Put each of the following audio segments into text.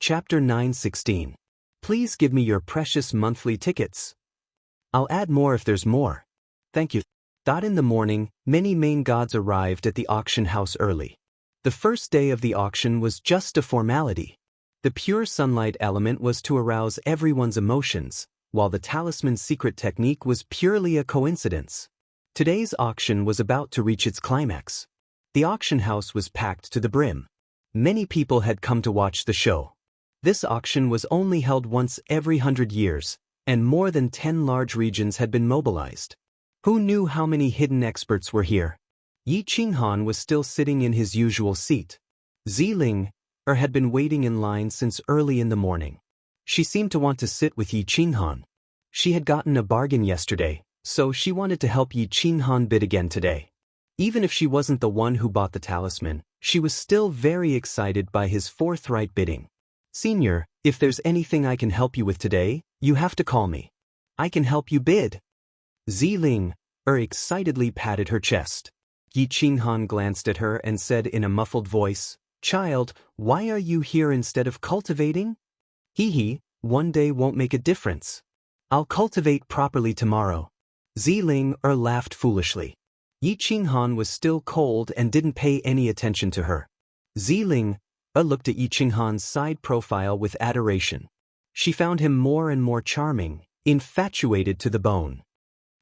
Chapter 9:16. Please give me your precious monthly tickets. I'll add more if there's more. Thank you. In the morning, many main gods arrived at the auction house early. The first day of the auction was just a formality. The pure sunlight element was to arouse everyone's emotions, while the talisman's secret technique was purely a coincidence. Today's auction was about to reach its climax. The auction house was packed to the brim. Many people had come to watch the show. This auction was only held once every 100 years, and more than 10 large regions had been mobilized. Who knew how many hidden experts were here? Yi Qinghan was still sitting in his usual seat. Ziling had been waiting in line since early in the morning. She seemed to want to sit with Yi Qinghan. She had gotten a bargain yesterday, so she wanted to help Yi Qinghan bid again today. Even if she wasn't the one who bought the talisman, she was still very excited by his forthright bidding. Senior, if there's anything I can help you with today, you have to call me. I can help you bid. Ziling excitedly patted her chest. Yi Qinghan glanced at her and said in a muffled voice, "Child, why are you here instead of cultivating?" Hee, one day won't make a difference. I'll cultivate properly tomorrow. Ziling laughed foolishly. Yi Qinghan was still cold and didn't pay any attention to her. Ziling looked at Yi Qinghan's side profile with adoration. She found him more and more charming, infatuated to the bone.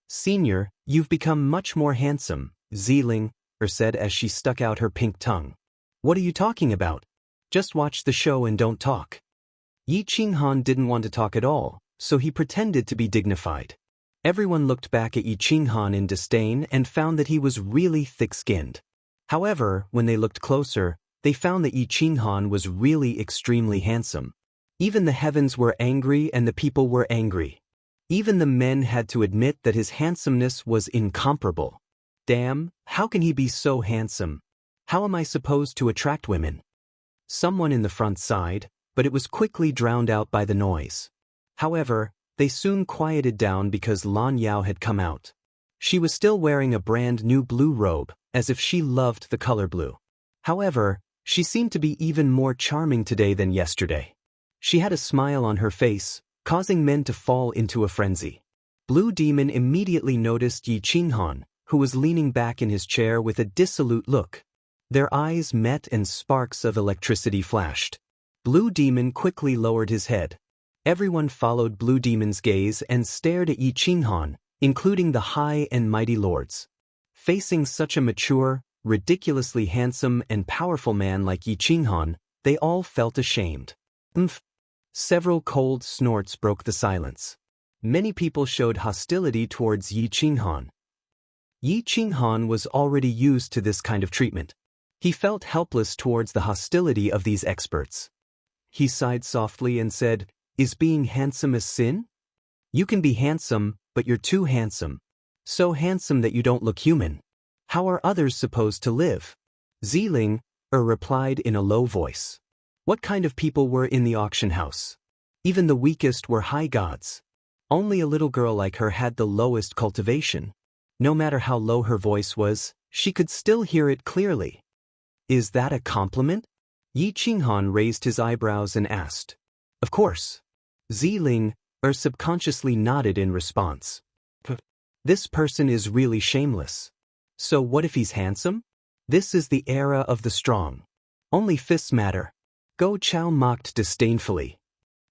"Senior, you've become much more handsome," Ziling said as she stuck out her pink tongue. "What are you talking about? Just watch the show and don't talk." Yi Qinghan didn't want to talk at all, so he pretended to be dignified. Everyone looked back at Yi Qinghan in disdain and found that he was really thick-skinned. However, when they looked closer, they found that Yi Qinghan was really extremely handsome. Even the heavens were angry and the people were angry. Even the men had to admit that his handsomeness was incomparable. Damn, how can he be so handsome? How am I supposed to attract women? Someone in the front sighed, but it was quickly drowned out by the noise. However, they soon quieted down because Lan Yao had come out. She was still wearing a brand new blue robe, as if she loved the color blue. However, she seemed to be even more charming today than yesterday. She had a smile on her face, causing men to fall into a frenzy. Blue Demon immediately noticed Yi Qinghan, who was leaning back in his chair with a dissolute look. Their eyes met and sparks of electricity flashed. Blue Demon quickly lowered his head. Everyone followed Blue Demon's gaze and stared at Yi Qinghan, including the high and mighty lords. Facing such a mature, ridiculously handsome and powerful man like Yi Qinghan, they all felt ashamed. Several cold snorts broke the silence. Many people showed hostility towards Yi Qinghan. Yi Qinghan was already used to this kind of treatment. He felt helpless towards the hostility of these experts. He sighed softly and said, "Is being handsome a sin? You can be handsome, but you're too handsome. So handsome that you don't look human. How are others supposed to live?" Ziling replied in a low voice. What kind of people were in the auction house? Even the weakest were high gods. Only a little girl like her had the lowest cultivation. No matter how low her voice was, she could still hear it clearly. Is that a compliment? Yi Qinghan raised his eyebrows and asked. Of course. Ziling subconsciously nodded in response. This person is really shameless. So what if he's handsome? This is the era of the strong. Only fists matter. Go Chao mocked disdainfully.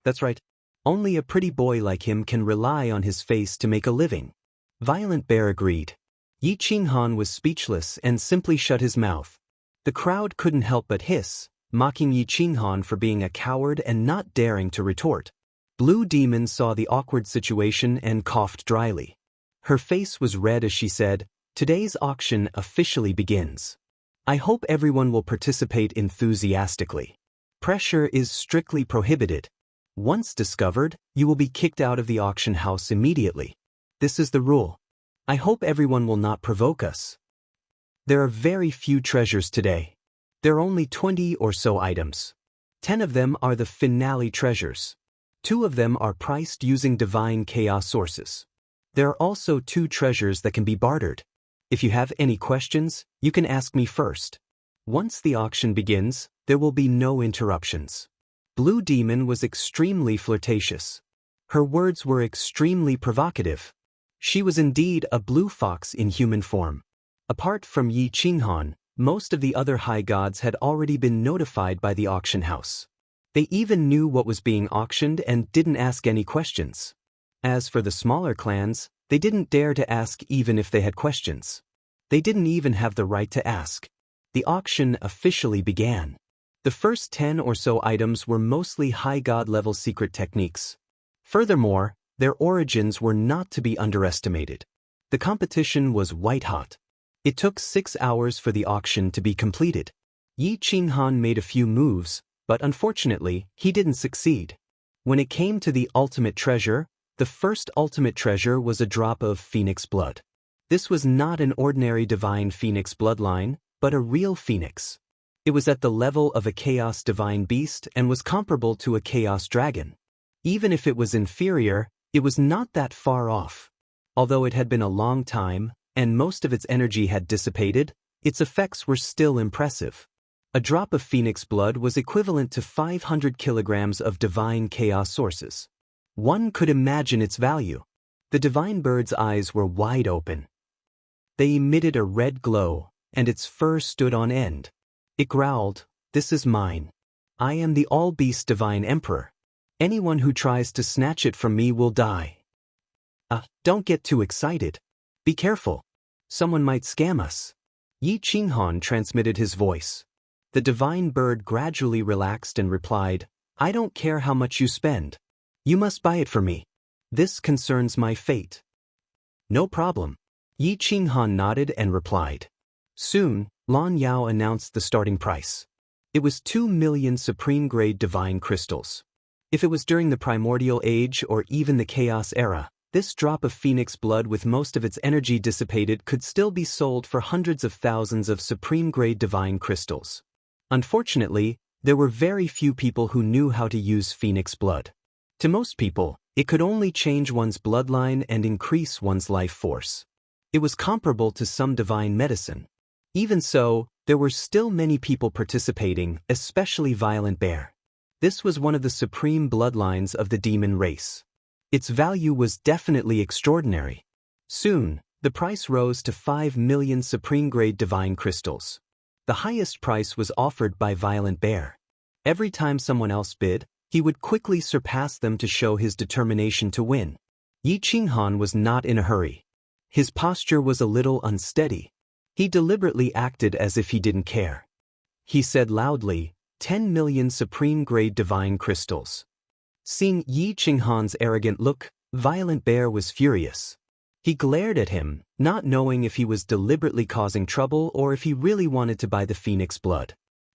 That's right. Only a pretty boy like him can rely on his face to make a living. Violent Bear agreed. Yi Qinghan was speechless and simply shut his mouth. The crowd couldn't help but hiss, mocking Yi Qinghan for being a coward and not daring to retort. Blue Demon saw the awkward situation and coughed dryly. Her face was red as she said, "Today's auction officially begins. I hope everyone will participate enthusiastically. Pressure is strictly prohibited. Once discovered, you will be kicked out of the auction house immediately. This is the rule. I hope everyone will not provoke us. There are very few treasures today. There are only 20 or so items. 10 of them are the finale treasures. 2 of them are priced using divine chaos sources. There are also 2 treasures that can be bartered. If you have any questions, you can ask me first. Once the auction begins, there will be no interruptions. Blue Demon was extremely flirtatious. Her words were extremely provocative. She was indeed a blue fox in human form. Apart from Yi Qinghan, most of the other high gods had already been notified by the auction house. They even knew what was being auctioned and didn't ask any questions. As for the smaller clans, they didn't dare to ask even if they had questions. They didn't even have the right to ask. The auction officially began. The first 10 or so items were mostly high god level secret techniques. Furthermore, their origins were not to be underestimated. The competition was white-hot. It took 6 hours for the auction to be completed. Yi Qinghan made a few moves, but unfortunately, he didn't succeed. When it came to the ultimate treasure, the first ultimate treasure was a drop of phoenix blood. This was not an ordinary divine phoenix bloodline, but a real phoenix. It was at the level of a chaos divine beast and was comparable to a chaos dragon. Even if it was inferior, it was not that far off. Although it had been a long time, and most of its energy had dissipated, its effects were still impressive. A drop of phoenix blood was equivalent to 500 kilograms of divine chaos sources. One could imagine its value. The divine bird's eyes were wide open. They emitted a red glow, and its fur stood on end. It growled, "This is mine. I am the all-beast divine emperor. Anyone who tries to snatch it from me will die." Don't get too excited. Be careful. Someone might scam us. Yi Qinghan transmitted his voice. The divine bird gradually relaxed and replied, "I don't care how much you spend. You must buy it for me. This concerns my fate." "No problem." Yi Qinghan nodded and replied. Soon, Lan Yao announced the starting price. It was 2 million supreme-grade divine crystals. If it was during the primordial age or even the chaos era, this drop of phoenix blood with most of its energy dissipated could still be sold for hundreds of thousands of supreme-grade divine crystals. Unfortunately, there were very few people who knew how to use phoenix blood. To most people, it could only change one's bloodline and increase one's life force. It was comparable to some divine medicine. Even so, there were still many people participating, especially Violent Bear. This was one of the supreme bloodlines of the demon race. Its value was definitely extraordinary. Soon, the price rose to 5 million supreme-grade divine crystals. The highest price was offered by Violent Bear. Every time someone else bid, he would quickly surpass them to show his determination to win. Yi Qinghan was not in a hurry. His posture was a little unsteady. He deliberately acted as if he didn't care. He said loudly, 10 million supreme-grade divine crystals. Seeing Yi Qinghan's arrogant look, Violent Bear was furious. He glared at him, not knowing if he was deliberately causing trouble or if he really wanted to buy the phoenix blood.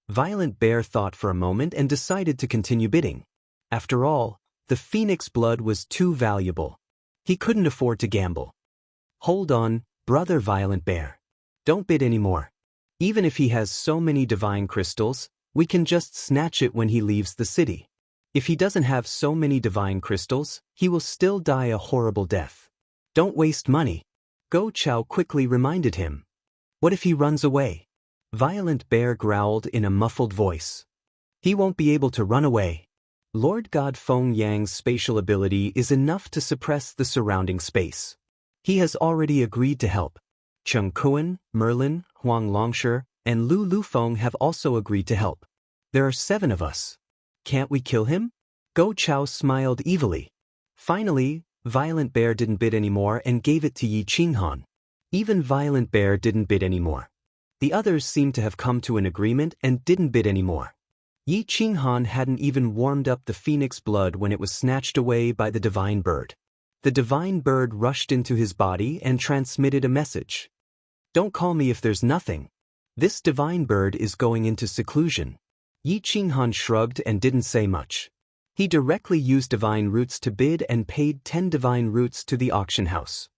Violent Bear thought for a moment and decided to continue bidding. After all, the phoenix blood was too valuable. He couldn't afford to gamble. "Hold on, brother Violent Bear. Don't bid anymore. Even if he has so many divine crystals, we can just snatch it when he leaves the city. If he doesn't have so many divine crystals, he will still die a horrible death. Don't waste money." Go Chao quickly reminded him. "What if he runs away?" Violent Bear growled in a muffled voice. "He won't be able to run away. Lord God Feng Yang's spatial ability is enough to suppress the surrounding space. He has already agreed to help. Cheng Kuan, Merlin, Huang Longshi, and Lu Lufeng have also agreed to help. There are 7 of us. Can't we kill him?" Go Chao smiled evilly. Finally, Violent Bear didn't bid anymore and gave it to Yi Qinghan. Even Violent Bear didn't bid anymore. The others seemed to have come to an agreement and didn't bid anymore. Yi Qinghan hadn't even warmed up the phoenix blood when it was snatched away by the divine bird. The divine bird rushed into his body and transmitted a message. "Don't call me if there's nothing. This divine bird is going into seclusion." Yi Qinghan shrugged and didn't say much. He directly used divine roots to bid and paid 10 divine roots to the auction house.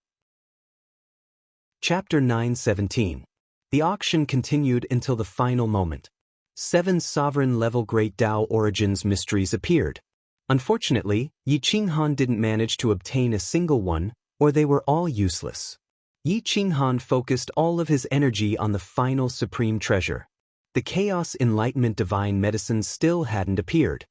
Chapter 9:17. The auction continued until the final moment. 7 sovereign-level Great Tao Origins mysteries appeared. Unfortunately, Yi Qinghan didn't manage to obtain a single one, or they were all useless. Yi Qinghan focused all of his energy on the final supreme treasure. The Chaos Enlightenment Divine Medicine still hadn't appeared.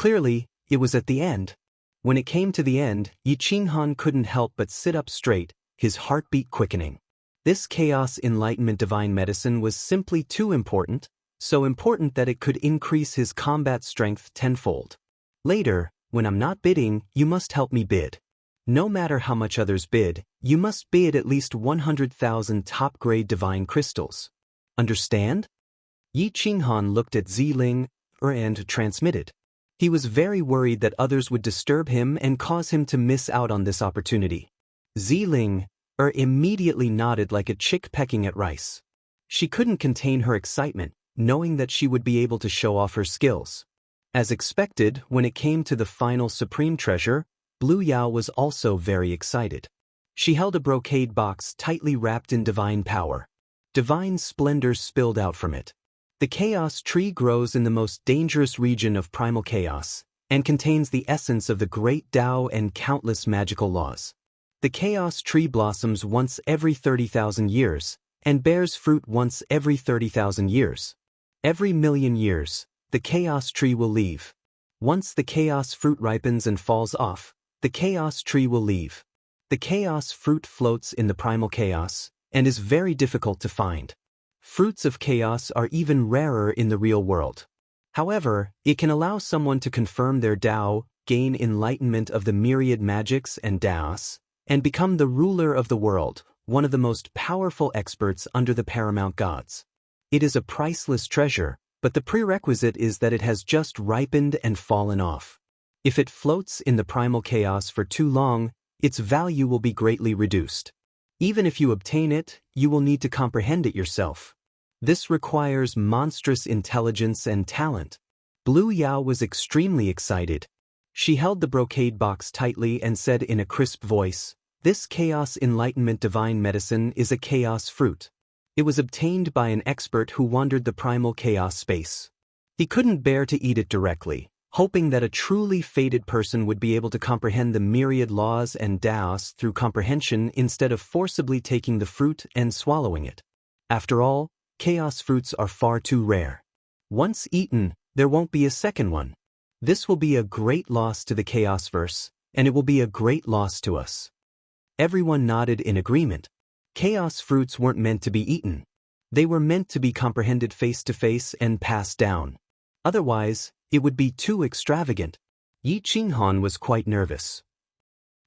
Clearly, it was at the end. When it came to the end, Yi Qinghan couldn't help but sit up straight, his heartbeat quickening. This Chaos Enlightenment Divine Medicine was simply too important, so important that it could increase his combat strength tenfold. Later, when I'm not bidding, you must help me bid. No matter how much others bid, you must bid at least 100,000 top-grade divine crystals. Understand? Yi Qinghan looked at Ziling and transmitted. He was very worried that others would disturb him and cause him to miss out on this opportunity. Ziling immediately nodded like a chick pecking at rice. She couldn't contain her excitement, knowing that she would be able to show off her skills. As expected, when it came to the final supreme treasure, Blue Yao was also very excited. She held a brocade box tightly wrapped in divine power. Divine splendor spilled out from it. The chaos tree grows in the most dangerous region of primal chaos, and contains the essence of the great Tao and countless magical laws. The chaos tree blossoms once every 30,000 years, and bears fruit once every 30,000 years. Every million years, the chaos tree will leave. Once the chaos fruit ripens and falls off, the chaos tree will leave. The chaos fruit floats in the primal chaos, and is very difficult to find. Fruits of chaos are even rarer in the real world. However, it can allow someone to confirm their Tao, gain enlightenment of the myriad magics and Taos, and become the ruler of the world, one of the most powerful experts under the paramount gods. It is a priceless treasure, but the prerequisite is that it has just ripened and fallen off. If it floats in the primal chaos for too long, its value will be greatly reduced. Even if you obtain it, you will need to comprehend it yourself. This requires monstrous intelligence and talent. Blue Yao was extremely excited. She held the brocade box tightly and said in a crisp voice, "This Chaos Enlightenment Divine Medicine is a chaos fruit. It was obtained by an expert who wandered the primal chaos space. He couldn't bear to eat it directly, hoping that a truly fated person would be able to comprehend the myriad laws and Taos through comprehension instead of forcibly taking the fruit and swallowing it. After all, chaos fruits are far too rare. Once eaten, there won't be a second one. This will be a great loss to the Chaosverse, and it will be a great loss to us." Everyone nodded in agreement. Chaos fruits weren't meant to be eaten. They were meant to be comprehended face to face and passed down. Otherwise, it would be too extravagant. Yi Qinghan was quite nervous.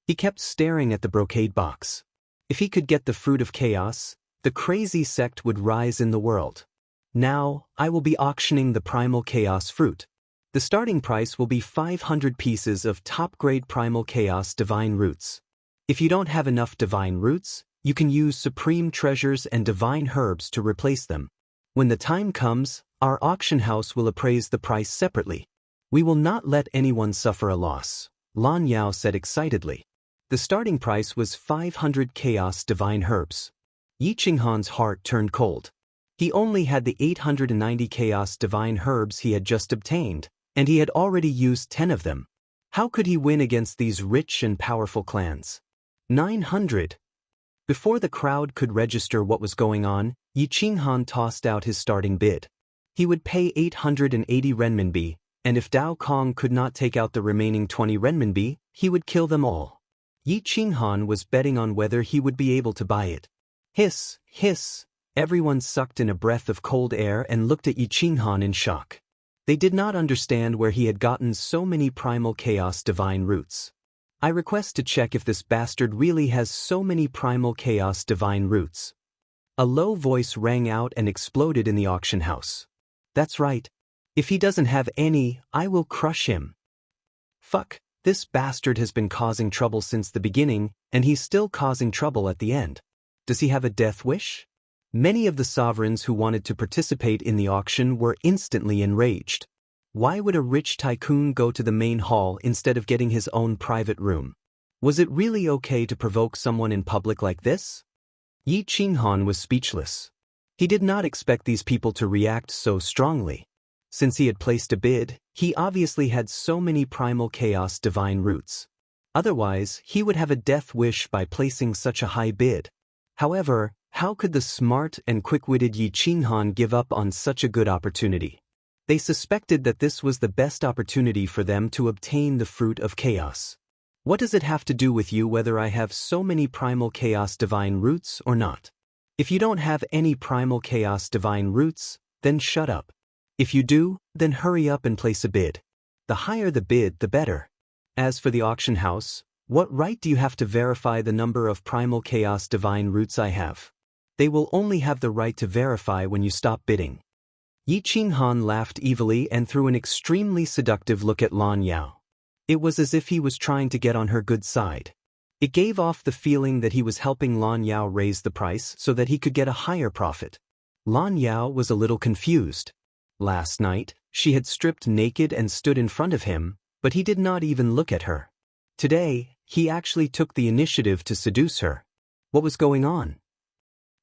He kept staring at the brocade box. If he could get the fruit of chaos, the crazy sect would rise in the world. Now, I will be auctioning the primal chaos fruit. The starting price will be 500 pieces of top-grade primal chaos divine roots. If you don't have enough divine roots, you can use supreme treasures and divine herbs to replace them. When the time comes, our auction house will appraise the price separately. We will not let anyone suffer a loss, Lan Yao said excitedly. The starting price was 500 chaos divine herbs. Yi Qinghan's heart turned cold. He only had the 890 chaos divine herbs he had just obtained, and he had already used 10 of them. How could he win against these rich and powerful clans? 900. Before the crowd could register what was going on, Yi Qinghan tossed out his starting bid. He would pay 880 renminbi, and if Dao Kong could not take out the remaining 20 renminbi, he would kill them all. Yi Qinghan was betting on whether he would be able to buy it. Hiss, hiss. Everyone sucked in a breath of cold air and looked at Yi Qinghan in shock. They did not understand where he had gotten so many primal chaos divine roots. I request to check if this bastard really has so many primal chaos divine roots. A low voice rang out and exploded in the auction house. That's right. If he doesn't have any, I will crush him. Fuck, this bastard has been causing trouble since the beginning, and he's still causing trouble at the end. Does he have a death wish? Many of the sovereigns who wanted to participate in the auction were instantly enraged. Why would a rich tycoon go to the main hall instead of getting his own private room? Was it really okay to provoke someone in public like this? Yi Qinghan was speechless. He did not expect these people to react so strongly. Since he had placed a bid, he obviously had so many primal chaos divine roots. Otherwise, he would have a death wish by placing such a high bid. However, how could the smart and quick-witted Yi Qinghan give up on such a good opportunity? They suspected that this was the best opportunity for them to obtain the fruit of chaos. What does it have to do with you whether I have so many primal chaos divine roots or not? If you don't have any primal chaos divine roots, then shut up. If you do, then hurry up and place a bid. The higher the bid, the better. As for the auction house, what right do you have to verify the number of primal chaos divine roots I have? They will only have the right to verify when you stop bidding. Yi Qinghan laughed evilly and threw an extremely seductive look at Lan Yao. It was as if he was trying to get on her good side. It gave off the feeling that he was helping Lan Yao raise the price so that he could get a higher profit. Lan Yao was a little confused. Last night, she had stripped naked and stood in front of him, but he did not even look at her. Today, he actually took the initiative to seduce her. What was going on?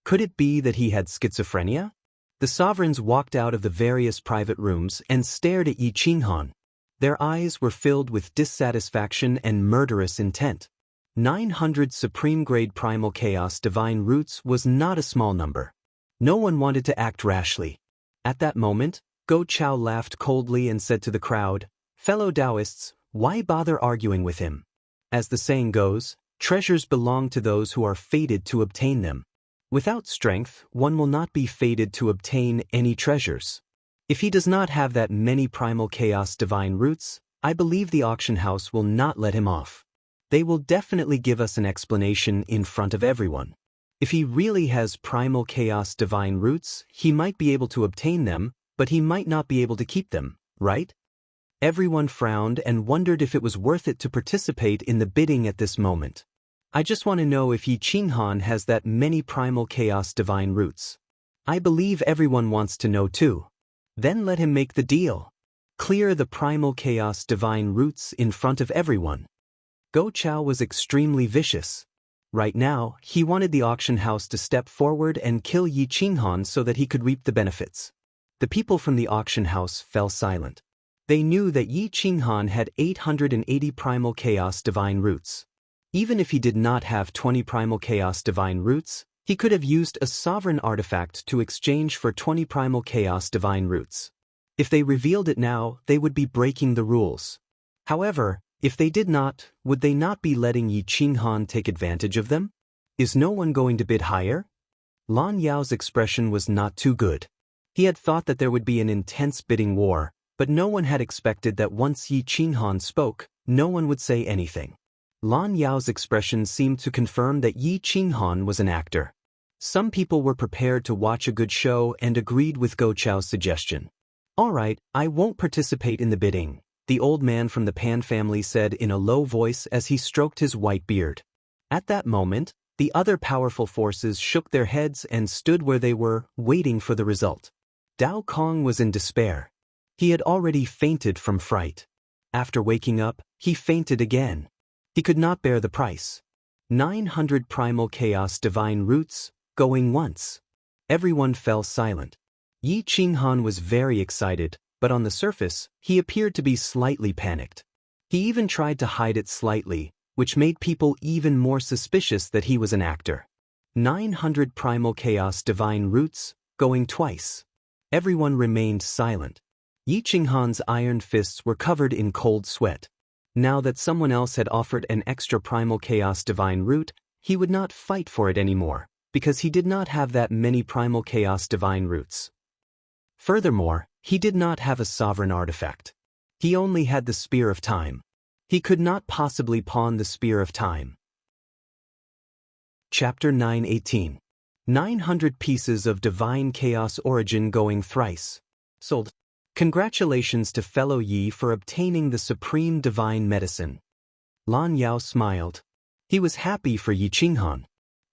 Could it be that he had schizophrenia? The sovereigns walked out of the various private rooms and stared at Yi Qinghan. Their eyes were filled with dissatisfaction and murderous intent. 900 supreme-grade primal chaos divine roots was not a small number. No one wanted to act rashly. At that moment, Go Chao laughed coldly and said to the crowd, "Fellow Taoists, why bother arguing with him? As the saying goes, treasures belong to those who are fated to obtain them. Without strength, one will not be fated to obtain any treasures. If he does not have that many primal chaos divine roots, I believe the auction house will not let him off. They will definitely give us an explanation in front of everyone. If he really has primal chaos divine roots, he might be able to obtain them, but he might not be able to keep them, right?" Everyone frowned and wondered if it was worth it to participate in the bidding at this moment. "I just want to know if Yi Qinghan has that many primal chaos divine roots. I believe everyone wants to know too. Then let him make the deal. Clear the primal chaos divine roots in front of everyone." Go Chao was extremely vicious. Right now, he wanted the auction house to step forward and kill Yi Qinghan so that he could reap the benefits. The people from the auction house fell silent. They knew that Yi Qinghan had 880 primal chaos divine roots. Even if he did not have 20 primal chaos divine roots, he could have used a sovereign artifact to exchange for 20 primal chaos divine roots. If they revealed it now, they would be breaking the rules. However, if they did not, would they not be letting Yi Qinghan take advantage of them? Is no one going to bid higher? Lan Yao's expression was not too good. He had thought that there would be an intense bidding war, but no one had expected that once Yi Qinghan spoke, no one would say anything. Lan Yao's expression seemed to confirm that Yi Qinghan was an actor. Some people were prepared to watch a good show and agreed with Go Chao's suggestion. "All right, I won't participate in the bidding," the old man from the Pan family said in a low voice as he stroked his white beard. At that moment, the other powerful forces shook their heads and stood where they were, waiting for the result. Dao Kong was in despair. He had already fainted from fright. After waking up, he fainted again. He could not bear the price. 900 primal chaos divine roots, going once. Everyone fell silent. Yi Qinghan was very excited, but on the surface, he appeared to be slightly panicked. He even tried to hide it slightly, which made people even more suspicious that he was an actor. 900 primal chaos divine roots, going twice. Everyone remained silent. Yi Qinghan's iron fists were covered in cold sweat. Now that someone else had offered an extra primal chaos divine root, he would not fight for it anymore, because he did not have that many primal chaos divine roots. Furthermore, he did not have a sovereign artifact. He only had the Spear of Time. He could not possibly pawn the Spear of Time. Chapter 9:18. 900 pieces of divine chaos origin going thrice. Sold. Congratulations to fellow Yi for obtaining the supreme divine medicine. Lan Yao smiled. He was happy for Yi Qinghan.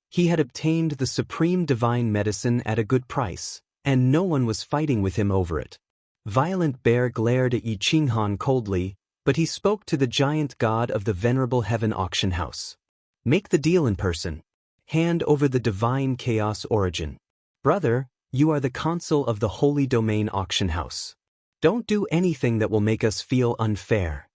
He had obtained the supreme divine medicine at a good price, and no one was fighting with him over it. Violent Bear glared at Yi Qinghan coldly, but he spoke to the giant god of the Venerable Heaven auction house. "Make the deal in person. Hand over the divine chaos origin. Brother, you are the consul of the Holy Domain auction house. Don't do anything that will make us feel unfair."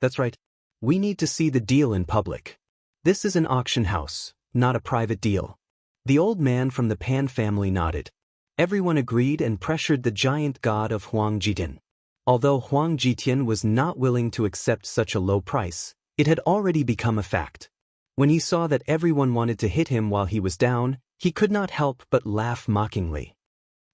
"That's right. We need to see the deal in public. This is an auction house, not a private deal." The old man from the Pan family nodded. Everyone agreed and pressured the giant god of Huang Jitian. Although Huang Jitian was not willing to accept such a low price, it had already become a fact. When he saw that everyone wanted to hit him while he was down, he could not help but laugh mockingly.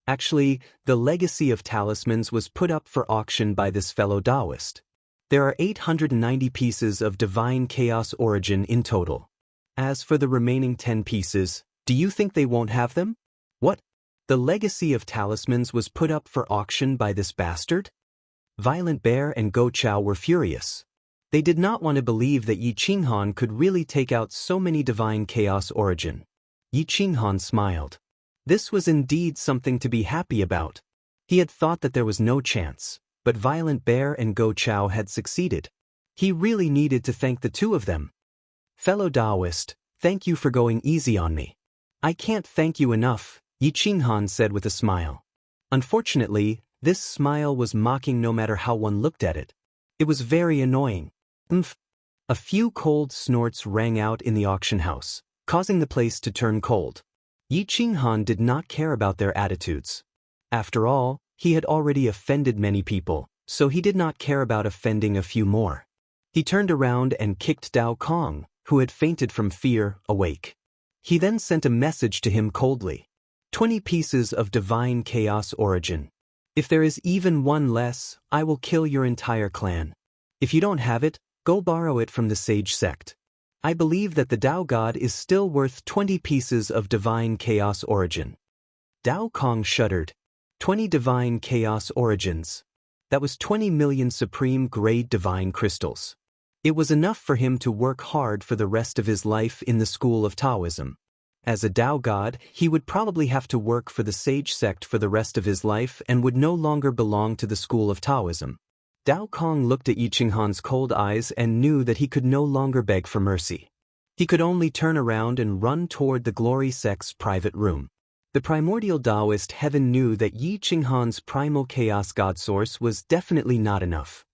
Actually, the legacy of talismans was put up for auction by this fellow Taoist. There are 890 pieces of divine chaos origin in total. As for the remaining 10 pieces, do you think they won't have them? What? The legacy of talismans was put up for auction by this bastard? Violent Bear and Go Chao were furious. They did not want to believe that Yi Qinghan could really take out so many divine chaos origin. Yi Qinghan smiled. This was indeed something to be happy about. He had thought that there was no chance, but Violent Bear and Go Chao had succeeded. He really needed to thank the two of them. Fellow Taoist, thank you for going easy on me. I can't thank you enough, Yi Qinghan said with a smile. Unfortunately, this smile was mocking no matter how one looked at it. It was very annoying. A few cold snorts rang out in the auction house, causing the place to turn cold. Yi Qinghan did not care about their attitudes. After all, he had already offended many people, so he did not care about offending a few more. He turned around and kicked Dao Kong, who had fainted from fear, awake. He then sent a message to him coldly. 20 pieces of divine chaos origin. If there is even one less, I will kill your entire clan. If you don't have it, go borrow it from the sage sect. I believe that the Dao God is still worth 20 pieces of divine chaos origin. Dao Kong shuddered. 20 divine chaos origins. That was 20 million supreme-grade divine crystals. It was enough for him to work hard for the rest of his life in the school of Taoism. As a Dao God, he would probably have to work for the sage sect for the rest of his life and would no longer belong to the school of Taoism. Dao Kong looked at Yi Qinghan's cold eyes and knew that he could no longer beg for mercy. He could only turn around and run toward the Glory Sect's private room. The primordial Taoist heaven knew that Yi Qinghan's primal chaos god source was definitely not enough.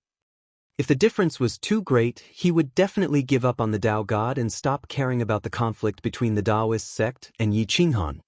If the difference was too great, he would definitely give up on the Dao God and stop caring about the conflict between the Taoist sect and Yi Qinghan.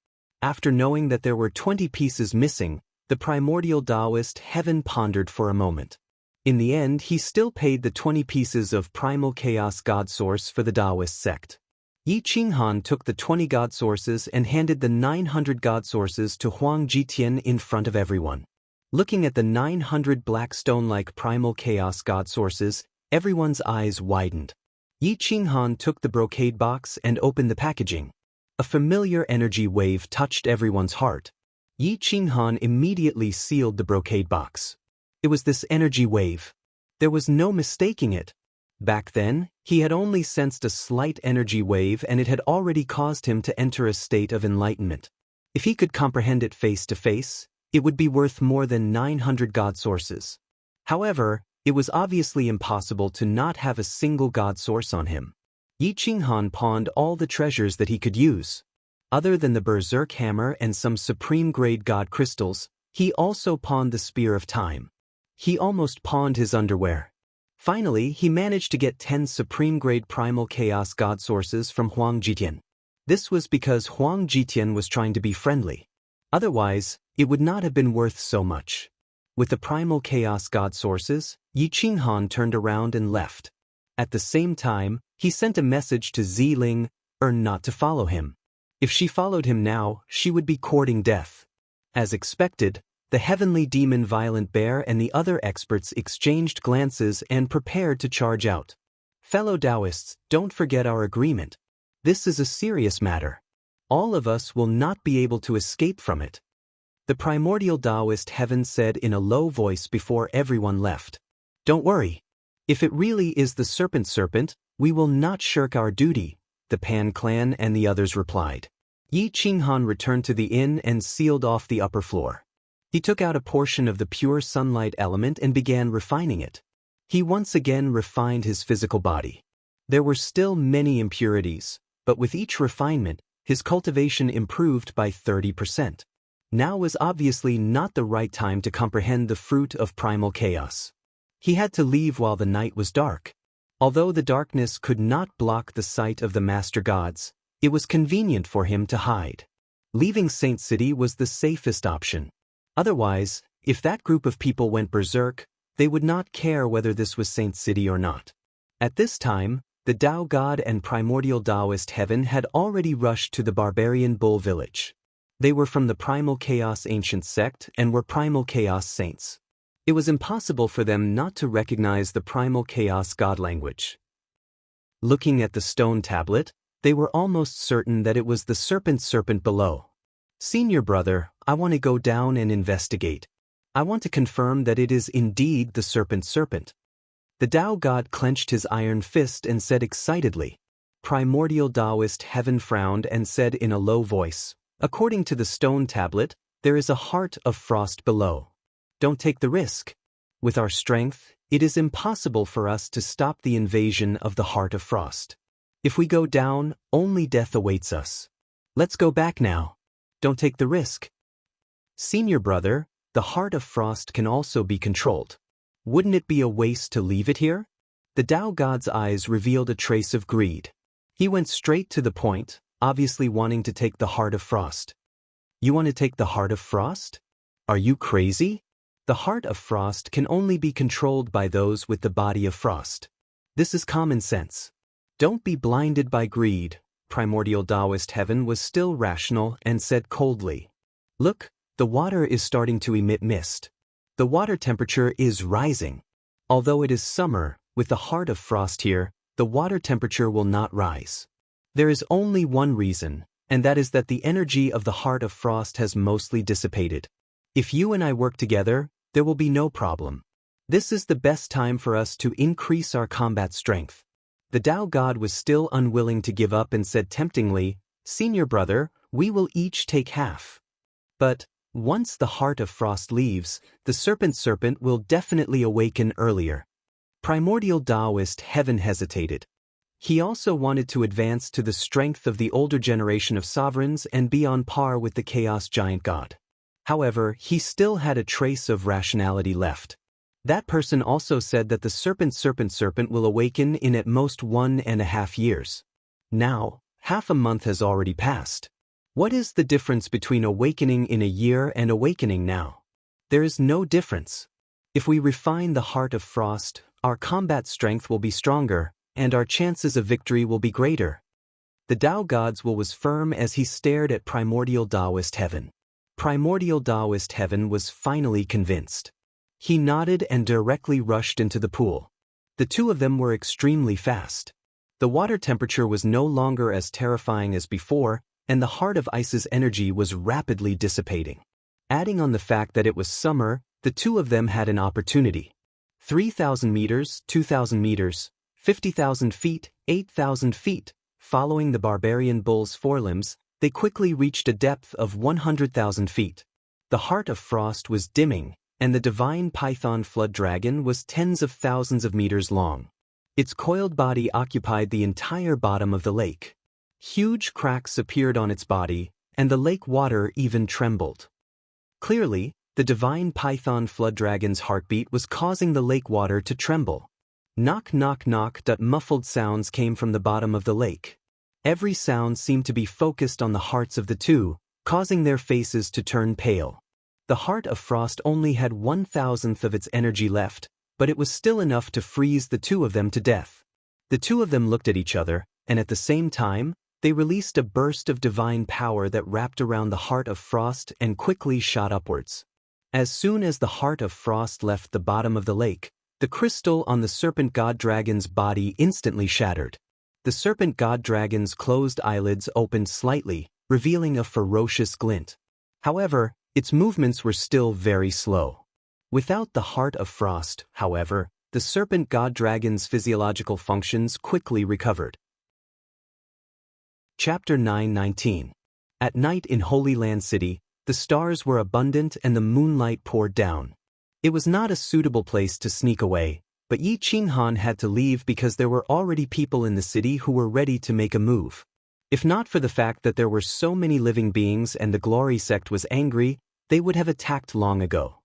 After knowing that there were 20 pieces missing, the primordial Taoist heaven pondered for a moment. In the end, he still paid the 20 pieces of primal chaos god source for the Taoist sect. Yi Qinghan took the 20 god sources and handed the 900 god sources to Huang Jitian in front of everyone. Looking at the 900 black stone-like primal chaos god sources, everyone's eyes widened. Yi Qinghan took the brocade box and opened the packaging. A familiar energy wave touched everyone's heart. Yi Qinghan immediately sealed the brocade box. It was this energy wave. There was no mistaking it. Back then, he had only sensed a slight energy wave and it had already caused him to enter a state of enlightenment. If he could comprehend it face to face, it would be worth more than 900 god sources. However, it was obviously impossible to not have a single god source on him. Yi Qinghan pawned all the treasures that he could use. Other than the berserk hammer and some supreme-grade god crystals, he also pawned the spear of time. He almost pawned his underwear. Finally, he managed to get 10 supreme-grade primal chaos god sources from Huang Jitian. This was because Huang Jitian was trying to be friendly. Otherwise, it would not have been worth so much. With the primal chaos god sources, Yi Qinghan turned around and left. At the same time, he sent a message to Ziling, not to follow him. If she followed him now, she would be courting death. As expected, the heavenly demon Violent Bear and the other experts exchanged glances and prepared to charge out. Fellow Taoists, don't forget our agreement. This is a serious matter. All of us will not be able to escape from it. The primordial Taoist heaven said in a low voice before everyone left. Don't worry. If it really is the serpent, we will not shirk our duty, the Pan clan and the others replied. Yi Qinghan returned to the inn and sealed off the upper floor. He took out a portion of the pure sunlight element and began refining it. He once again refined his physical body. There were still many impurities, but with each refinement, his cultivation improved by 30%. Now was obviously not the right time to comprehend the fruit of primal chaos. He had to leave while the night was dark. Although the darkness could not block the sight of the master gods, it was convenient for him to hide. Leaving Saint City was the safest option. Otherwise, if that group of people went berserk, they would not care whether this was Saint City or not. At this time, the Tao God and primordial Taoist heaven had already rushed to the barbarian bull village. They were from the Primal Chaos ancient sect and were Primal Chaos saints. It was impossible for them not to recognize the Primal Chaos God language. Looking at the stone tablet, they were almost certain that it was the serpent below. Senior brother, I want to go down and investigate. I want to confirm that it is indeed the serpent. The Tao God clenched his iron fist and said excitedly. Primordial Taoist heaven frowned and said in a low voice, according to the stone tablet, there is a heart of frost below. Don't take the risk. With our strength, it is impossible for us to stop the invasion of the heart of frost. If we go down, only death awaits us. Let's go back now. Don't take the risk. Senior brother, the heart of frost can also be controlled. Wouldn't it be a waste to leave it here? The Tao God's eyes revealed a trace of greed. He went straight to the point, obviously wanting to take the heart of frost. You want to take the heart of frost? Are you crazy? The heart of frost can only be controlled by those with the body of frost. This is common sense. Don't be blinded by greed. Primordial Taoist heaven was still rational and said coldly. Look, the water is starting to emit mist. The water temperature is rising. Although it is summer, with the heart of frost here, the water temperature will not rise. There is only one reason, and that is that the energy of the heart of frost has mostly dissipated. If you and I work together, there will be no problem. This is the best time for us to increase our combat strength. The Tao God was still unwilling to give up and said temptingly, Senior brother, we will each take half. But, once the heart of frost leaves, the serpent will definitely awaken earlier. Primordial Taoist heaven hesitated. He also wanted to advance to the strength of the older generation of sovereigns and be on par with the Chaos Giant God. However, he still had a trace of rationality left. That person also said that the serpent will awaken in at most 1.5 years. Now, half a month has already passed. What is the difference between awakening in a year and awakening now? There is no difference. If we refine the heart of frost, our combat strength will be stronger, and our chances of victory will be greater. The Tao God's will was firm as he stared at Primordial Taoist heaven. Primordial Taoist heaven was finally convinced. He nodded and directly rushed into the pool. The two of them were extremely fast. The water temperature was no longer as terrifying as before, and the heart of ice's energy was rapidly dissipating. Adding on the fact that it was summer, the two of them had an opportunity. 3,000 meters, 2,000 meters, 50,000 feet, 8,000 feet. Following the barbarian bull's forelimbs, they quickly reached a depth of 100,000 feet. The heart of frost was dimming, and the divine python flood dragon was tens of thousands of meters long. Its coiled body occupied the entire bottom of the lake. Huge cracks appeared on its body, and the lake water even trembled. Clearly, the divine python flood dragon's heartbeat was causing the lake water to tremble. Knock knock knock. Muffled sounds came from the bottom of the lake. Every sound seemed to be focused on the hearts of the two, causing their faces to turn pale. The heart of frost only had 1,000th of its energy left, but it was still enough to freeze the two of them to death. The two of them looked at each other, and at the same time, they released a burst of divine power that wrapped around the heart of frost and quickly shot upwards. As soon as the heart of frost left the bottom of the lake, the crystal on the serpent god dragon's body instantly shattered. The serpent god dragon's closed eyelids opened slightly, revealing a ferocious glint. However, its movements were still very slow. Without the heart of frost, however, the serpent god dragon's physiological functions quickly recovered. Chapter 9:19. At night in Holy Land City, the stars were abundant and the moonlight poured down. It was not a suitable place to sneak away, but Yi Qinghan had to leave because there were already people in the city who were ready to make a move. If not for the fact that there were so many living beings and the Glory sect was angry, they would have attacked long ago.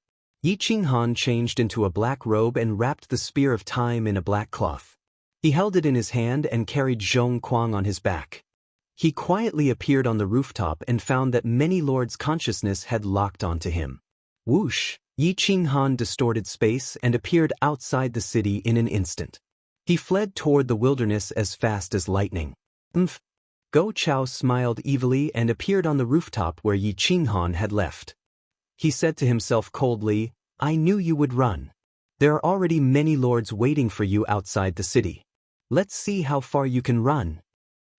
Yi Qinghan changed into a black robe and wrapped the spear of time in a black cloth. He held it in his hand and carried Zhong Kuang on his back. He quietly appeared on the rooftop and found that many lords' consciousness had locked onto him. Whoosh! Yi Qinghan distorted space and appeared outside the city in an instant. He fled toward the wilderness as fast as lightning. Umph! Go Chao smiled evilly and appeared on the rooftop where Yi Qinghan had left. He said to himself coldly, I knew you would run. There are already many lords waiting for you outside the city. Let's see how far you can run.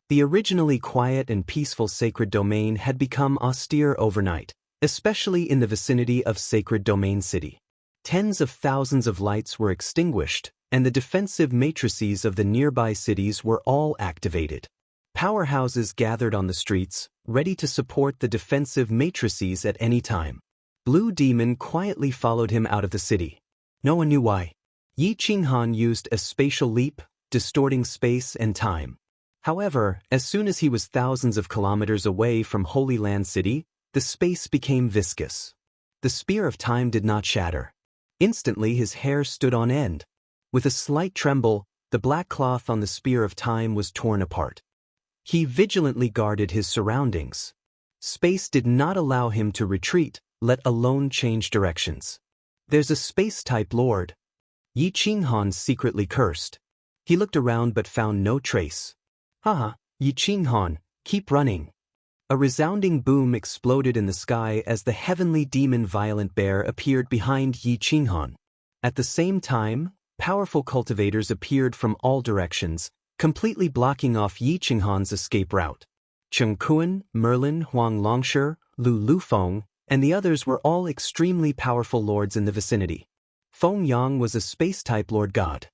The originally quiet and peaceful sacred domain had become austere overnight, especially in the vicinity of Sacred Domain City. Tens of thousands of lights were extinguished, and the defensive matrices of the nearby cities were all activated. Powerhouses gathered on the streets, ready to support the defensive matrices at any time. Blue Demon quietly followed him out of the city. No one knew why. Yi Qinghan used a spatial leap, distorting space and time. However, as soon as he was thousands of kilometers away from Holy Land City, the space became viscous. The spear of time did not shatter. Instantly his hair stood on end. With a slight tremble, the black cloth on the spear of time was torn apart. He vigilantly guarded his surroundings. Space did not allow him to retreat, let alone change directions. There's a space-type lord. Yi Qinghan secretly cursed. He looked around but found no trace. Haha, Yi Qinghan, keep running. A resounding boom exploded in the sky as the heavenly demon Violent Bear appeared behind Yi Qinghan. At the same time, powerful cultivators appeared from all directions, completely blocking off Yi Qinghan's escape route. Cheng Kuan, Merlin, Huang Longshi, Lu Lufeng, and the others were all extremely powerful lords in the vicinity. Feng Yang was a space-type lord god.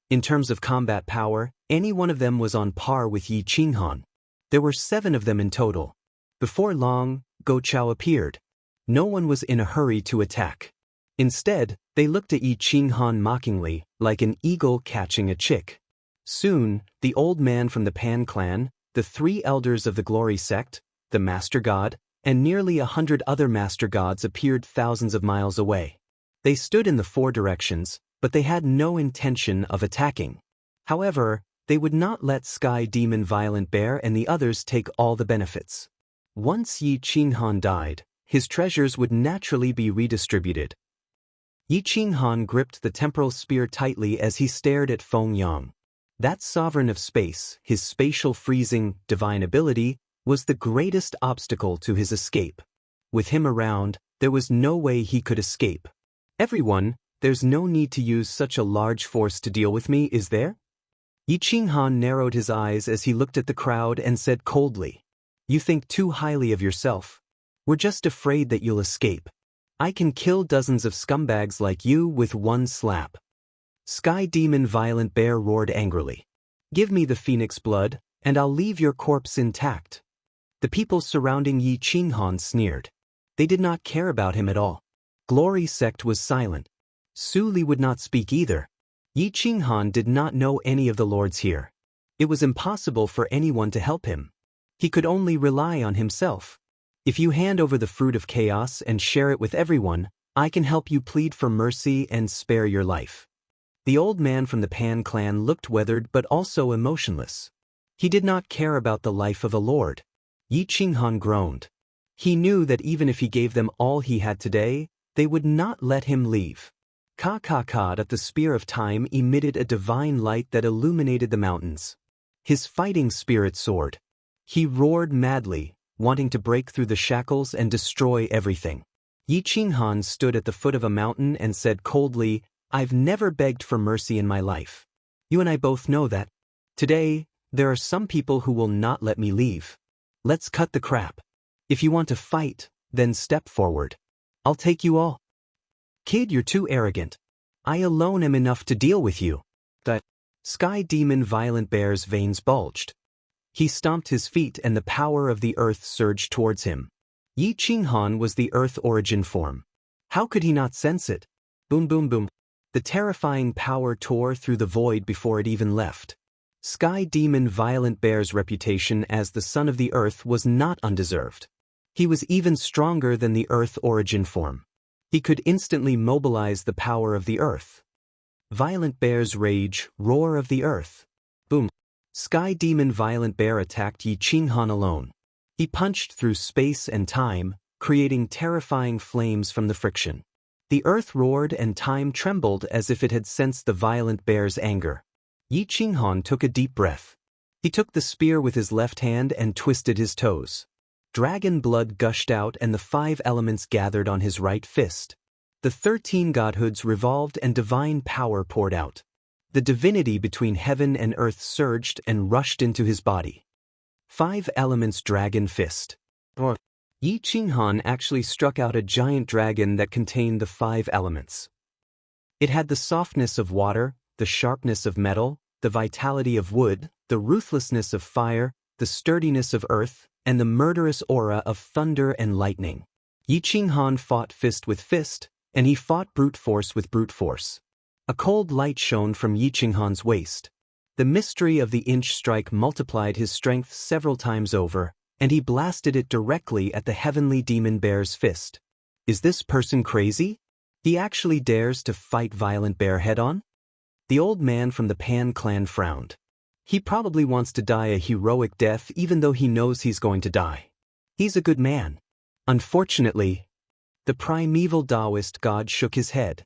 In terms of combat power, any one of them was on par with Yi Qinghan. There were 7 of them in total. Before long, Go Chao appeared. No one was in a hurry to attack. Instead, they looked at Yi Qinghan mockingly, like an eagle catching a chick. Soon, the old man from the Pan clan, the 3 elders of the Glory sect, the Master God, and nearly 100 other Master Gods appeared thousands of miles away. They stood in the 4 directions, but they had no intention of attacking. However, they would not let Sky Demon Violent Bear and the others take all the benefits. Once Yi Qinghan died, his treasures would naturally be redistributed. Yi Qinghan gripped the temporal spear tightly as he stared at Feng Yang. That sovereign of space, his spatial freezing, divine ability, was the greatest obstacle to his escape. With him around, there was no way he could escape. Everyone, there's no need to use such a large force to deal with me, is there? Yi Qinghan narrowed his eyes as he looked at the crowd and said coldly, You think too highly of yourself. We're just afraid that you'll escape. I can kill dozens of scumbags like you with one slap. Sky Demon Violent Bear roared angrily. Give me the phoenix blood, and I'll leave your corpse intact. The people surrounding Yi Qinghan sneered. They did not care about him at all. Glory sect was silent. Su Li would not speak either. Yi Qinghan did not know any of the lords here. It was impossible for anyone to help him. He could only rely on himself. If you hand over the fruit of chaos and share it with everyone, I can help you plead for mercy and spare your life. The old man from the Pan clan looked weathered but also emotionless. He did not care about the life of a lord. Yi Qinghan groaned. He knew that even if he gave them all he had today, they would not let him leave. At the spear of time emitted a divine light that illuminated the mountains. His fighting spirit soared. He roared madly, wanting to break through the shackles and destroy everything. Yi Qinghan stood at the foot of a mountain and said coldly, I've never begged for mercy in my life. You and I both know that. Today, there are some people who will not let me leave. Let's cut the crap. If you want to fight, then step forward. I'll take you all. Kid, you're too arrogant. I alone am enough to deal with you. That Sky Demon Violent Bear's veins bulged. He stomped his feet and the power of the earth surged towards him. Yi Qinghan was the earth origin form. How could he not sense it? Boom boom boom. The terrifying power tore through the void before it even left. Sky Demon Violent Bear's reputation as the son of the earth was not undeserved. He was even stronger than the earth origin form. He could instantly mobilize the power of the earth. Violent Bear's rage, roar of the earth. Boom. Sky Demon Violent Bear attacked Yi Qinghan alone. He punched through space and time, creating terrifying flames from the friction. The earth roared and time trembled as if it had sensed the violent bear's anger. Yi Qinghan took a deep breath. He took the spear with his left hand and twisted his toes. Dragon blood gushed out and the 5 elements gathered on his right fist. The 13 godhoods revolved and divine power poured out. The divinity between heaven and earth surged and rushed into his body. 5 elements dragon fist. Yi Qinghan actually struck out a giant dragon that contained the 5 elements. It had the softness of water, the sharpness of metal, the vitality of wood, the ruthlessness of fire, the sturdiness of earth, and the murderous aura of thunder and lightning. Yi Qinghan fought fist with fist, and he fought brute force with brute force. A cold light shone from Yi Qinghan's waist. The mystery of the inch strike multiplied his strength several times over, and he blasted it directly at the heavenly demon bear's fist. Is this person crazy? He actually dares to fight Violent Bear head-on? The old man from the Pan clan frowned. He probably wants to die a heroic death even though he knows he's going to die. He's a good man. Unfortunately, the primeval Taoist god shook his head.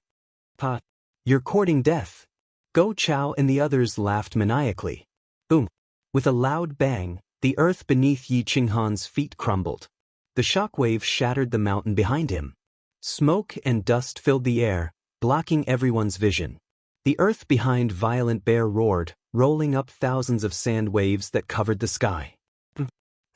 "Pa, you're courting death." Go Chao and the others laughed maniacally. Boom! With a loud bang, the earth beneath Yi Qinghan's feet crumbled. The shockwave shattered the mountain behind him. Smoke and dust filled the air, blocking everyone's vision. The earth behind Violent Bear roared, rolling up thousands of sand waves that covered the sky.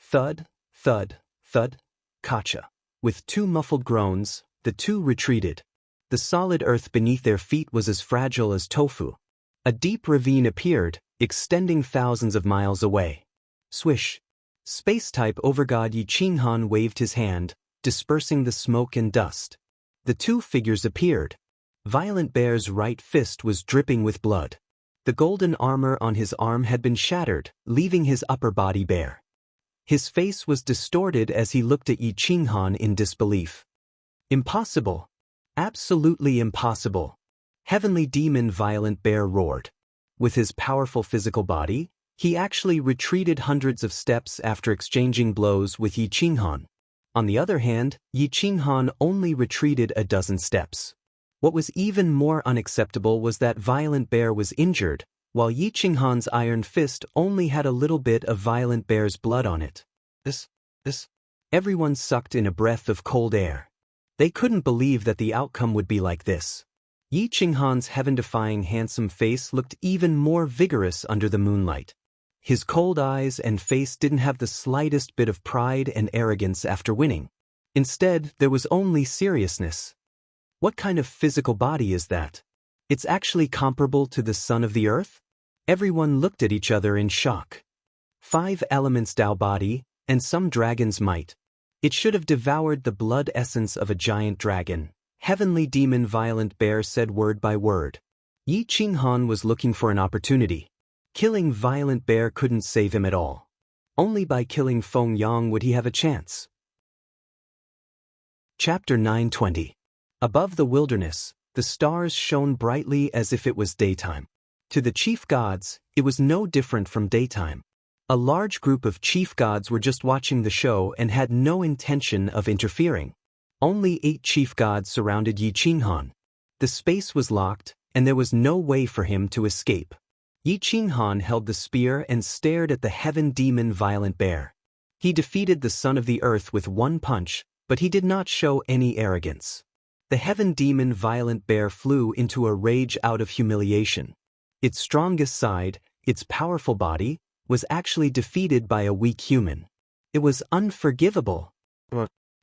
Thud, thud, thud, kacha. With 2 muffled groans, the 2 retreated. The solid earth beneath their feet was as fragile as tofu. A deep ravine appeared, extending thousands of miles away. Swish! Space-type overgod Yi Qinghan waved his hand, dispersing the smoke and dust. The 2 figures appeared. Violent Bear's right fist was dripping with blood. The golden armor on his arm had been shattered, leaving his upper body bare. His face was distorted as he looked at Yi Qinghan in disbelief. Impossible! Absolutely impossible! Heavenly Demon Violent Bear roared. With his powerful physical body, he actually retreated hundreds of steps after exchanging blows with Yi Qinghan. On the other hand, Yi Qinghan only retreated a dozen steps. What was even more unacceptable was that Violent Bear was injured, while Yi Qinghan's iron fist only had a little bit of Violent Bear's blood on it. Everyone sucked in a breath of cold air. They couldn't believe that the outcome would be like this. Yi Qinghan's heaven-defying handsome face looked even more vigorous under the moonlight. His cold eyes and face didn't have the slightest bit of pride and arrogance after winning. Instead, there was only seriousness. What kind of physical body is that? It's actually comparable to the son of the earth? Everyone looked at each other in shock. 5 elements Tao body, and some dragon's might. It should have devoured the blood essence of a giant dragon. Heavenly Demon Violent Bear said word by word. Yi Qinghan was looking for an opportunity. Killing Violent Bear couldn't save him at all. Only by killing Feng Yang would he have a chance. Chapter 920. Above the wilderness, the stars shone brightly as if it was daytime. To the chief gods, it was no different from daytime. A large group of chief gods were just watching the show and had no intention of interfering. Only 8 chief gods surrounded Yi Qinghan. The space was locked, and there was no way for him to escape. Yi Qinghan held the spear and stared at the heaven demon Violent Bear. He defeated the son of the earth with 1 punch, but he did not show any arrogance. The heaven demon Violent Bear flew into a rage out of humiliation. Its strongest side, its powerful body, was actually defeated by a weak human. It was unforgivable.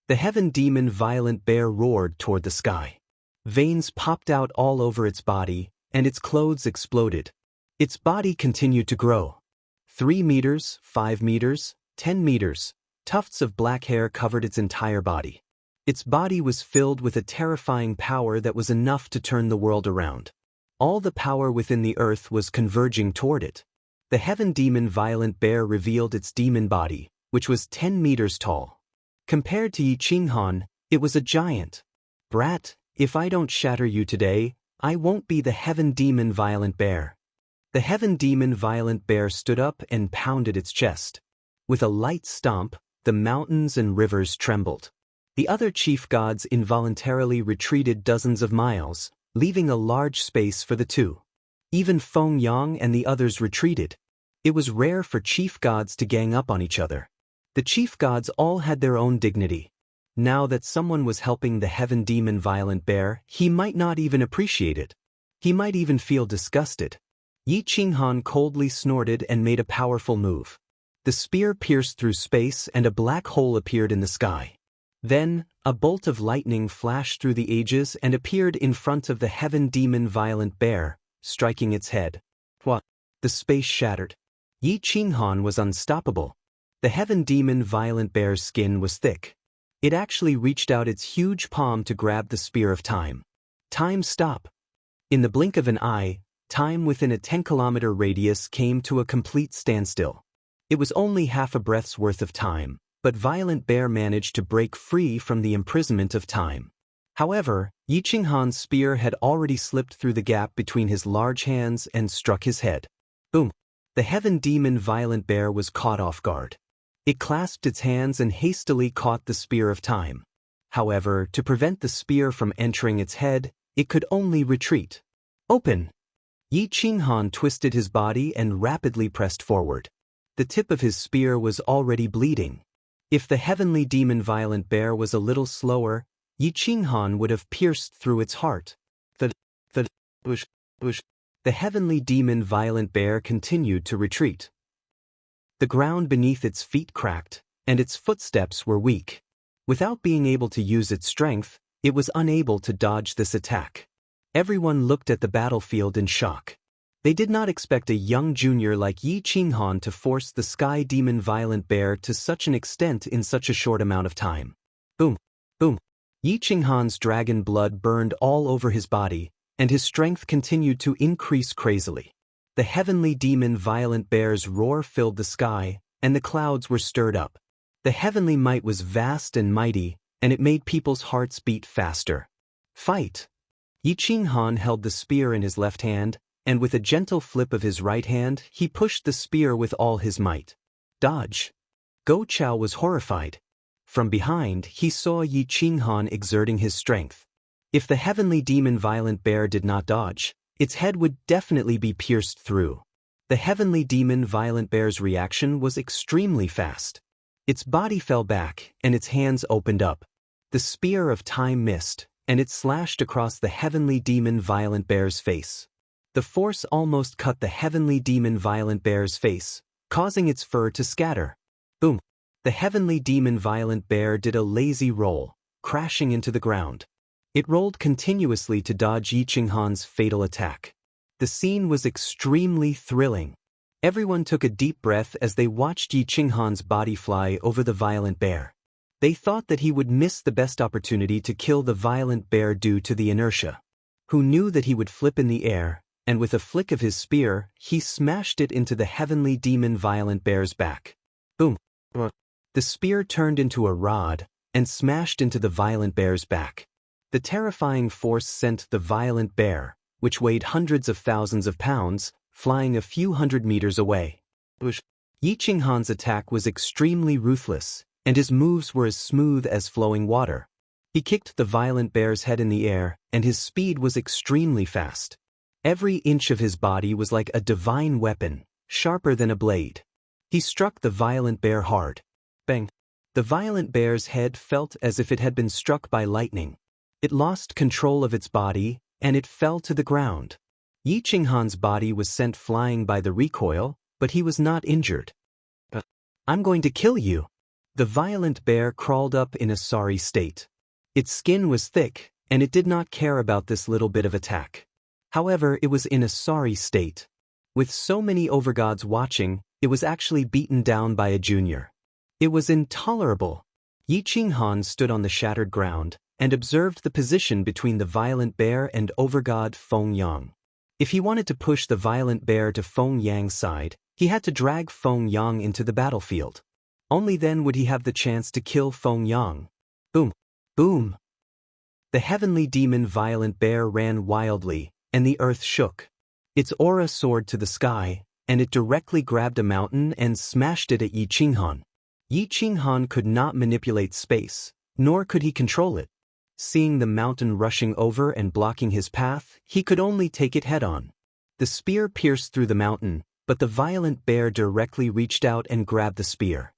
The heaven demon Violent Bear roared toward the sky. Veins popped out all over its body, and its clothes exploded. Its body continued to grow. 3 meters, 5 meters, 10 meters. Tufts of black hair covered its entire body. Its body was filled with a terrifying power that was enough to turn the world around. All the power within the earth was converging toward it. The heaven demon Violent Bear revealed its demon body, which was 10 meters tall. Compared to Yi Qinghan, it was a giant. Brat, if I don't shatter you today, I won't be the heaven demon Violent Bear. The heaven demon violent bear stood up and pounded its chest. With a light stomp, the mountains and rivers trembled. The other chief gods involuntarily retreated dozens of miles, leaving a large space for the two. Even Feng Yang and the others retreated. It was rare for chief gods to gang up on each other. The chief gods all had their own dignity. Now that someone was helping the heaven demon violent bear, he might not even appreciate it. He might even feel disgusted. Yi Qinghan coldly snorted and made a powerful move. The spear pierced through space and a black hole appeared in the sky. Then, a bolt of lightning flashed through the ages and appeared in front of the heaven demon violent bear, striking its head. What? The space shattered. Yi Qinghan was unstoppable. The heaven demon violent bear's skin was thick. It actually reached out its huge palm to grab the spear of time. Time stop. In the blink of an eye, time within a 10-kilometer radius came to a complete standstill. It was only half a breath's worth of time, but Violent Bear managed to break free from the imprisonment of time. However, Yi Qinghan's spear had already slipped through the gap between his large hands and struck his head. Boom! The heaven demon Violent Bear was caught off guard. It clasped its hands and hastily caught the spear of time. However, to prevent the spear from entering its head, it could only retreat. Open! Yi Qinghan twisted his body and rapidly pressed forward. The tip of his spear was already bleeding. If the heavenly demon Violent Bear was a little slower, Yi Qinghan would have pierced through its heart. The heavenly demon Violent Bear continued to retreat. The ground beneath its feet cracked, and its footsteps were weak. Without being able to use its strength, it was unable to dodge this attack. Everyone looked at the battlefield in shock. They did not expect a young junior like Yi Qinghan to force the sky demon Violent Bear to such an extent in such a short amount of time. Boom! Boom! Yi Qinghan's dragon blood burned all over his body, and his strength continued to increase crazily. The heavenly demon Violent Bear's roar filled the sky, and the clouds were stirred up. The heavenly might was vast and mighty, and it made people's hearts beat faster. Fight! Yi Qinghan held the spear in his left hand, and with a gentle flip of his right hand, he pushed the spear with all his might. Dodge! Go Chao was horrified. From behind, he saw Yi Qinghan exerting his strength. If the heavenly demon Violent Bear did not dodge, its head would definitely be pierced through. The heavenly demon Violent Bear's reaction was extremely fast. Its body fell back, and its hands opened up. The spear of time missed, and it slashed across the heavenly demon Violent Bear's face. The force almost cut the heavenly demon Violent Bear's face, causing its fur to scatter. Boom! The heavenly demon Violent Bear did a lazy roll, crashing into the ground. It rolled continuously to dodge Yi Qinghan's fatal attack. The scene was extremely thrilling. Everyone took a deep breath as they watched Yi Qinghan's body fly over the Violent Bear. They thought that he would miss the best opportunity to kill the Violent Bear due to the inertia. Who knew that he would flip in the air, and with a flick of his spear, he smashed it into the heavenly demon Violent Bear's back. Boom! The spear turned into a rod, and smashed into the Violent Bear's back. The terrifying force sent the Violent Bear, which weighed hundreds of thousands of pounds, flying a few hundred meters away. Yi Qinghan's attack was extremely ruthless, and his moves were as smooth as flowing water. He kicked the Violent Bear's head in the air, and his speed was extremely fast. Every inch of his body was like a divine weapon, sharper than a blade. He struck the Violent Bear hard. Bang! The Violent Bear's head felt as if it had been struck by lightning. It lost control of its body, and it fell to the ground. Yi Qinghan's body was sent flying by the recoil, but he was not injured. I'm going to kill you. The Violent Bear crawled up in a sorry state. Its skin was thick, and it did not care about this little bit of attack. However, it was in a sorry state. With so many overgods watching, it was actually beaten down by a junior. It was intolerable. Yi Qinghan stood on the shattered ground, and observed the position between the Violent Bear and overgod Feng Yang. If he wanted to push the Violent Bear to Feng Yang's side, he had to drag Feng Yang into the battlefield. Only then would he have the chance to kill Feng Yang. Boom! Boom! The heavenly demon Violent Bear ran wildly, and the earth shook. Its aura soared to the sky, and it directly grabbed a mountain and smashed it at Yi Qinghan. Yi Qinghan could not manipulate space, nor could he control it. Seeing the mountain rushing over and blocking his path, he could only take it head-on. The spear pierced through the mountain, but the violent bear directly reached out and grabbed the spear.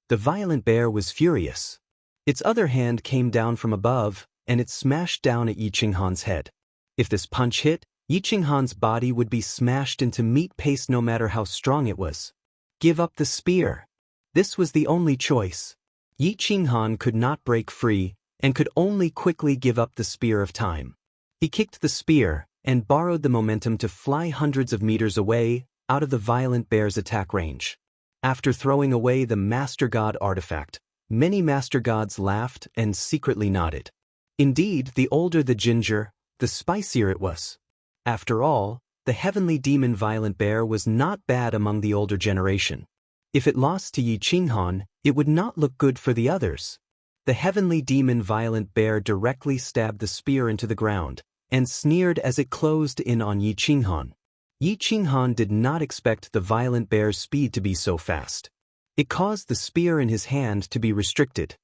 The violent bear was furious. Its other hand came down from above, and it smashed down at Yi Qinghan's head. If this punch hit, Yi Qinghan's body would be smashed into meat paste no matter how strong it was. Give up the spear. This was the only choice. Yi Qinghan could not break free, and could only quickly give up the spear of time. He kicked the spear, and borrowed the momentum to fly hundreds of meters away, out of the violent bear's attack range. After throwing away the Master God artifact, many Master Gods laughed and secretly nodded. Indeed, the older the ginger, the spicier it was. After all, the heavenly demon violent bear was not bad among the older generation. If it lost to Yi Qinghan, it would not look good for the others. The heavenly demon violent bear directly stabbed the spear into the ground, and sneered as it closed in on Yi Qinghan. Yi Qinghan did not expect the violent bear's speed to be so fast. It caused the spear in his hand to be restricted.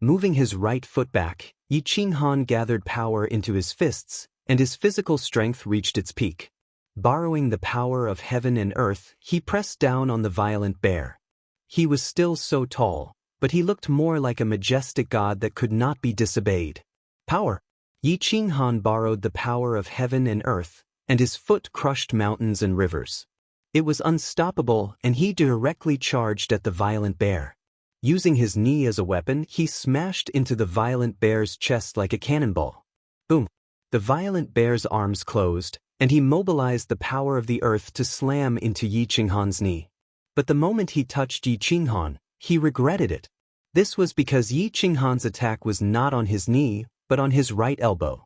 Moving his right foot back, Yi Qinghan gathered power into his fists, and his physical strength reached its peak. Borrowing the power of heaven and earth, he pressed down on the violent bear. He was still so tall, but he looked more like a majestic god that could not be disobeyed. Power. Yi Qinghan borrowed the power of heaven and earth, and his foot crushed mountains and rivers. It was unstoppable, and he directly charged at the violent bear. Using his knee as a weapon, he smashed into the violent bear's chest like a cannonball. Boom! The violent bear's arms closed, and he mobilized the power of the earth to slam into Yi Qinghan's knee. But the moment he touched Yi Qinghan, he regretted it. This was because Yi Qinghan's attack was not on his knee, but on his right elbow.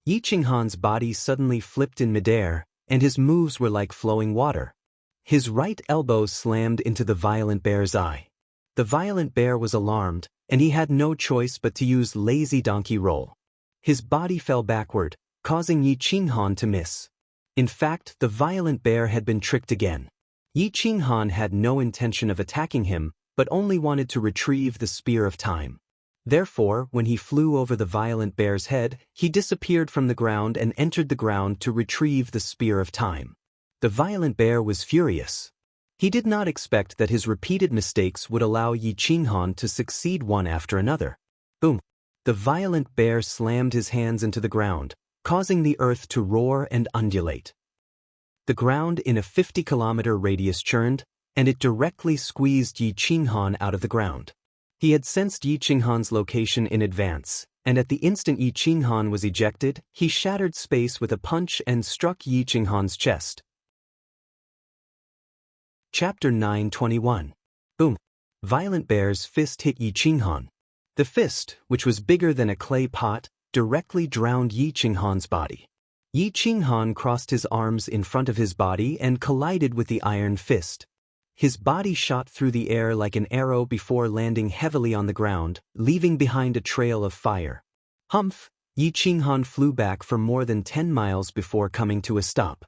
Yi Qinghan's body suddenly flipped in midair, and his moves were like flowing water. His right elbow slammed into the violent bear's eye. The violent bear was alarmed, and he had no choice but to use lazy donkey roll. His body fell backward, causing Yi Qinghan to miss. In fact, the violent bear had been tricked again. Yi Qinghan had no intention of attacking him, but only wanted to retrieve the spear of time. Therefore, when he flew over the violent bear's head, he disappeared from the ground and entered the ground to retrieve the spear of time. The violent bear was furious. He did not expect that his repeated mistakes would allow Yi Qinghan to succeed one after another. Boom! The violent bear slammed his hands into the ground, causing the earth to roar and undulate. The ground in a 50-kilometer radius churned, and it directly squeezed Yi Qinghan out of the ground. He had sensed Yi Qinghan's location in advance, and at the instant Yi Qinghan was ejected, he shattered space with a punch and struck Yi Qinghan's chest. Chapter 9:21. Boom! Violent bear's fist hit Yi Qinghan. The fist, which was bigger than a clay pot, directly drowned Yi Qinghan's body. Yi Qinghan crossed his arms in front of his body and collided with the iron fist. His body shot through the air like an arrow before landing heavily on the ground, leaving behind a trail of fire. Humph! Yi Qinghan flew back for more than 10 miles before coming to a stop.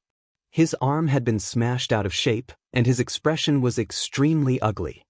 His arm had been smashed out of shape, and his expression was extremely ugly.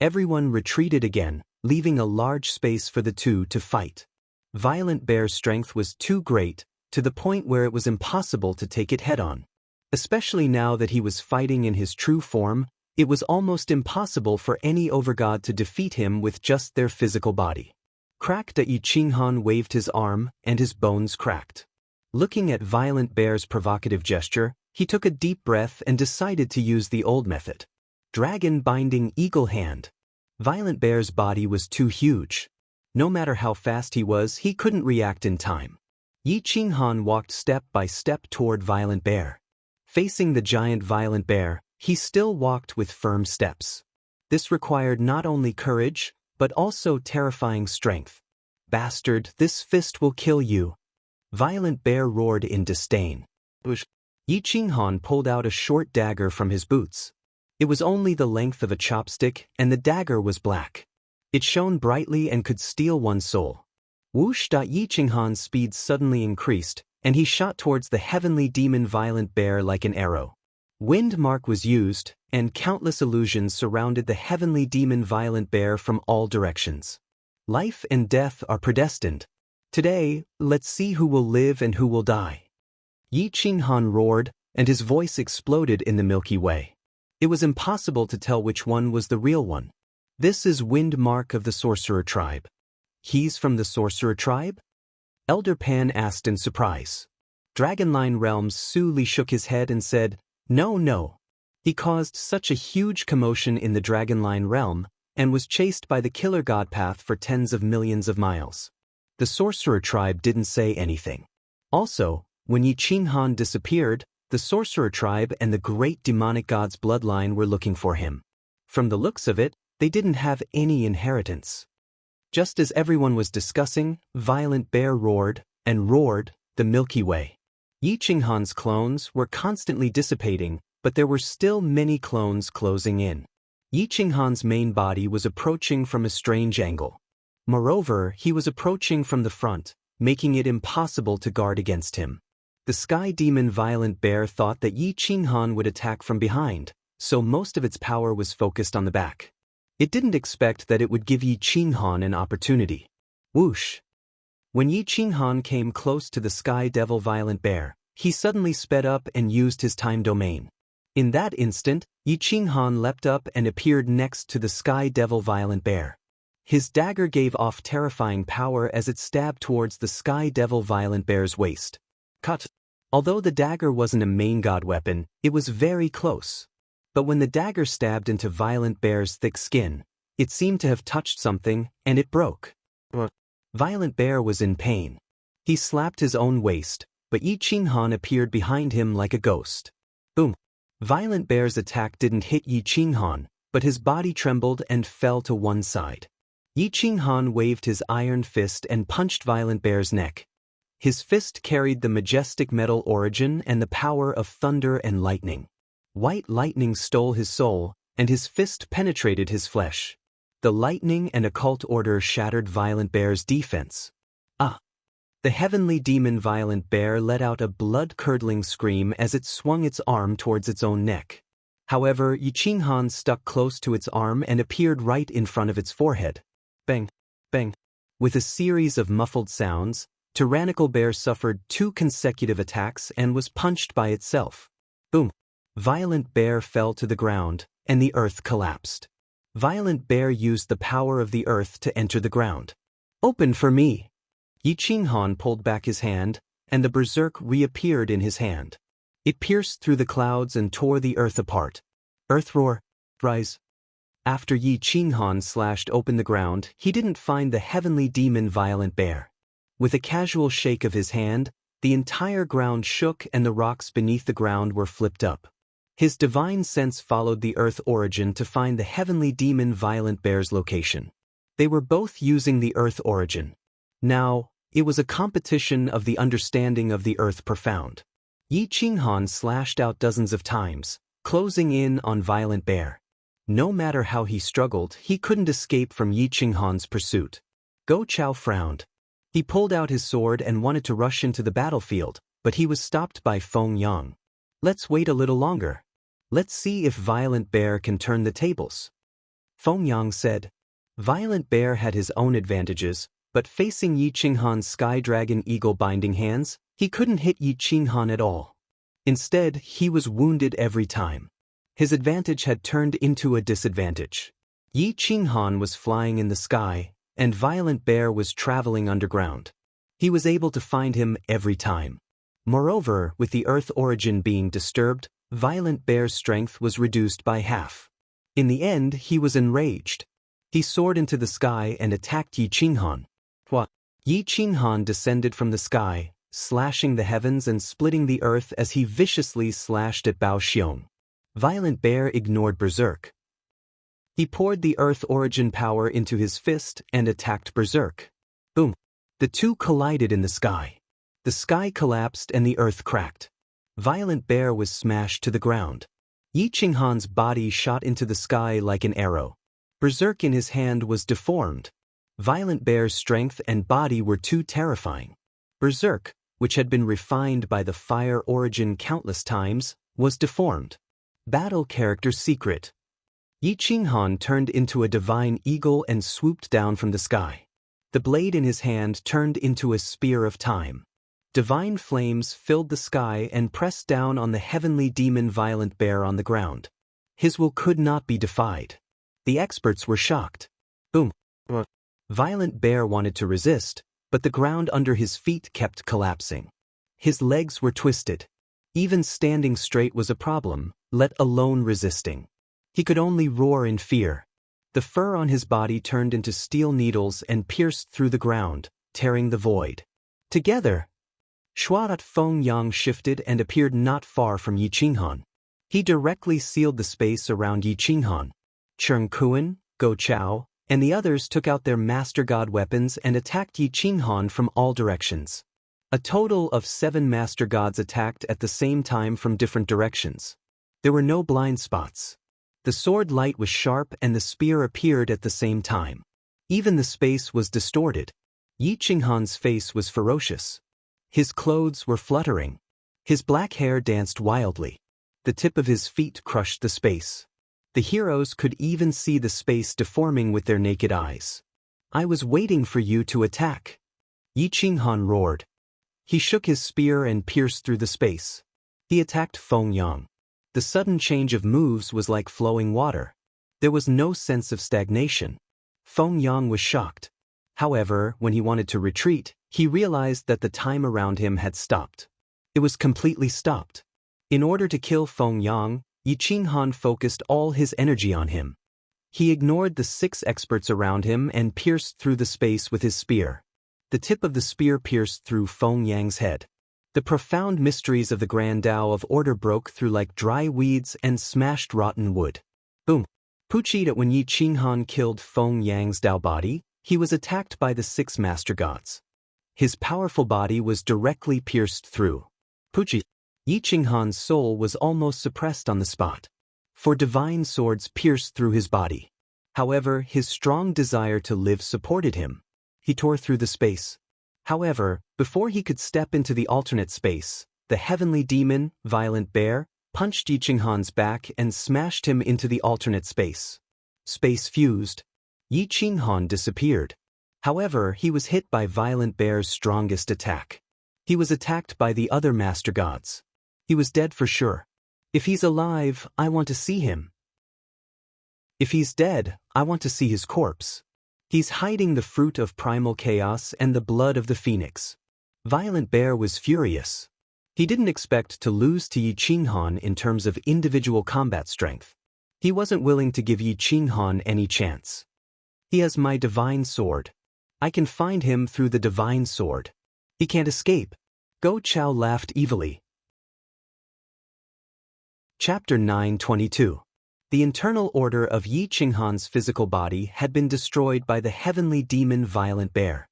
Everyone retreated again, leaving a large space for the two to fight. Violent Bear's strength was too great, to the point where it was impossible to take it head-on. Especially now that he was fighting in his true form, it was almost impossible for any overgod to defeat him with just their physical body. Cracked Yi Qinghan waved his arm, and his bones cracked. Looking at Violent Bear's provocative gesture, he took a deep breath and decided to use the old method. Dragon Binding Eagle Hand. Violent Bear's body was too huge. No matter how fast he was, he couldn't react in time. Yi Qinghan walked step by step toward Violent Bear. Facing the giant Violent Bear, he still walked with firm steps. This required not only courage, but also terrifying strength. Bastard, this fist will kill you. Violent Bear roared in disdain. Yi Qinghan pulled out a short dagger from his boots. It was only the length of a chopstick, and the dagger was black. It shone brightly and could steal one's soul. Whoosh! Yi Qinghan's speed suddenly increased, and he shot towards the heavenly demon Violent Bear like an arrow. Wind Mark was used, and countless illusions surrounded the heavenly demon Violent Bear from all directions. Life and death are predestined. Today, let's see who will live and who will die. Yi Qinghan roared, and his voice exploded in the Milky Way. It was impossible to tell which one was the real one. This is Wind Mark of the Sorcerer Tribe. He's from the Sorcerer Tribe? Elder Pan asked in surprise. Dragonline Realms Su Li shook his head and said, No. He caused such a huge commotion in the Dragonline Realm, and was chased by the Killer God Path for tens of millions of miles. The Sorcerer Tribe didn't say anything. Also, when Yi Qinghan disappeared, the Sorcerer Tribe and the great demonic god's bloodline were looking for him. From the looks of it, they didn't have any inheritance. Just as everyone was discussing, Violent Bear roared, and roared, the Milky Way. Yi Qinghan's clones were constantly dissipating, but there were still many clones closing in. Yi Qinghan's main body was approaching from a strange angle. Moreover, he was approaching from the front, making it impossible to guard against him. The sky demon Violent Bear thought that Yi Qinghan would attack from behind, so most of its power was focused on the back. It didn't expect that it would give Yi Qinghan an opportunity. Whoosh! When Yi Qinghan came close to the sky devil Violent Bear, he suddenly sped up and used his time domain. In that instant, Yi Qinghan leapt up and appeared next to the sky devil Violent Bear. His dagger gave off terrifying power as it stabbed towards the sky devil Violent Bear's waist. Cut! Although the dagger wasn't a main god weapon, it was very close. But when the dagger stabbed into Violent Bear's thick skin, it seemed to have touched something, and it broke. Violent Bear was in pain. He slapped his own waist, but Yi Qinghan appeared behind him like a ghost. Boom! Violent Bear's attack didn't hit Yi Qinghan, but his body trembled and fell to one side. Yi Qinghan waved his iron fist and punched Violent Bear's neck. His fist carried the majestic metal origin and the power of thunder and lightning. White lightning stole his soul, and his fist penetrated his flesh. The lightning and occult order shattered Violent Bear's defense. The heavenly demon Violent Bear let out a blood-curdling scream as it swung its arm towards its own neck. However, Yi Qinghan stuck close to its arm and appeared right in front of its forehead. Bang! Bang! With a series of muffled sounds, Tyrannical Bear suffered 2 consecutive attacks and was punched by itself. Boom! Violent Bear fell to the ground, and the earth collapsed. Violent Bear used the power of the earth to enter the ground. Open for me! Yi Qinghan pulled back his hand, and the berserk reappeared in his hand. It pierced through the clouds and tore the earth apart. Earth roar! Rise! After Yi Qinghan slashed open the ground, he didn't find the heavenly demon Violent Bear. With a casual shake of his hand, the entire ground shook and the rocks beneath the ground were flipped up. His divine sense followed the earth origin to find the heavenly demon Violent Bear's location. They were both using the earth origin. Now, it was a competition of the understanding of the earth profound. Yi Qinghan slashed out dozens of times, closing in on Violent Bear. No matter how he struggled, he couldn't escape from Yi Qinghan's pursuit. Go Chao frowned. He pulled out his sword and wanted to rush into the battlefield, but he was stopped by Feng Yang. Let's wait a little longer. Let's see if Violent Bear can turn the tables. Feng Yang said. Violent Bear had his own advantages, but facing Yi Qinghan's Sky Dragon Eagle binding hands, he couldn't hit Yi Qinghan at all. Instead, he was wounded every time. His advantage had turned into a disadvantage. Yi Qinghan was flying in the sky, and Violent Bear was traveling underground. He was able to find him every time. Moreover, with the earth origin being disturbed, Violent Bear's strength was reduced by half. In the end, he was enraged. He soared into the sky and attacked Yi Qinghan. Yi Qinghan descended from the sky, slashing the heavens and splitting the earth as he viciously slashed at Bao Xiong. Violent Bear ignored Berserk. He poured the earth origin power into his fist and attacked Berserk. Boom! The two collided in the sky. The sky collapsed and the earth cracked. Violent Bear was smashed to the ground. Yi Qinghan's body shot into the sky like an arrow. Berserk in his hand was deformed. Violent Bear's strength and body were too terrifying. Berserk, which had been refined by the fire origin countless times, was deformed. Battle character secret. Yi Qinghan turned into a divine eagle and swooped down from the sky. The blade in his hand turned into a spear of time. Divine flames filled the sky and pressed down on the heavenly demon Violent Bear on the ground. His will could not be defied. The experts were shocked. Boom. Violent Bear wanted to resist, but the ground under his feet kept collapsing. His legs were twisted. Even standing straight was a problem, let alone resisting. He could only roar in fear. The fur on his body turned into steel needles and pierced through the ground, tearing the void. Together, Shuarat Feng Yang shifted and appeared not far from Yi Qinghan. He directly sealed the space around Yi Qinghan. Cheng Kuan, Go Chao, and the others took out their Master God weapons and attacked Yi Qinghan from all directions. A total of 7 Master Gods attacked at the same time from different directions. There were no blind spots. The sword light was sharp and the spear appeared at the same time. Even the space was distorted. Yi Qinghan's face was ferocious. His clothes were fluttering. His black hair danced wildly. The tip of his feet crushed the space. The heroes could even see the space deforming with their naked eyes. I was waiting for you to attack. Yi Qinghan roared. He shook his spear and pierced through the space. He attacked Feng Yang. The sudden change of moves was like flowing water. There was no sense of stagnation. Feng Yang was shocked. However, when he wanted to retreat, he realized that the time around him had stopped. It was completely stopped. In order to kill Feng Yang, Yi Qinghan focused all his energy on him. He ignored the 6 experts around him and pierced through the space with his spear. The tip of the spear pierced through Feng Yang's head. The profound mysteries of the Grand Tao of Order broke through like dry weeds and smashed rotten wood. Boom. Puchita. When Yi Qinghan killed Feng Yang's Tao body, he was attacked by the 6 Master Gods. His powerful body was directly pierced through. Puchita. Yi Qinghan's soul was almost suppressed on the spot. 4 divine swords pierced through his body. However, his strong desire to live supported him. He tore through the space. However, before he could step into the alternate space, the heavenly demon, Violent Bear, punched Yi Qinghan's back and smashed him into the alternate space. Space fused. Yi Qinghan disappeared. However, he was hit by Violent Bear's strongest attack. He was attacked by the other Master Gods. He was dead for sure. If he's alive, I want to see him. If he's dead, I want to see his corpse. He's hiding the fruit of primal chaos and the blood of the phoenix. Violent Bear was furious. He didn't expect to lose to Yi Qinghan in terms of individual combat strength. He wasn't willing to give Yi Qinghan any chance. He has my divine sword. I can find him through the divine sword. He can't escape. Go Chao laughed evilly. Chapter 9:22. The internal order of Yi Qinghan's physical body had been destroyed by the heavenly demon Violent Bear.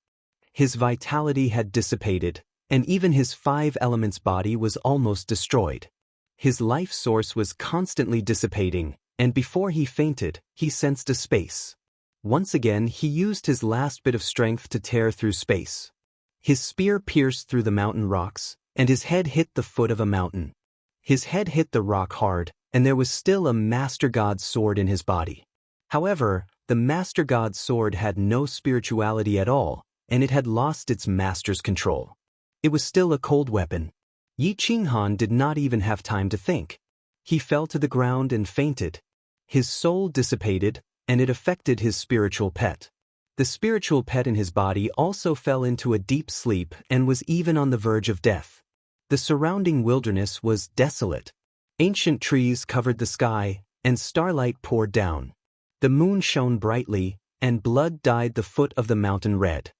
His vitality had dissipated, and even his 5 elements body was almost destroyed. His life source was constantly dissipating, and before he fainted, he sensed a space. Once again, he used his last bit of strength to tear through space. His spear pierced through the mountain rocks, and his head hit the foot of a mountain. His head hit the rock hard, and there was still a Master God's sword in his body. However, the Master God's sword had no spirituality at all, and it had lost its master's control. It was still a cold weapon. Yi Qinghan did not even have time to think. He fell to the ground and fainted. His soul dissipated, and it affected his spiritual pet. The spiritual pet in his body also fell into a deep sleep and was even on the verge of death. The surrounding wilderness was desolate. Ancient trees covered the sky, and starlight poured down. The moon shone brightly, and blood dyed the foot of the mountain red.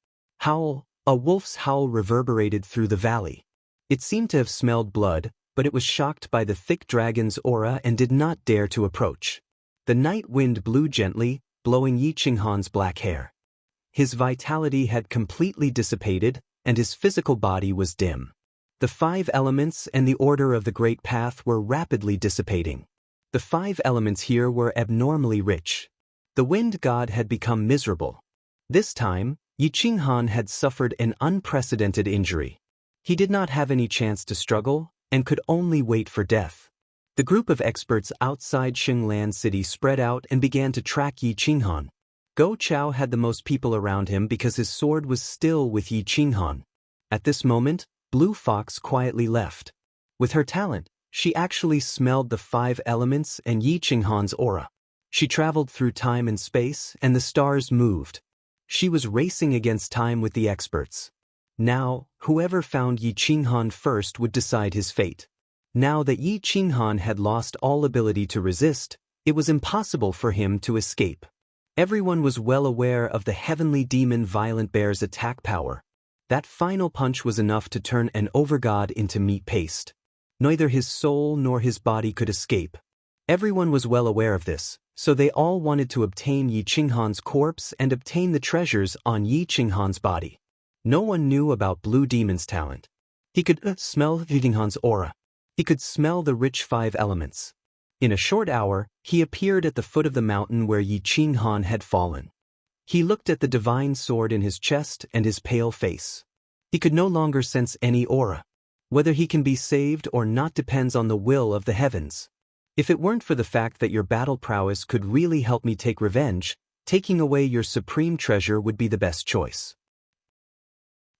Howl, a wolf's howl reverberated through the valley. It seemed to have smelled blood, but it was shocked by the thick dragon's aura and did not dare to approach. The night wind blew gently, blowing Yi Qinghan's black hair. His vitality had completely dissipated, and his physical body was dim. The 5 elements and the order of the Great Path were rapidly dissipating. The 5 elements here were abnormally rich. The wind god had become miserable. This time, Yi Qinghan had suffered an unprecedented injury. He did not have any chance to struggle, and could only wait for death. The group of experts outside Xinglan City spread out and began to track Yi Qinghan. Go Chao had the most people around him because his sword was still with Yi Qinghan. At this moment, Blue Fox quietly left. With her talent, she actually smelled the 5 elements and Yi Qinghan's aura. She traveled through time and space, and the stars moved. She was racing against time with the experts. Now, whoever found Yi Qinghan first would decide his fate. Now that Yi Qinghan had lost all ability to resist, it was impossible for him to escape. Everyone was well aware of the heavenly demon Violent Bear's attack power. That final punch was enough to turn an overgod into meat paste. Neither his soul nor his body could escape. Everyone was well aware of this, so they all wanted to obtain Yi Qinghan's corpse and obtain the treasures on Yi Qinghan's body. No one knew about Blue Demon's talent. He could smell Yi Qinghan's aura. He could smell the rich 5 elements. In a short hour, he appeared at the foot of the mountain where Yi Qinghan had fallen. He looked at the divine sword in his chest and his pale face. He could no longer sense any aura. Whether he can be saved or not depends on the will of the heavens. If it weren't for the fact that your battle prowess could really help me take revenge, taking away your supreme treasure would be the best choice.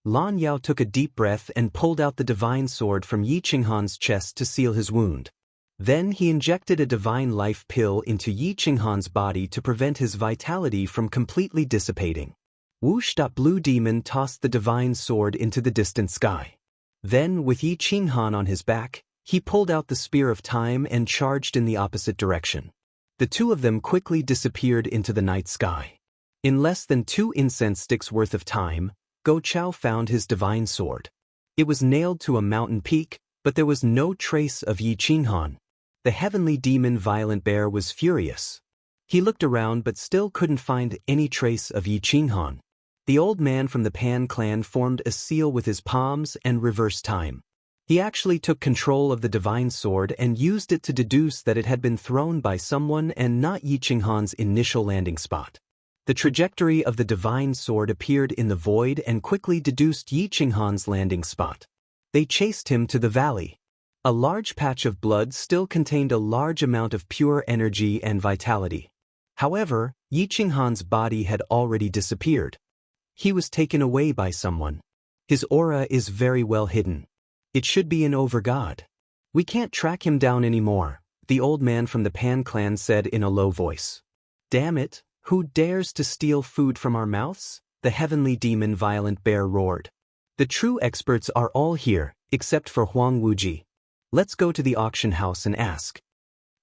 Lan Yao took a deep breath and pulled out the divine sword from Yi Qinghan's chest to seal his wound. Then he injected a divine life pill into Yi Qinghan's body to prevent his vitality from completely dissipating. Whoosh! Blue Demon tossed the divine sword into the distant sky. Then, with Yi Qinghan on his back, he pulled out the spear of time and charged in the opposite direction. The two of them quickly disappeared into the night sky. In less than 2 incense sticks worth of time, Go Chao found his divine sword. It was nailed to a mountain peak, but there was no trace of Yi Qinghan. The heavenly demon Violent Bear was furious. He looked around but still couldn't find any trace of Yi Qinghan. The old man from the Pan clan formed a seal with his palms and reversed time. He actually took control of the divine sword and used it to deduce that it had been thrown by someone and not Yi Qinghan's initial landing spot. The trajectory of the divine sword appeared in the void and quickly deduced Yi Qinghan's landing spot. They chased him to the valley. A large patch of blood still contained a large amount of pure energy and vitality. However, Yi Qinghan's body had already disappeared. He was taken away by someone. His aura is very well hidden. It should be an overgod. We can't track him down anymore, the old man from the Pan clan said in a low voice. Damn it, who dares to steal food from our mouths? The heavenly demon Violent Bear roared. The true experts are all here, except for Huang Wuji. Let's go to the auction house and ask.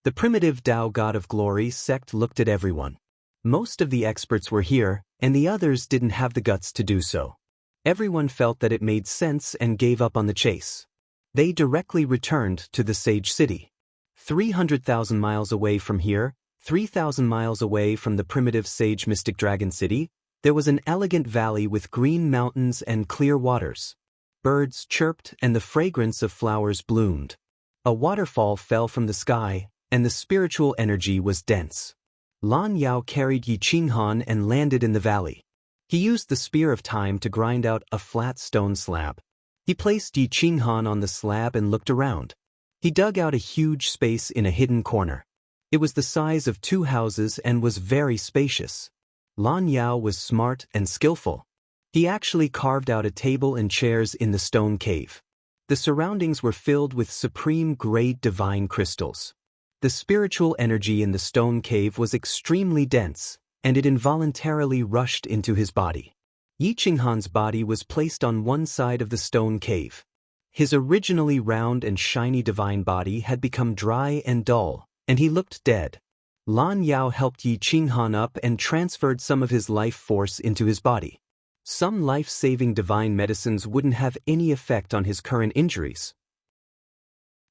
The primitive Tao God of Glory sect looked at everyone. Most of the experts were here, and the others didn't have the guts to do so. Everyone felt that it made sense and gave up on the chase. They directly returned to the Sage City. 300,000 miles away from here, 3,000 miles away from the primitive Sage Mystic Dragon City, there was an elegant valley with green mountains and clear waters. Birds chirped and the fragrance of flowers bloomed. A waterfall fell from the sky, and the spiritual energy was dense. Lan Yao carried Yi Qinghan and landed in the valley. He used the spear of time to grind out a flat stone slab. He placed Yi Qinghan on the slab and looked around. He dug out a huge space in a hidden corner. It was the size of 2 houses and was very spacious. Lan Yao was smart and skillful. He actually carved out a table and chairs in the stone cave. The surroundings were filled with supreme-grade divine crystals. The spiritual energy in the stone cave was extremely dense, and it involuntarily rushed into his body. Yi Qinghan's body was placed on one side of the stone cave. His originally round and shiny divine body had become dry and dull, and he looked dead. Lan Yao helped Yi Qinghan up and transferred some of his life force into his body. Some life-saving divine medicines wouldn't have any effect on his current injuries.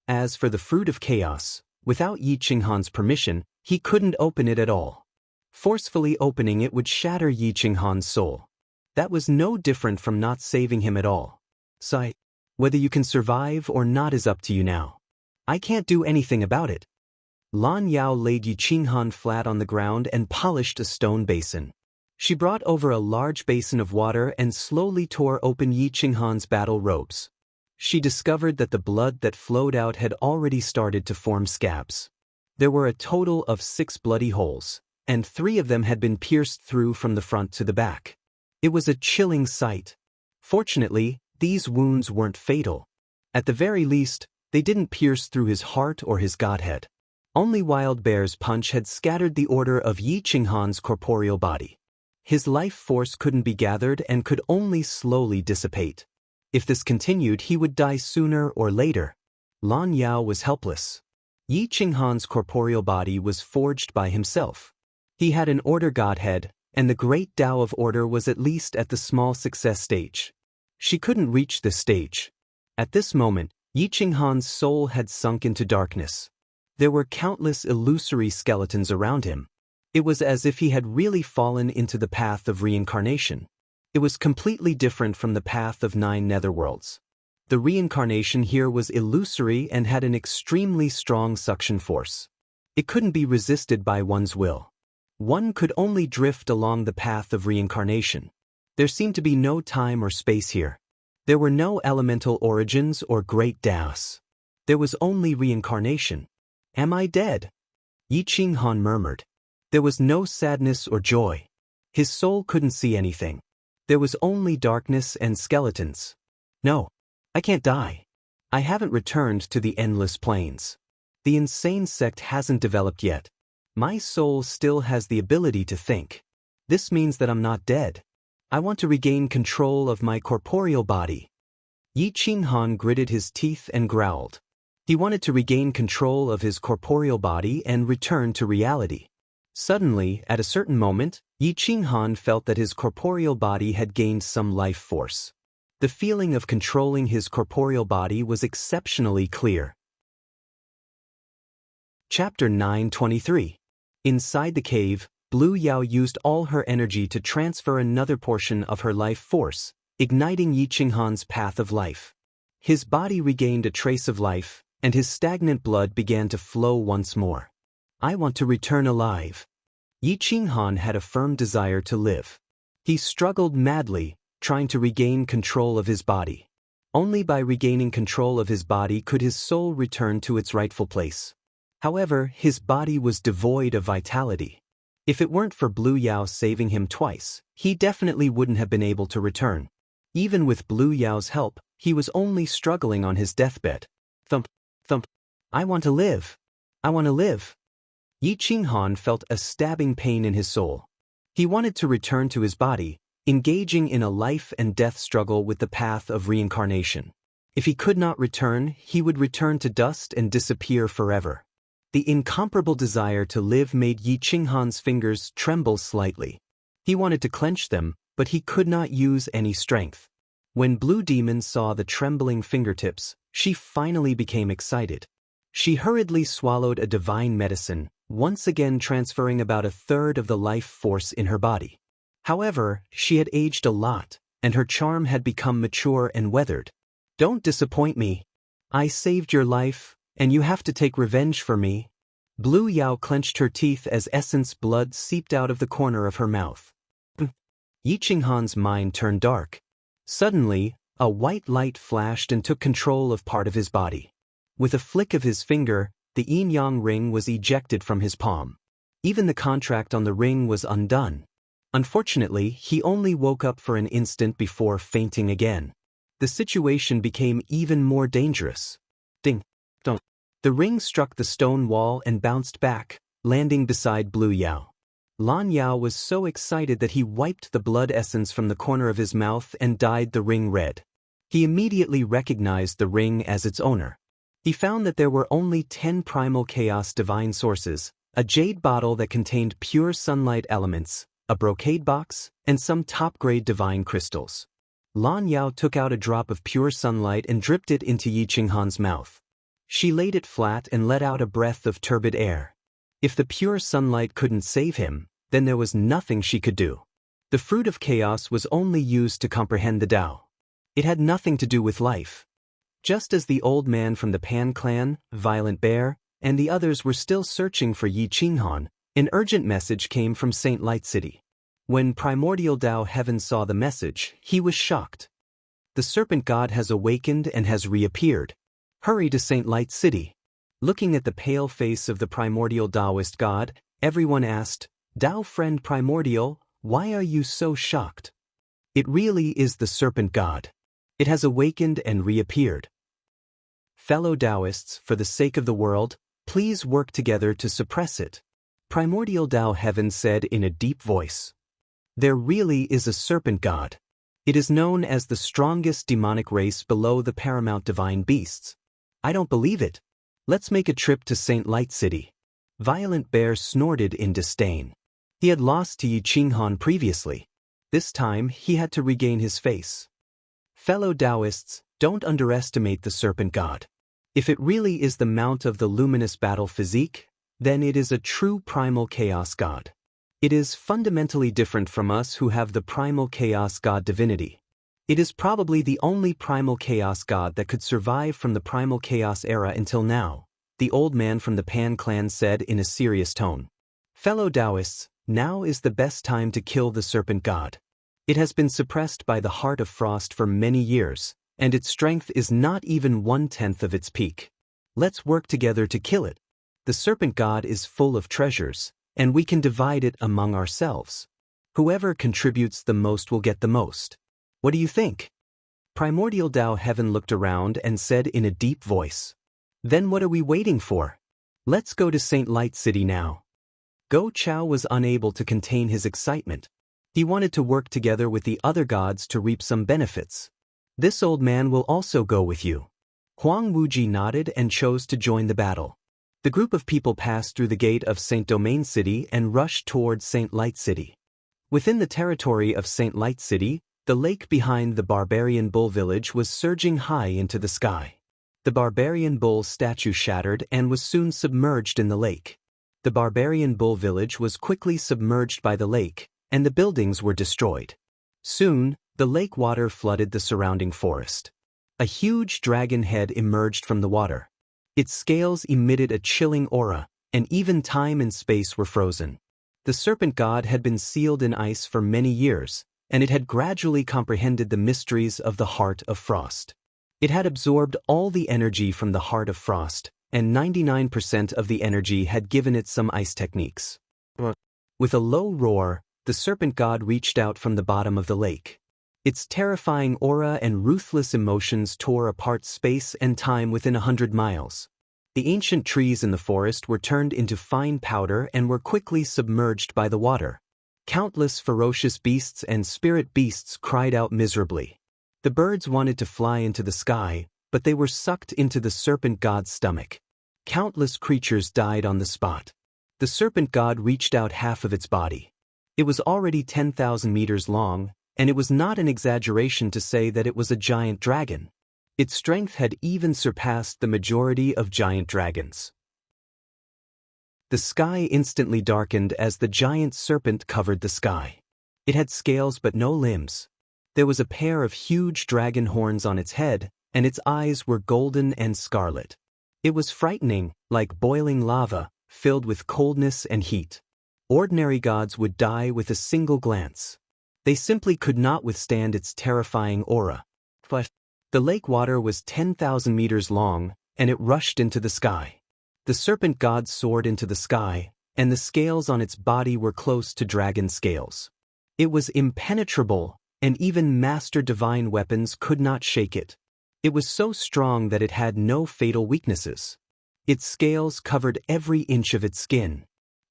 As for the Fruit of Chaos, without Yi Qinghan's permission, he couldn't open it at all. Forcefully opening it would shatter Yi Qinghan's soul. That was no different from not saving him at all. Sigh. Whether you can survive or not is up to you now. I can't do anything about it. Lan Yao laid Yi Qinghan flat on the ground and polished a stone basin. She brought over a large basin of water and slowly tore open Yi Qinghan's battle robes. she discovered that the blood that flowed out had already started to form scabs. There were a total of 6 bloody holes, and 3 of them had been pierced through from the front to the back. It was a chilling sight. Fortunately, these wounds weren't fatal. At the very least, they didn't pierce through his heart or his godhead. Only Wild Bear's punch had scattered the order of Yi Qinghan's corporeal body. His life force couldn't be gathered and could only slowly dissipate. If this continued, he would die sooner or later. Lan Yao was helpless. Yi Qinghan's corporeal body was forged by himself. He had an order godhead, and the great Tao of order was at least at the small success stage. She couldn't reach this stage. At this moment, Yi Qinghan's soul had sunk into darkness. There were countless illusory skeletons around him. It was as if he had really fallen into the path of reincarnation. It was completely different from the path of 9 netherworlds. The reincarnation here was illusory and had an extremely strong suction force. It couldn't be resisted by one's will. One could only drift along the path of reincarnation. There seemed to be no time or space here. There were no elemental origins or great Taos. There was only reincarnation. Am I dead? Yi Qinghan murmured. There was no sadness or joy. His soul couldn't see anything. There was only darkness and skeletons. No, I can't die. I haven't returned to the endless plains. The insane sect hasn't developed yet. My soul still has the ability to think. This means that I'm not dead. I want to regain control of my corporeal body. Yi Qinghan gritted his teeth and growled. He wanted to regain control of his corporeal body and return to reality. Suddenly, at a certain moment, Yi Qinghan felt that his corporeal body had gained some life force. The feeling of controlling his corporeal body was exceptionally clear. Chapter 923. Inside the cave, Blue Yao used all her energy to transfer another portion of her life force, igniting Yi Qinghan's path of life. His body regained a trace of life, and his stagnant blood began to flow once more. I want to return alive. Yi Qinghan had a firm desire to live. He struggled madly, trying to regain control of his body. Only by regaining control of his body could his soul return to its rightful place. However, his body was devoid of vitality. If it weren't for Blue Yao saving him twice, he definitely wouldn't have been able to return. Even with Blue Yao's help, he was only struggling on his deathbed. Thump, thump. I want to live. I want to live. Yi Qinghan felt a stabbing pain in his soul. He wanted to return to his body, engaging in a life and death struggle with the path of reincarnation. If he could not return, he would return to dust and disappear forever. The incomparable desire to live made Yi Qinghan's fingers tremble slightly. He wanted to clench them, but he could not use any strength. When Blue Demon saw the trembling fingertips, she finally became excited. She hurriedly swallowed a divine medicine, once again transferring about 1/3 of the life force in her body. However, she had aged a lot, and her charm had become mature and weathered. Don't disappoint me. I saved your life, and you have to take revenge for me. Blue Yao clenched her teeth as essence blood seeped out of the corner of her mouth. Yi Qinghan's mind turned dark. Suddenly, a white light flashed and took control of part of his body. With a flick of his finger, the yin-yang ring was ejected from his palm. Even the contract on the ring was undone. Unfortunately, he only woke up for an instant before fainting again. The situation became even more dangerous. Ding, dong. The ring struck the stone wall and bounced back, landing beside Blue Yao. Lan Yao was so excited that he wiped the blood essence from the corner of his mouth and dyed the ring red. He immediately recognized the ring as its owner. He found that there were only 10 primal chaos divine sources, a jade bottle that contained pure sunlight elements, a brocade box, and some top-grade divine crystals. Lan Yao took out a drop of pure sunlight and dripped it into Yi Qinghan's mouth. She laid it flat and let out a breath of turbid air. If the pure sunlight couldn't save him, then there was nothing she could do. The fruit of chaos was only used to comprehend the Tao. It had nothing to do with life. Just as the old man from the Pan clan, Violent Bear, and the others were still searching for Yi Qinghan, an urgent message came from Saint Light City. When Primordial Tao Heaven saw the message, he was shocked. The serpent god has awakened and has reappeared. Hurry to Saint Light City. Looking at the pale face of the primordial Taoist god, everyone asked, Tao friend primordial, why are you so shocked? It really is the serpent god. It has awakened and reappeared. Fellow Taoists, for the sake of the world, please work together to suppress it. Primordial Tao Heaven said in a deep voice. There really is a serpent god. It is known as the strongest demonic race below the paramount divine beasts. I don't believe it. Let's make a trip to Saint Light City. Violent Bear snorted in disdain. He had lost to Yi Qinghan previously. This time he had to regain his face. Fellow Taoists, don't underestimate the serpent god. If it really is the mount of the luminous battle physique, then it is a true primal chaos god. It is fundamentally different from us who have the primal chaos god divinity. It is probably the only primal chaos god that could survive from the primal chaos era until now, the old man from the Pan clan said in a serious tone. Fellow Taoists, now is the best time to kill the serpent god. It has been suppressed by the Heart of Frost for many years, and its strength is not even 1/10 of its peak. Let's work together to kill it. The serpent god is full of treasures, and we can divide it among ourselves. Whoever contributes the most will get the most. What do you think? Primordial Tao Heaven looked around and said in a deep voice. Then what are we waiting for? Let's go to Saint Light City now. Go Chao was unable to contain his excitement. He wanted to work together with the other gods to reap some benefits. This old man will also go with you. Huang Wuji nodded and chose to join the battle. The group of people passed through the gate of Saint Domain City and rushed towards Saint Light City. Within the territory of Saint Light City, the lake behind the barbarian bull village was surging high into the sky. The barbarian bull statue shattered and was soon submerged in the lake. The barbarian bull village was quickly submerged by the lake, and the buildings were destroyed. Soon, the lake water flooded the surrounding forest. A huge dragon head emerged from the water. Its scales emitted a chilling aura, and even time and space were frozen. The serpent god had been sealed in ice for many years, and it had gradually comprehended the mysteries of the Heart of Frost. It had absorbed all the energy from the Heart of Frost, and 99% of the energy had given it some ice techniques. With a low roar, the serpent god reached out from the bottom of the lake. Its terrifying aura and ruthless emotions tore apart space and time within 100 miles. The ancient trees in the forest were turned into fine powder and were quickly submerged by the water. Countless ferocious beasts and spirit beasts cried out miserably. The birds wanted to fly into the sky, but they were sucked into the serpent god's stomach. Countless creatures died on the spot. The serpent god reached out half of its body. It was already 10,000 meters long, and it was not an exaggeration to say that it was a giant dragon. Its strength had even surpassed the majority of giant dragons. The sky instantly darkened as the giant serpent covered the sky. It had scales but no limbs. There was a pair of huge dragon horns on its head, and its eyes were golden and scarlet. It was frightening, like boiling lava, filled with coldness and heat. Ordinary gods would die with a single glance. They simply could not withstand its terrifying aura. But the lake water was 10,000 meters long, and it rushed into the sky. The serpent god soared into the sky, and the scales on its body were close to dragon scales. It was impenetrable, and even master divine weapons could not shake it. It was so strong that it had no fatal weaknesses. Its scales covered every inch of its skin.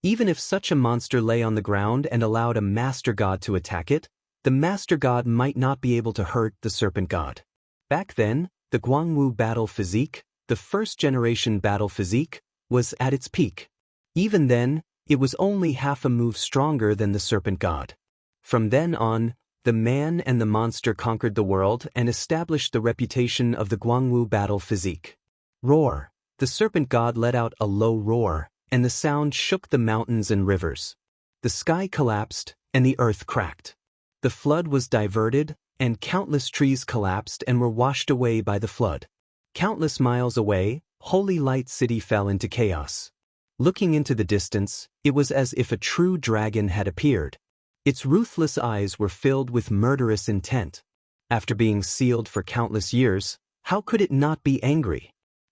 Even if such a monster lay on the ground and allowed a master god to attack it, the master god might not be able to hurt the serpent god. Back then, the Guangwu battle physique, the first-generation battle physique, was at its peak. Even then, it was only half a move stronger than the serpent god. From then on, the man and the monster conquered the world and established the reputation of the Guangwu battle physique. Roar! The serpent god let out a low roar, and the sound shook the mountains and rivers. The sky collapsed, and the earth cracked. The flood was diverted, and countless trees collapsed and were washed away by the flood. Countless miles away, Holy Light City fell into chaos. Looking into the distance, it was as if a true dragon had appeared. Its ruthless eyes were filled with murderous intent. After being sealed for countless years, how could it not be angry?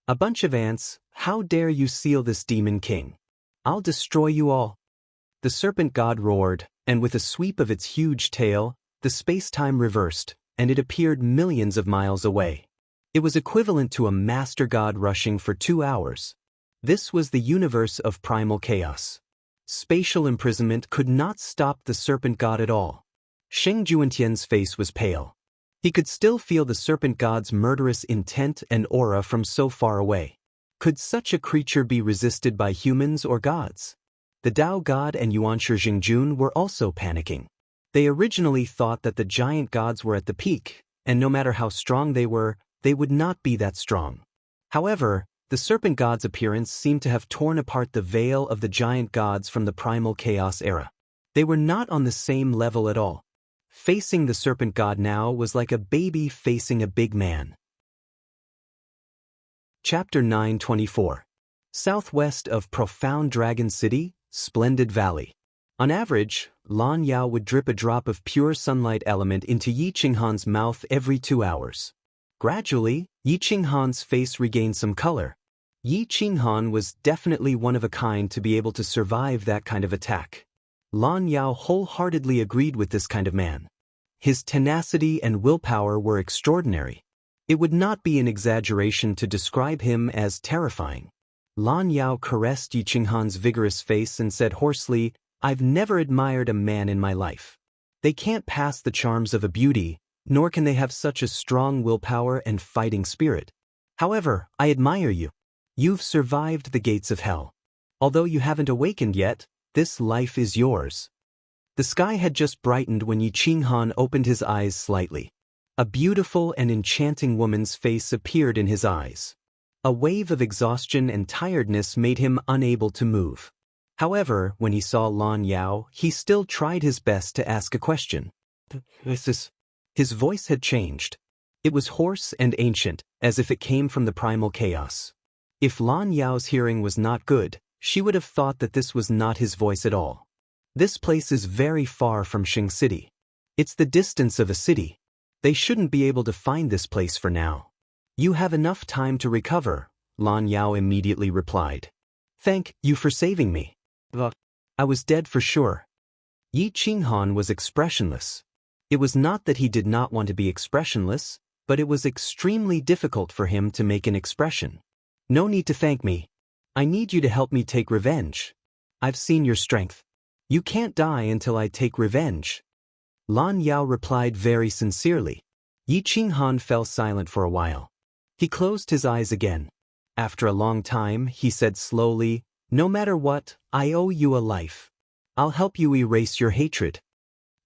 A bunch of ants, how dare you seal this demon king? I'll destroy you all. The serpent god roared, and with a sweep of its huge tail, the space-time reversed, and it appeared millions of miles away. It was equivalent to a master god rushing for 2 hours. This was the universe of primal chaos. Spatial imprisonment could not stop the serpent god at all. Sheng Juantian's face was pale. He could still feel the serpent god's murderous intent and aura from so far away. Could such a creature be resisted by humans or gods? The Tao god and Yuanshi Jingjun were also panicking. They originally thought that the giant gods were at the peak, and no matter how strong they were, they would not be that strong. However, the serpent god's appearance seemed to have torn apart the veil of the giant gods from the primal chaos era. They were not on the same level at all. Facing the serpent god now was like a baby facing a big man. Chapter 924. Southwest of Profound Dragon City, Splendid Valley. On average, Lan Yao would drip a drop of pure sunlight element into Yi Qinghan's mouth every 2 hours. Gradually, Yi Qinghan's face regained some color. Yi Qinghan was definitely one of a kind to be able to survive that kind of attack. Lan Yao wholeheartedly agreed with this kind of man. His tenacity and willpower were extraordinary. It would not be an exaggeration to describe him as terrifying. Lan Yao caressed Yi Qinghan's vigorous face and said hoarsely, "I've never admired a man in my life. They can't pass the charms of a beauty, nor can they have such a strong willpower and fighting spirit. However, I admire you. You've survived the gates of hell. Although you haven't awakened yet, this life is yours." The sky had just brightened when Yi Qinghan opened his eyes slightly. A beautiful and enchanting woman's face appeared in his eyes. A wave of exhaustion and tiredness made him unable to move. However, when he saw Lan Yao, he still tried his best to ask a question. His voice had changed. It was hoarse and ancient, as if it came from the primal chaos. If Lan Yao's hearing was not good, she would have thought that this was not his voice at all. This place is very far from Shing City. It's the distance of a city. They shouldn't be able to find this place for now. You have enough time to recover, Lan Yao immediately replied. Thank you for saving me. I was dead for sure. Yi Qinghan was expressionless. It was not that he did not want to be expressionless, but it was extremely difficult for him to make an expression. No need to thank me. I need you to help me take revenge. I've seen your strength. You can't die until I take revenge. Lan Yao replied very sincerely. Yi Qinghan fell silent for a while. He closed his eyes again. After a long time, he said slowly, "No matter what, I owe you a life. I'll help you erase your hatred."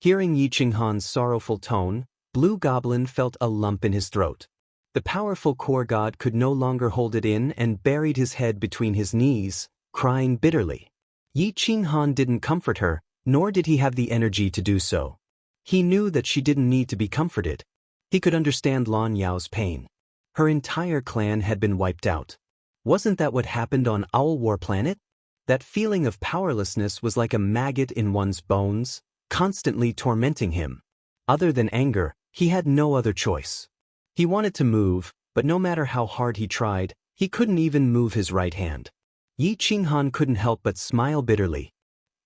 Hearing Yi Qinghan's sorrowful tone, Blue Goblin felt a lump in his throat. The powerful core god could no longer hold it in and buried his head between his knees, crying bitterly. Yi Qinghan didn't comfort her, nor did he have the energy to do so. He knew that she didn't need to be comforted. He could understand Lan Yao's pain. Her entire clan had been wiped out. Wasn't that what happened on Owl War Planet? That feeling of powerlessness was like a maggot in one's bones, constantly tormenting him. Other than anger, he had no other choice. He wanted to move, but no matter how hard he tried, he couldn't even move his right hand. Yi Qinghan couldn't help but smile bitterly.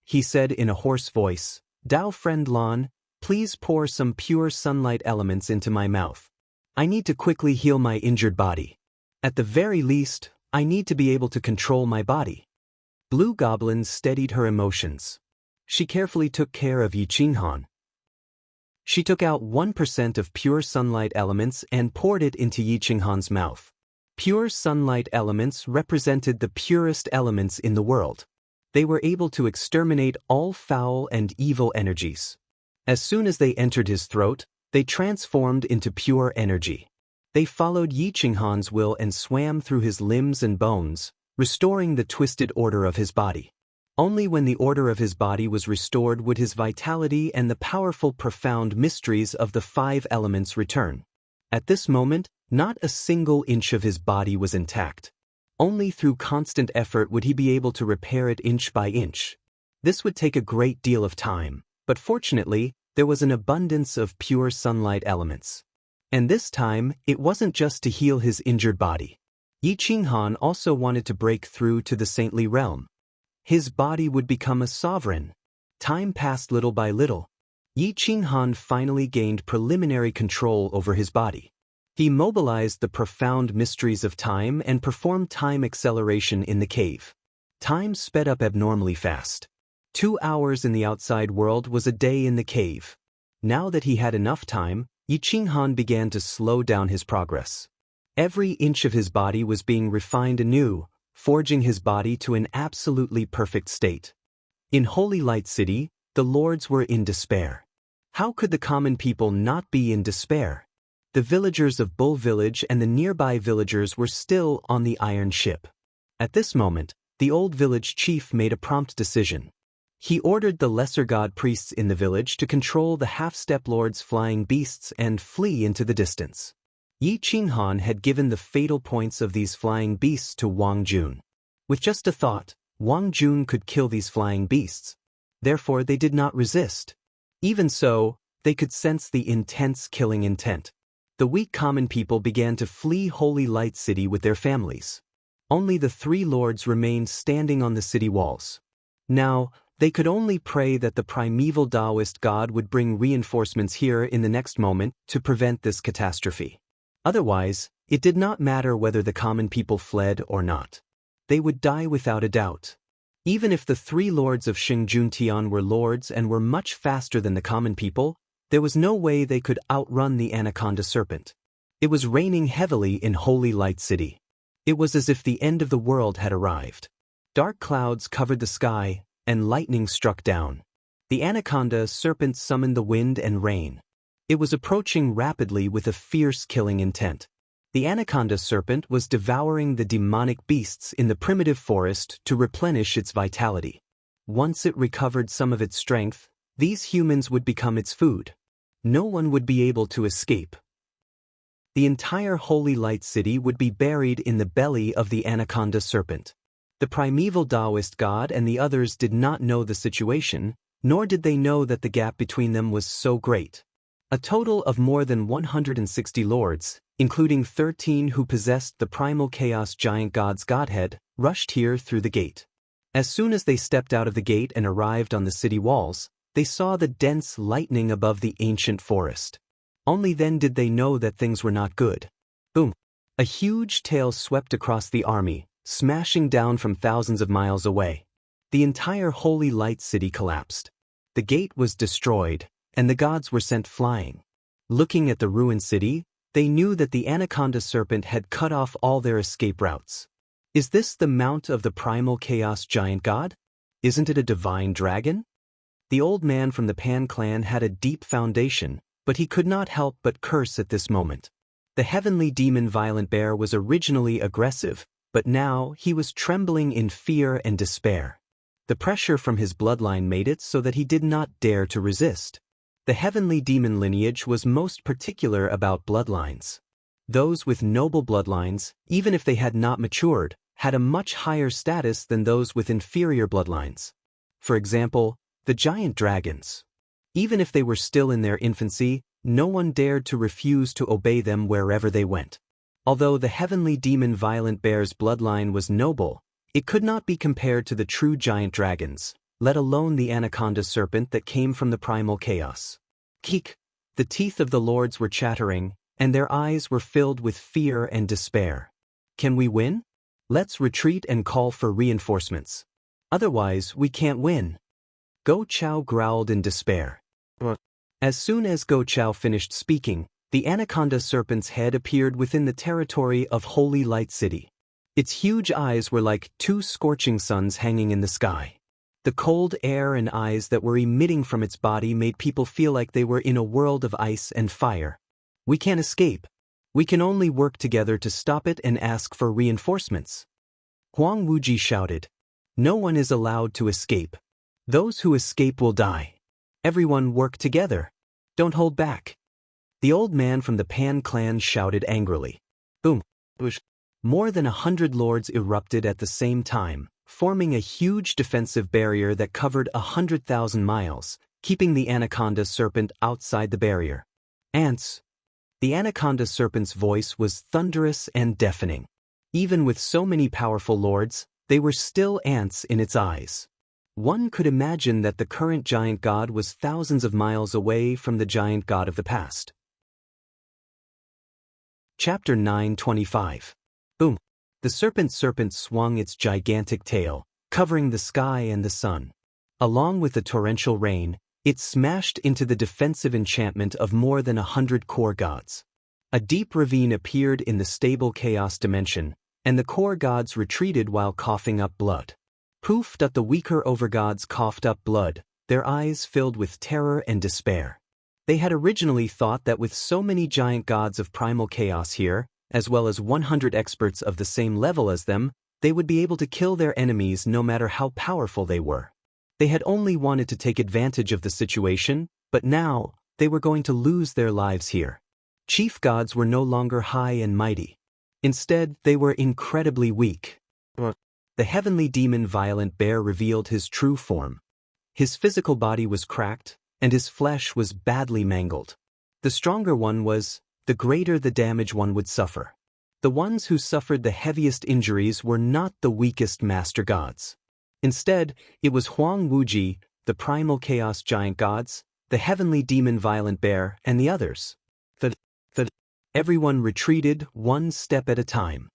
He said in a hoarse voice, "Dao friend Lan, please pour some pure sunlight elements into my mouth. I need to quickly heal my injured body. At the very least, I need to be able to control my body." Blue Goblin steadied her emotions. She carefully took care of Yi Qinghan. She took out 1% of pure sunlight elements and poured it into Yi Qinghan's mouth. Pure sunlight elements represented the purest elements in the world. They were able to exterminate all foul and evil energies. As soon as they entered his throat, they transformed into pure energy. They followed Yi Qinghan's will and swam through his limbs and bones, restoring the twisted order of his body. Only when the order of his body was restored would his vitality and the powerful profound mysteries of the 5 elements return. At this moment, not a single inch of his body was intact. Only through constant effort would he be able to repair it inch by inch. This would take a great deal of time, but fortunately, there was an abundance of pure sunlight elements. And this time, it wasn't just to heal his injured body. Yi Qinghan also wanted to break through to the saintly realm. His body would become a sovereign. Time passed little by little. Yi Qinghan finally gained preliminary control over his body. He mobilized the profound mysteries of time and performed time acceleration in the cave. Time sped up abnormally fast. 2 hours in the outside world was a day in the cave. Now that he had enough time, Yi Qinghan began to slow down his progress. Every inch of his body was being refined anew, forging his body to an absolutely perfect state. In Holy Light City, the lords were in despair. How could the common people not be in despair? The villagers of Bull Village and the nearby villagers were still on the iron ship. At this moment, the old village chief made a prompt decision. He ordered the lesser god priests in the village to control the half-step lord's flying beasts and flee into the distance. Yi Qinghan had given the fatal points of these flying beasts to Wang Jun. With just a thought, Wang Jun could kill these flying beasts. Therefore they did not resist. Even so, they could sense the intense killing intent. The weak common people began to flee Holy Light City with their families. Only the 3 lords remained standing on the city walls. Now, they could only pray that the primeval Taoist god would bring reinforcements here in the next moment to prevent this catastrophe. Otherwise, it did not matter whether the common people fled or not. They would die without a doubt. Even if the 3 lords of Xingjuntian were lords and were much faster than the common people, there was no way they could outrun the anaconda serpent. It was raining heavily in Holy Light City. It was as if the end of the world had arrived. Dark clouds covered the sky, and lightning struck down. The anaconda serpent summoned the wind and rain. It was approaching rapidly with a fierce killing intent. The anaconda serpent was devouring the demonic beasts in the primitive forest to replenish its vitality. Once it recovered some of its strength, these humans would become its food. No one would be able to escape. The entire Holy Light City would be buried in the belly of the anaconda serpent. The primeval Taoist god and the others did not know the situation, nor did they know that the gap between them was so great. A total of more than 160 lords, including 13 who possessed the primal chaos giant god's godhead, rushed here through the gate. As soon as they stepped out of the gate and arrived on the city walls, they saw the dense lightning above the ancient forest. Only then did they know that things were not good. Boom! A huge tail swept across the army, smashing down from thousands of miles away. The entire Holy Light City collapsed. The gate was destroyed, and the gods were sent flying. Looking at the ruined city, they knew that the anaconda serpent had cut off all their escape routes. Is this the mount of the primal chaos giant god? Isn't it a divine dragon? The old man from the Pan clan had a deep foundation, but he could not help but curse at this moment. The heavenly demon Violent Bear was originally aggressive, but now he was trembling in fear and despair. The pressure from his bloodline made it so that he did not dare to resist. The heavenly demon lineage was most particular about bloodlines. Those with noble bloodlines, even if they had not matured, had a much higher status than those with inferior bloodlines. For example, the giant dragons. Even if they were still in their infancy, no one dared to refuse to obey them wherever they went. Although the heavenly demon Violent Bear's bloodline was noble, it could not be compared to the true giant dragons, let alone the anaconda serpent that came from the primal chaos. Keek! The teeth of the lords were chattering, and their eyes were filled with fear and despair. Can we win? Let's retreat and call for reinforcements. Otherwise, we can't win. Go Chao growled in despair. As soon as Go Chao finished speaking, the anaconda serpent's head appeared within the territory of Holy Light City. Its huge eyes were like 2 scorching suns hanging in the sky. The cold air and eyes that were emitting from its body made people feel like they were in a world of ice and fire. We can't escape. We can only work together to stop it and ask for reinforcements. Huang Wuji shouted. No one is allowed to escape. Those who escape will die. Everyone work together. Don't hold back. The old man from the Pan clan shouted angrily. Boom! Boosh! More than 100 lords erupted at the same time, forming a huge defensive barrier that covered 100,000 miles, keeping the anaconda serpent outside the barrier. Ants! The anaconda serpent's voice was thunderous and deafening. Even with so many powerful lords, they were still ants in its eyes. One could imagine that the current giant god was thousands of miles away from the giant god of the past. Chapter 9:25. Boom! The serpent swung its gigantic tail, covering the sky and the sun. Along with the torrential rain, it smashed into the defensive enchantment of more than 100 core gods. A deep ravine appeared in the stable chaos dimension, and the core gods retreated while coughing up blood. Poof! The weaker overgods coughed up blood, their eyes filled with terror and despair. They had originally thought that with so many giant gods of primal chaos here, as well as 100 experts of the same level as them, they would be able to kill their enemies no matter how powerful they were. They had only wanted to take advantage of the situation, but now, they were going to lose their lives here. Chief gods were no longer high and mighty. Instead, they were incredibly weak. The heavenly demon Violent Bear revealed his true form. His physical body was cracked, and his flesh was badly mangled. The stronger one was, the greater the damage one would suffer. The ones who suffered the heaviest injuries were not the weakest master gods. Instead, it was Huang Wuji, the primal chaos giant gods, the heavenly demon Violent Bear, and the others. Everyone retreated one step at a time.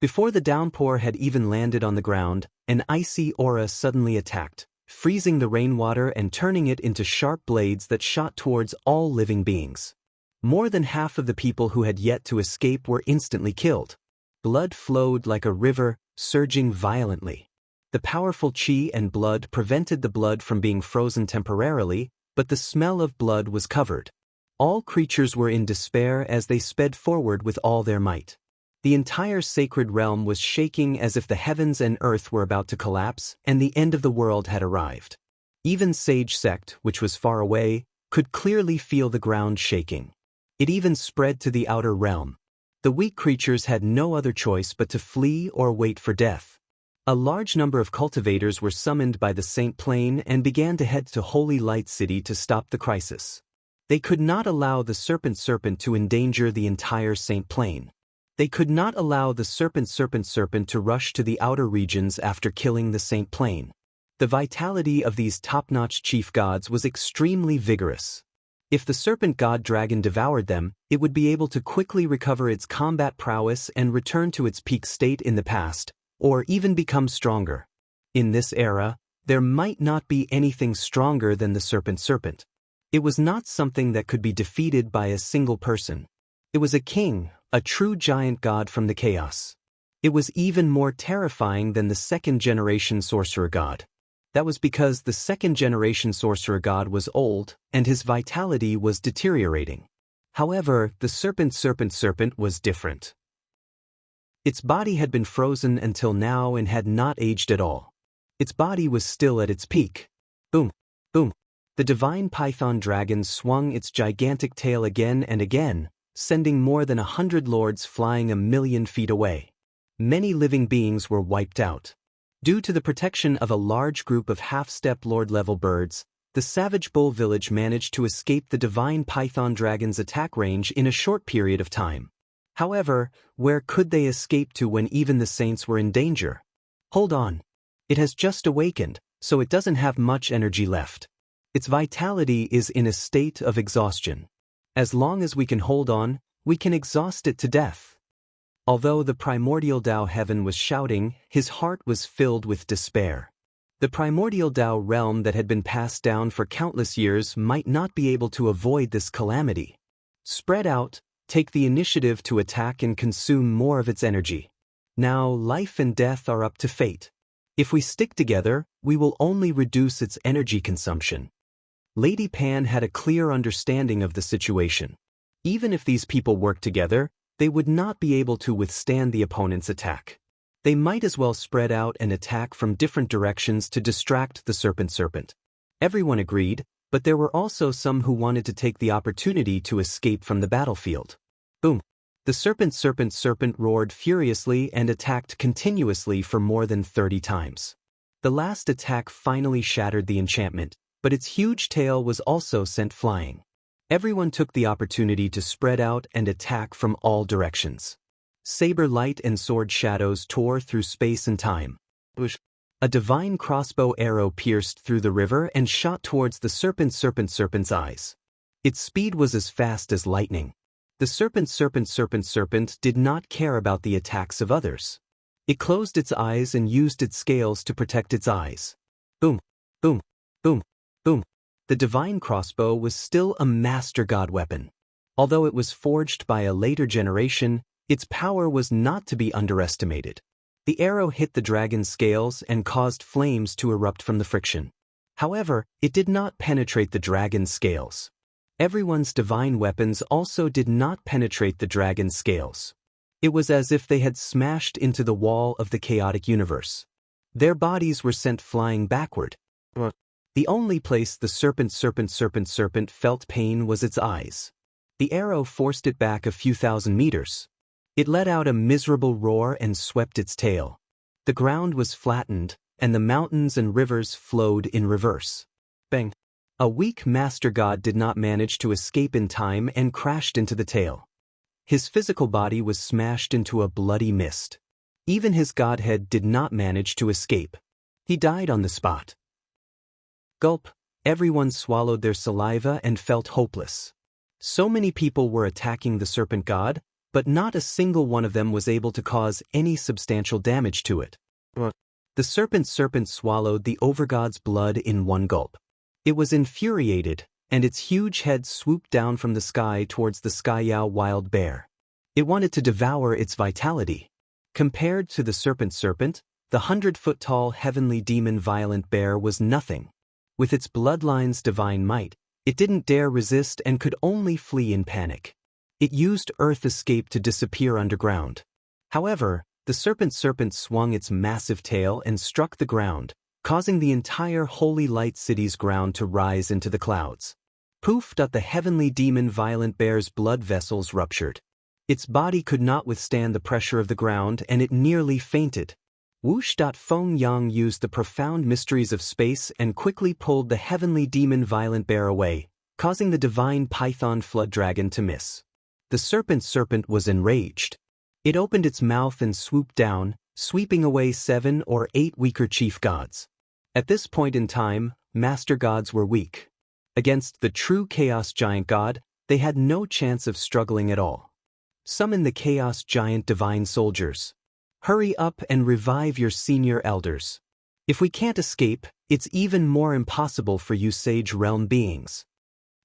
Before the downpour had even landed on the ground, an icy aura suddenly attacked, freezing the rainwater and turning it into sharp blades that shot towards all living beings. More than half of the people who had yet to escape were instantly killed. Blood flowed like a river, surging violently. The powerful chi and blood prevented the blood from being frozen temporarily, but the smell of blood was covered. All creatures were in despair as they sped forward with all their might. The entire sacred realm was shaking as if the heavens and earth were about to collapse and the end of the world had arrived. Even Sage Sect, which was far away, could clearly feel the ground shaking. It even spread to the outer realm. The weak creatures had no other choice but to flee or wait for death. A large number of cultivators were summoned by the Saint Plane and began to head to Holy Light City to stop the crisis. They could not allow the serpent to endanger the entire Saint Plane. They could not allow the serpent to rush to the outer regions after killing the Saint Plane. The vitality of these top-notch chief gods was extremely vigorous. If the serpent god dragon devoured them, it would be able to quickly recover its combat prowess and return to its peak state in the past, or even become stronger. In this era, there might not be anything stronger than the serpent. It was not something that could be defeated by a single person. It was a king, a true giant god from the chaos. It was even more terrifying than the second-generation sorcerer god. That was because the second-generation sorcerer god was old, and his vitality was deteriorating. However, the serpent was different. Its body had been frozen until now and had not aged at all. Its body was still at its peak. Boom, boom. The divine python dragon swung its gigantic tail again and again, sending more than 100 lords flying 1,000,000 feet away. Many living beings were wiped out. Due to the protection of a large group of half-step lord-level birds, the Savage Bull village managed to escape the divine python dragon's attack range in a short period of time. However, where could they escape to when even the saints were in danger? Hold on. It has just awakened, so it doesn't have much energy left. Its vitality is in a state of exhaustion. As long as we can hold on, we can exhaust it to death. Although the primordial Tao heaven was shouting, his heart was filled with despair. The primordial Tao realm that had been passed down for countless years might not be able to avoid this calamity. Spread out, take the initiative to attack and consume more of its energy. Now life and death are up to fate. If we stick together, we will only reduce its energy consumption. Lady Pan had a clear understanding of the situation. Even if these people worked together, they would not be able to withstand the opponent's attack. They might as well spread out and attack from different directions to distract the serpent. Everyone agreed, but there were also some who wanted to take the opportunity to escape from the battlefield. Boom! The serpent roared furiously and attacked continuously for more than 30 times. The last attack finally shattered the enchantment, but its huge tail was also sent flying. Everyone took the opportunity to spread out and attack from all directions. Saber light and sword shadows tore through space and time. A divine crossbow arrow pierced through the river and shot towards the serpent's eyes. Its speed was as fast as lightning. The serpent did not care about the attacks of others. It closed its eyes and used its scales to protect its eyes. Boom, boom, boom, boom. The divine crossbow was still a master god weapon. Although it was forged by a later generation, its power was not to be underestimated. The arrow hit the dragon's scales and caused flames to erupt from the friction. However, it did not penetrate the dragon's scales. Everyone's divine weapons also did not penetrate the dragon's scales. It was as if they had smashed into the wall of the chaotic universe. Their bodies were sent flying backward. The only place the serpent felt pain was its eyes. The arrow forced it back a few thousand meters. It let out a miserable roar and swept its tail. The ground was flattened, and the mountains and rivers flowed in reverse. Bang! A weak master god did not manage to escape in time and crashed into the tail. His physical body was smashed into a bloody mist. Even his godhead did not manage to escape. He died on the spot. Gulp! Everyone swallowed their saliva and felt hopeless. So many people were attacking the serpent god, but not a single one of them was able to cause any substantial damage to it. The serpent swallowed the overgod's blood in one gulp. It was infuriated, and its huge head swooped down from the sky towards the Skyao wild bear. It wanted to devour its vitality. Compared to the serpent, the 100-foot-tall heavenly demon violent bear was nothing. With its bloodline's divine might, it didn't dare resist and could only flee in panic. It used Earth escape to disappear underground. However, the serpent swung its massive tail and struck the ground, causing the entire Holy Light City's ground to rise into the clouds. Poof! The heavenly demon violent bear's blood vessels ruptured. Its body could not withstand the pressure of the ground and it nearly fainted. Whoosh! Feng Yang used the profound mysteries of space and quickly pulled the heavenly demon violent bear away, causing the divine python flood dragon to miss. The serpent was enraged. It opened its mouth and swooped down, sweeping away 7 or 8 weaker chief gods. At this point in time, master gods were weak. Against the true chaos giant god, they had no chance of struggling at all. Summon the chaos giant divine soldiers. Hurry up and revive your senior elders. If we can't escape, it's even more impossible for you sage realm beings.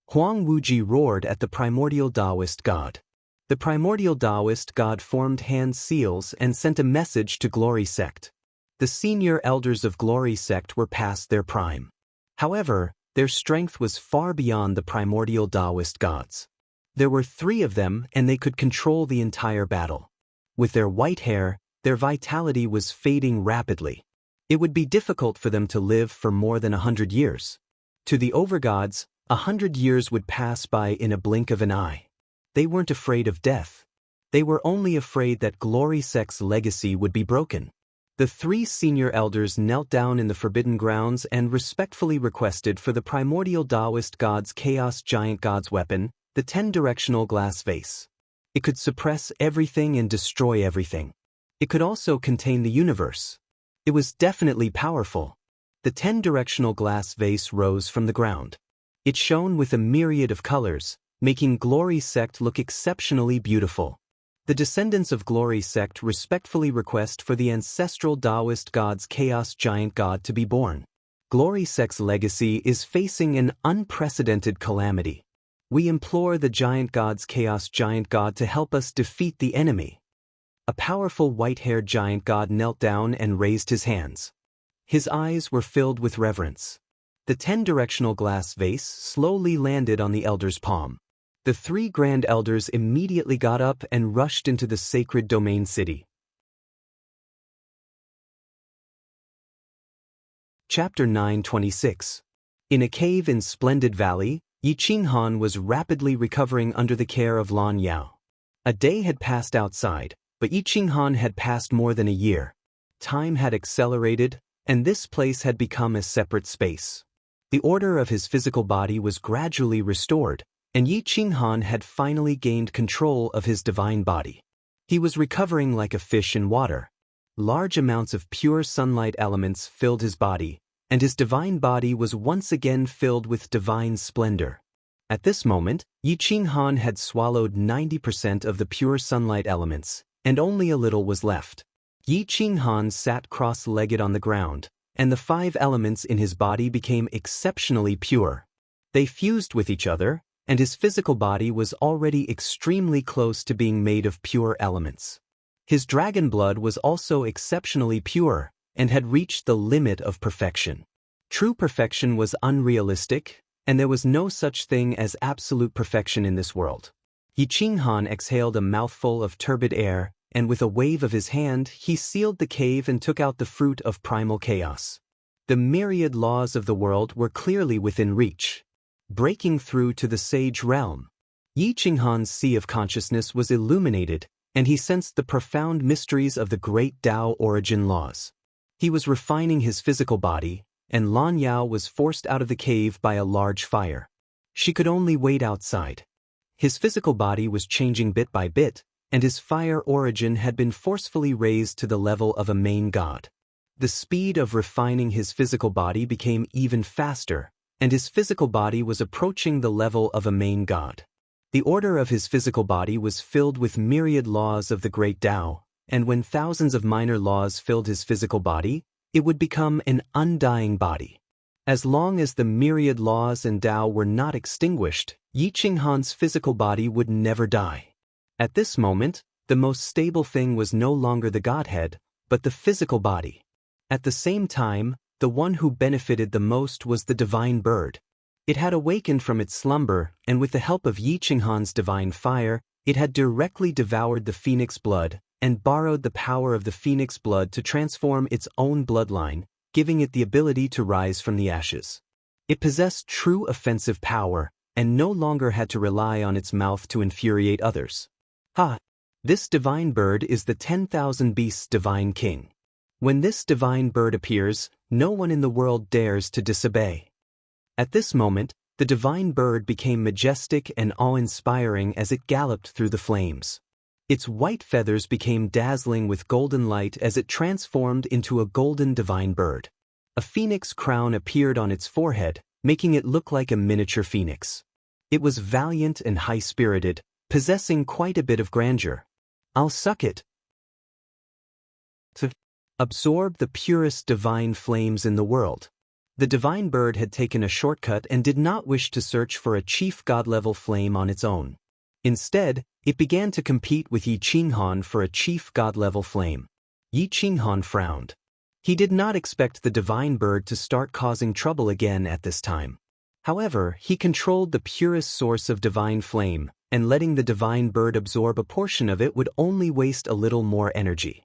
Huang Wuji roared at the primordial Taoist god. The primordial Taoist god formed hand seals and sent a message to Glory Sect. The senior elders of Glory Sect were past their prime. However, their strength was far beyond the primordial Taoist gods. There were 3 of them and they could control the entire battle. With their white hair, their vitality was fading rapidly. It would be difficult for them to live for more than 100 years. To the overgods, 100 years would pass by in a blink of an eye. They weren't afraid of death. They were only afraid that Glory Sect's legacy would be broken. The 3 senior elders knelt down in the forbidden grounds and respectfully requested for the primordial Taoist god's chaos giant god's weapon, the 10-directional glass vase. It could suppress everything and destroy everything. It could also contain the universe. It was definitely powerful. The 10-directional glass vase rose from the ground. It shone with a myriad of colors, making Glory Sect look exceptionally beautiful. The descendants of Glory Sect respectfully request for the ancestral Taoist god's chaos giant god to be born. Glory Sect's legacy is facing an unprecedented calamity. We implore the giant god's chaos giant god to help us defeat the enemy. A powerful white-haired giant god knelt down and raised his hands. His eyes were filled with reverence. The 10-directional glass vase slowly landed on the elder's palm. The 3 grand elders immediately got up and rushed into the sacred domain city. Chapter 9:26. In a cave in Splendid Valley, Yi Qinghan was rapidly recovering under the care of Lan Yao. A day had passed outside, but Yi Qinghan had passed more than a year. Time had accelerated, and this place had become a separate space. The order of his physical body was gradually restored, and Yi Qinghan had finally gained control of his divine body. He was recovering like a fish in water. Large amounts of pure sunlight elements filled his body, and his divine body was once again filled with divine splendor. At this moment, Yi Qinghan had swallowed 90% of the pure sunlight elements, and only a little was left. Yi Qinghan sat cross-legged on the ground, and the 5 elements in his body became exceptionally pure. They fused with each other, and his physical body was already extremely close to being made of pure elements. His dragon blood was also exceptionally pure, and had reached the limit of perfection. True perfection was unrealistic, and there was no such thing as absolute perfection in this world. Yi Qinghan exhaled a mouthful of turbid air, and with a wave of his hand he sealed the cave and took out the fruit of primal chaos. The myriad laws of the world were clearly within reach. Breaking through to the sage realm, Yi Qinghan's sea of consciousness was illuminated, and he sensed the profound mysteries of the great Tao origin laws. He was refining his physical body, and Lan Yao was forced out of the cave by a large fire. She could only wait outside. His physical body was changing bit by bit, and his fire origin had been forcefully raised to the level of a main god. The speed of refining his physical body became even faster, and his physical body was approaching the level of a main god. The order of his physical body was filled with myriad laws of the great Tao, and when thousands of minor laws filled his physical body, it would become an undying body. As long as the myriad laws and Tao were not extinguished, Yi Qinghan's physical body would never die. At this moment, the most stable thing was no longer the Godhead, but the physical body. At the same time, the one who benefited the most was the divine bird. It had awakened from its slumber, and with the help of Yi Qinghan's divine fire, it had directly devoured the phoenix blood, and borrowed the power of the phoenix blood to transform its own bloodline, giving it the ability to rise from the ashes. It possessed true offensive power, and no longer had to rely on its mouth to infuriate others. Ha! This divine bird is the 10,000 beasts' divine king. When this divine bird appears, no one in the world dares to disobey. At this moment, the divine bird became majestic and awe-inspiring as it galloped through the flames. Its white feathers became dazzling with golden light as it transformed into a golden divine bird. A phoenix crown appeared on its forehead, making it look like a miniature phoenix. It was valiant and high-spirited, possessing quite a bit of grandeur. I'll suck it. To absorb the purest divine flames in the world. The divine bird had taken a shortcut and did not wish to search for a chief god-level flame on its own. Instead, it began to compete with Yi Qinghan for a chief god-level flame. Yi Qinghan frowned. He did not expect the divine bird to start causing trouble again at this time. However, he controlled the purest source of divine flame, and letting the divine bird absorb a portion of it would only waste a little more energy.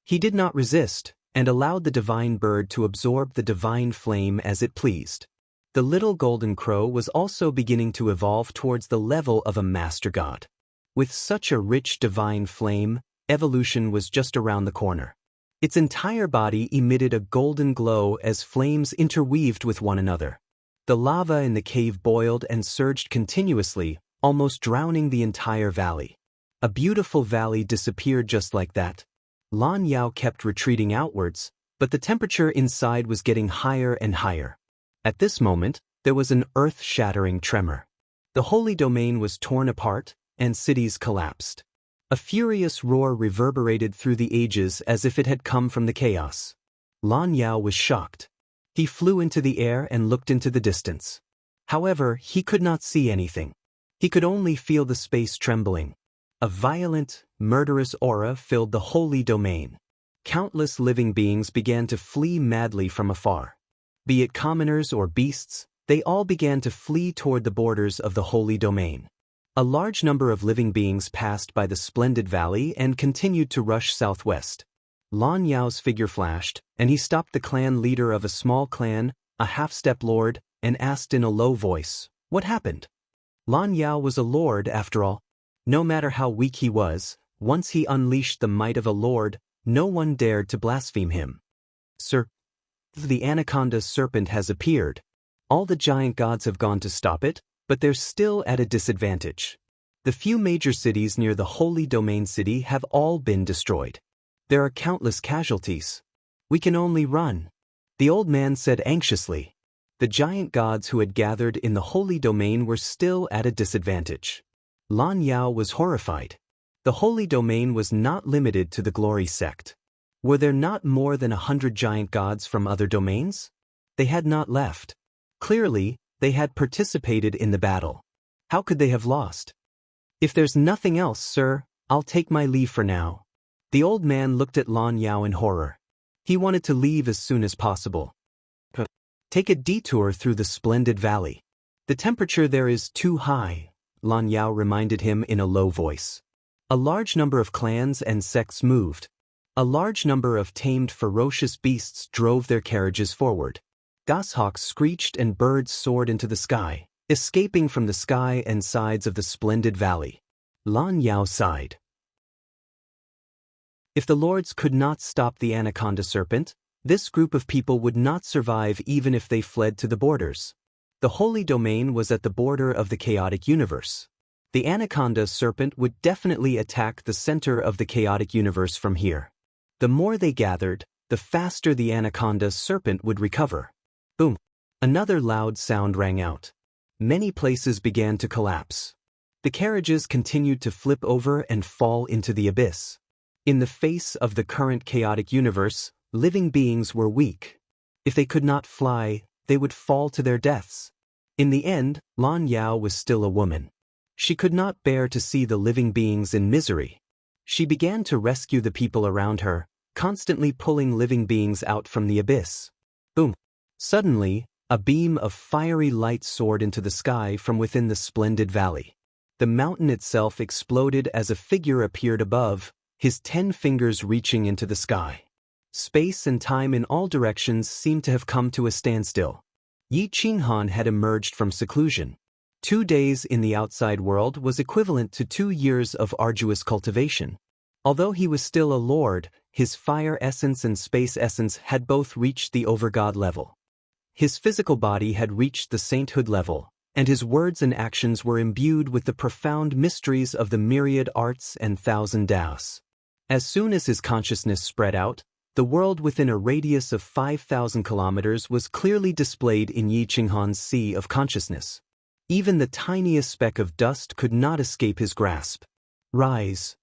He did not resist, and allowed the divine bird to absorb the divine flame as it pleased. The little golden crow was also beginning to evolve towards the level of a master god. With such a rich divine flame, evolution was just around the corner. Its entire body emitted a golden glow as flames interweaved with one another. The lava in the cave boiled and surged continuously, almost drowning the entire valley. A beautiful valley disappeared just like that. Lan Yao kept retreating outwards, but the temperature inside was getting higher and higher. At this moment, there was an earth-shattering tremor. The holy domain was torn apart, and cities collapsed. A furious roar reverberated through the ages as if it had come from the chaos. Lan Yao was shocked. He flew into the air and looked into the distance. However, he could not see anything. He could only feel the space trembling. A violent, murderous aura filled the holy domain. Countless living beings began to flee madly from afar. Be it commoners or beasts, they all began to flee toward the borders of the holy domain. A large number of living beings passed by the splendid valley and continued to rush southwest. Lan Yao's figure flashed, and he stopped the clan leader of a small clan, a half-step lord, and asked in a low voice, "What happened?" Lan Yao was a lord after all. No matter how weak he was, once he unleashed the might of a lord, no one dared to blaspheme him. "Sir, the anaconda serpent has appeared. All the giant gods have gone to stop it, but they're still at a disadvantage. The few major cities near the Holy Domain City have all been destroyed. There are countless casualties. We can only run, the old man said anxiously. The giant gods who had gathered in the Holy Domain were still at a disadvantage. Lan Yao was horrified. The Holy Domain was not limited to the Glory sect. Were there not more than 100 giant gods from other domains? They had not left. Clearly, they had participated in the battle. How could they have lost? If there's nothing else, sir, I'll take my leave for now. The old man looked at Lan Yao in horror. He wanted to leave as soon as possible. Take a detour through the splendid valley. The temperature there is too high, Lan Yao reminded him in a low voice. A large number of clans and sects moved. A large number of tamed ferocious beasts drove their carriages forward. Goshawks screeched and birds soared into the sky, escaping from the sky and sides of the splendid valley. Lan Yao sighed. If the lords could not stop the anaconda serpent, this group of people would not survive even if they fled to the borders. The Holy Domain was at the border of the chaotic universe. The anaconda serpent would definitely attack the center of the chaotic universe from here. The more they gathered, the faster the anaconda serpent would recover. Boom! Another loud sound rang out. Many places began to collapse. The carriages continued to flip over and fall into the abyss. In the face of the current chaotic universe, living beings were weak. If they could not fly, they would fall to their deaths. In the end, Lan Yao was still a woman. She could not bear to see the living beings in misery. She began to rescue the people around her, constantly pulling living beings out from the abyss. Boom! Suddenly, a beam of fiery light soared into the sky from within the splendid valley. The mountain itself exploded as a figure appeared above, his 10 fingers reaching into the sky. Space and time in all directions seemed to have come to a standstill. Yi Qinghan had emerged from seclusion. 2 days in the outside world was equivalent to 2 years of arduous cultivation. Although he was still a lord, his fire essence and space essence had both reached the overgod level. His physical body had reached the sainthood level, and his words and actions were imbued with the profound mysteries of the myriad arts and thousand Taos. As soon as his consciousness spread out, the world within a radius of 5,000 kilometers was clearly displayed in Yi Qinghan's sea of consciousness. Even the tiniest speck of dust could not escape his grasp. Rise!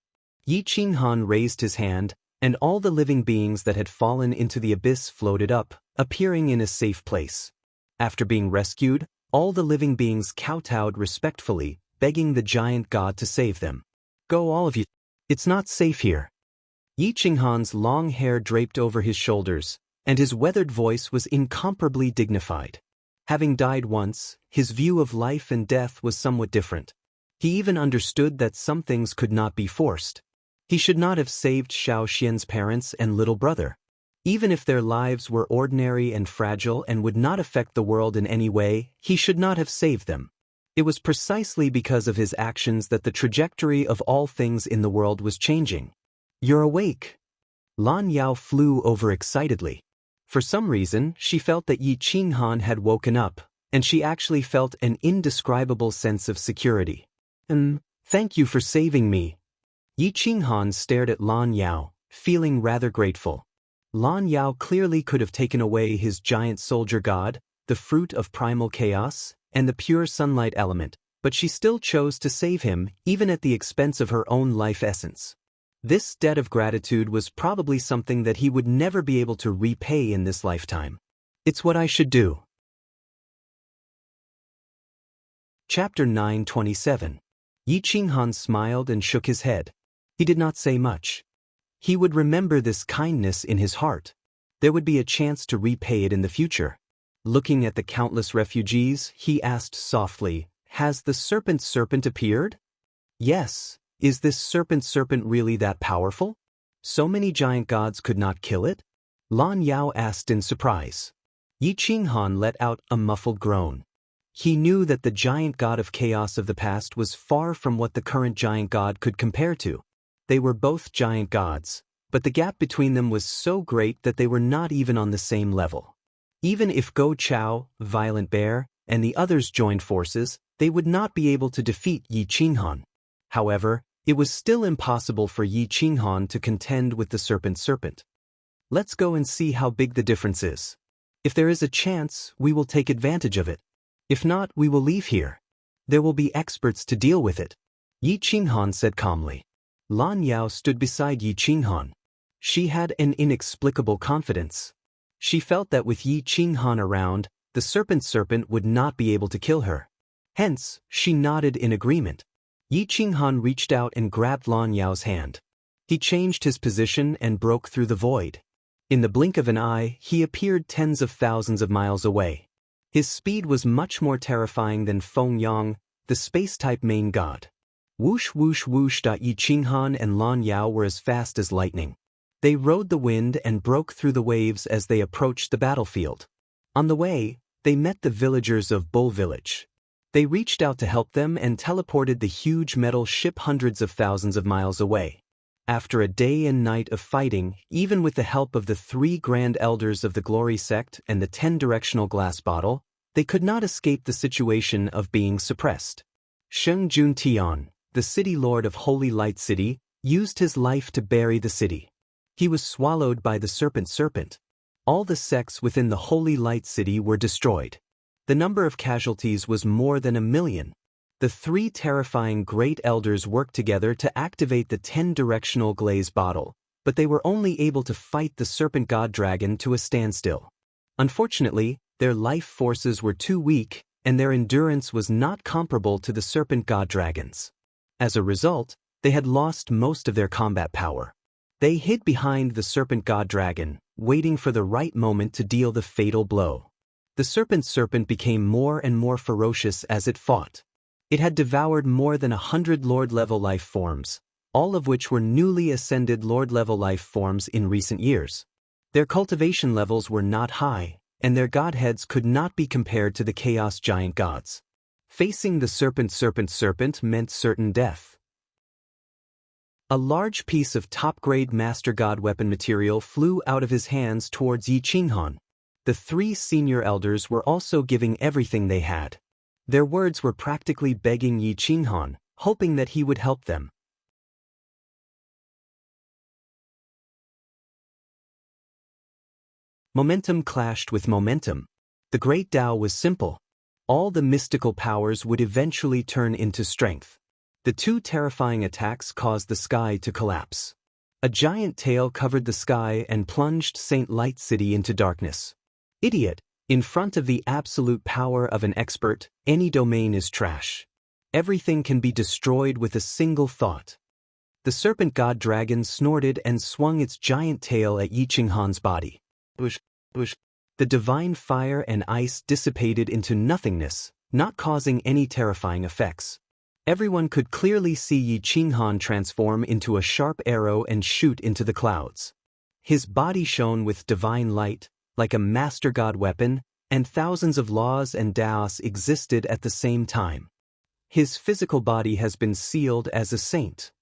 Yi Qinghan raised his hand, and all the living beings that had fallen into the abyss floated up, appearing in a safe place. After being rescued, all the living beings kowtowed respectfully, begging the giant god to save them. Go all of you. It's not safe here. Yi Qinghan's long hair draped over his shoulders, and his weathered voice was incomparably dignified. Having died once, his view of life and death was somewhat different. He even understood that some things could not be forced. He should not have saved Xiao Xian's parents and little brother. Even if their lives were ordinary and fragile and would not affect the world in any way, he should not have saved them. It was precisely because of his actions that the trajectory of all things in the world was changing. You're awake. Lan Yao flew over excitedly. For some reason, she felt that Yi Qinghan had woken up, and she actually felt an indescribable sense of security. Thank you for saving me. Yi Qinghan stared at Lan Yao, feeling rather grateful. Lan Yao clearly could have taken away his giant soldier god, the fruit of primal chaos, and the pure sunlight element, but she still chose to save him, even at the expense of her own life essence. This debt of gratitude was probably something that he would never be able to repay in this lifetime. It's what I should do. Chapter 927. Yi Qinghan smiled and shook his head. He did not say much. He would remember this kindness in his heart. There would be a chance to repay it in the future. Looking at the countless refugees, he asked softly, "Has the serpent appeared?" "Yes. Is this serpent really that powerful? So many giant gods could not kill it?" Lan Yao asked in surprise. Yi Qinghan let out a muffled groan. He knew that the giant god of chaos of the past was far from what the current giant god could compare to. They were both giant gods, but the gap between them was so great that they were not even on the same level. Even if Go Chao, Violent Bear, and the others joined forces, they would not be able to defeat Yi Qinghan. However, it was still impossible for Yi Qinghan to contend with the serpent. Let's go and see how big the difference is. If there is a chance, we will take advantage of it. If not, we will leave here. There will be experts to deal with it, Yi Qinghan said calmly. Lan Yao stood beside Yi Qinghan. She had an inexplicable confidence. She felt that with Yi Qinghan around, the serpent would not be able to kill her. Hence, she nodded in agreement. Yi Qinghan reached out and grabbed Lan Yao's hand. He changed his position and broke through the void. In the blink of an eye, he appeared tens of thousands of miles away. His speed was much more terrifying than Feng Yang, the space-type main god. Whoosh whoosh whoosh. Yi Qinghan and Lan Yao were as fast as lightning. They rode the wind and broke through the waves as they approached the battlefield. On the way, they met the villagers of Bull Village. They reached out to help them and teleported the huge metal ship hundreds of thousands of miles away. After a day and night of fighting, even with the help of the 3 Grand Elders of the Glory Sect and the 10-directional glass bottle, they could not escape the situation of being suppressed. Sheng Jun Tian, the city lord of Holy Light City, used his life to bury the city. He was swallowed by the serpent. All the sects within the Holy Light City were destroyed. The number of casualties was more than 1 million. The 3 terrifying Great Elders worked together to activate the 10-directional glaze bottle, but they were only able to fight the serpent god dragon to a standstill. Unfortunately, their life forces were too weak, and their endurance was not comparable to the serpent god dragons. As a result, they had lost most of their combat power. They hid behind the serpent god dragon, waiting for the right moment to deal the fatal blow. The serpent became more and more ferocious as it fought. It had devoured more than 100 Lord-level life forms, all of which were newly ascended Lord-level life forms in recent years. Their cultivation levels were not high, and their godheads could not be compared to the Chaos Giant gods. Facing the serpent meant certain death. A large piece of top-grade Master God weapon material flew out of his hands towards Yi Qinghan. The 3 senior elders were also giving everything they had. Their words were practically begging Yi Qinghan, hoping that he would help them. Momentum clashed with momentum. The Great Tao was simple. All the mystical powers would eventually turn into strength. The 2 terrifying attacks caused the sky to collapse. A giant tail covered the sky and plunged Saint Light City into darkness. Idiot! In front of the absolute power of an expert, any domain is trash. Everything can be destroyed with a single thought. The serpent god dragon snorted and swung its giant tail at Yi Qinghan's body. Bush. The divine fire and ice dissipated into nothingness, not causing any terrifying effects. Everyone could clearly see Yi Qinghan transform into a sharp arrow and shoot into the clouds. His body shone with divine light, like a master god weapon, and thousands of laws and daos existed at the same time. His physical body has been sealed as a saint.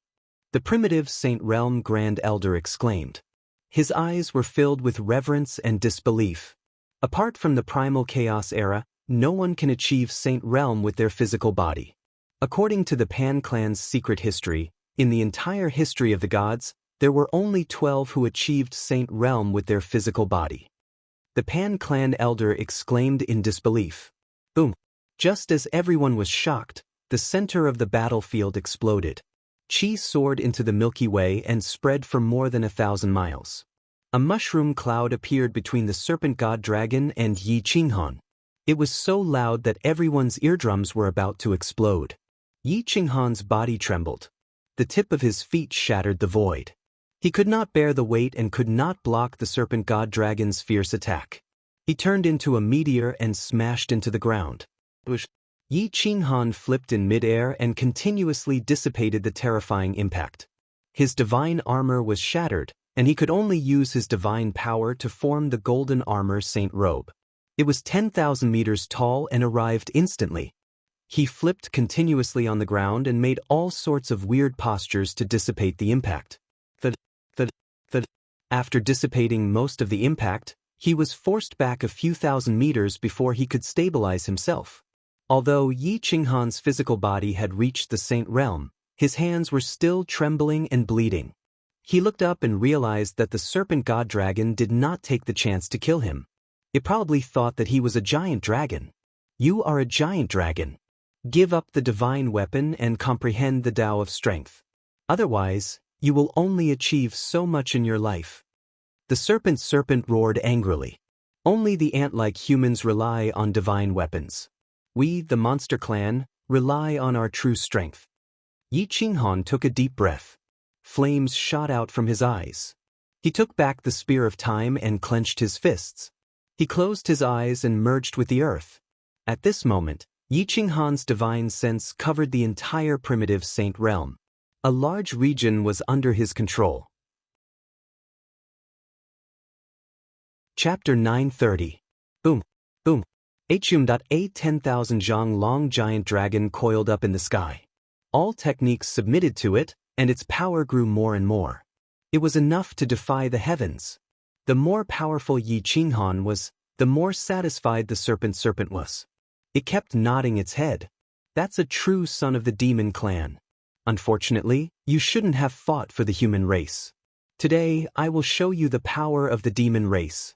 The primitive Saint Realm Grand Elder exclaimed. His eyes were filled with reverence and disbelief. Apart from the primal chaos era, no one can achieve Saint Realm with their physical body. According to the Pan clan's secret history, in the entire history of the gods, there were only 12 who achieved Saint Realm with their physical body. The Pan clan elder exclaimed in disbelief. Boom! Just as everyone was shocked, the center of the battlefield exploded. Qi soared into the Milky Way and spread for more than 1,000 miles. A mushroom cloud appeared between the serpent god dragon and Yi Qinghan. It was so loud that everyone's eardrums were about to explode. Yi Qinghan's body trembled. The tip of his feet shattered the void. He could not bear the weight and could not block the serpent god dragon's fierce attack. He turned into a meteor and smashed into the ground. Yi Qinghan flipped in midair and continuously dissipated the terrifying impact. His divine armor was shattered, and he could only use his divine power to form the golden armor saint robe. It was 10,000 meters tall and arrived instantly. He flipped continuously on the ground and made all sorts of weird postures to dissipate the impact. After dissipating most of the impact, He was forced back a few thousand meters before he could stabilize himself. Although Yi Qinghan's physical body had reached the Saint Realm, his hands were still trembling and bleeding. He looked up and realized that the serpent god dragon did not take the chance to kill him. It probably thought that he was a giant dragon. You are a giant dragon. Give up the divine weapon and comprehend the Tao of strength. Otherwise, you will only achieve so much in your life. The serpent roared angrily. Only the ant-like humans rely on divine weapons. We, the monster clan, rely on our true strength. Yi Qinghan took a deep breath. Flames shot out from his eyes. He took back the spear of time and clenched his fists. He closed his eyes and merged with the earth. At this moment, Yi Qinghan's divine sense covered the entire primitive Saint Realm. A large region was under his control. Chapter 930. Boom, boom. A 10,000 zhang long giant dragon coiled up in the sky. All techniques submitted to it, and its power grew more and more. It was enough to defy the heavens. The more powerful Yi Qinghan was, the more satisfied the serpent was. It kept nodding its head. That's a true son of the demon clan. Unfortunately, you shouldn't have fought for the human race. Today, I will show you the power of the demon race.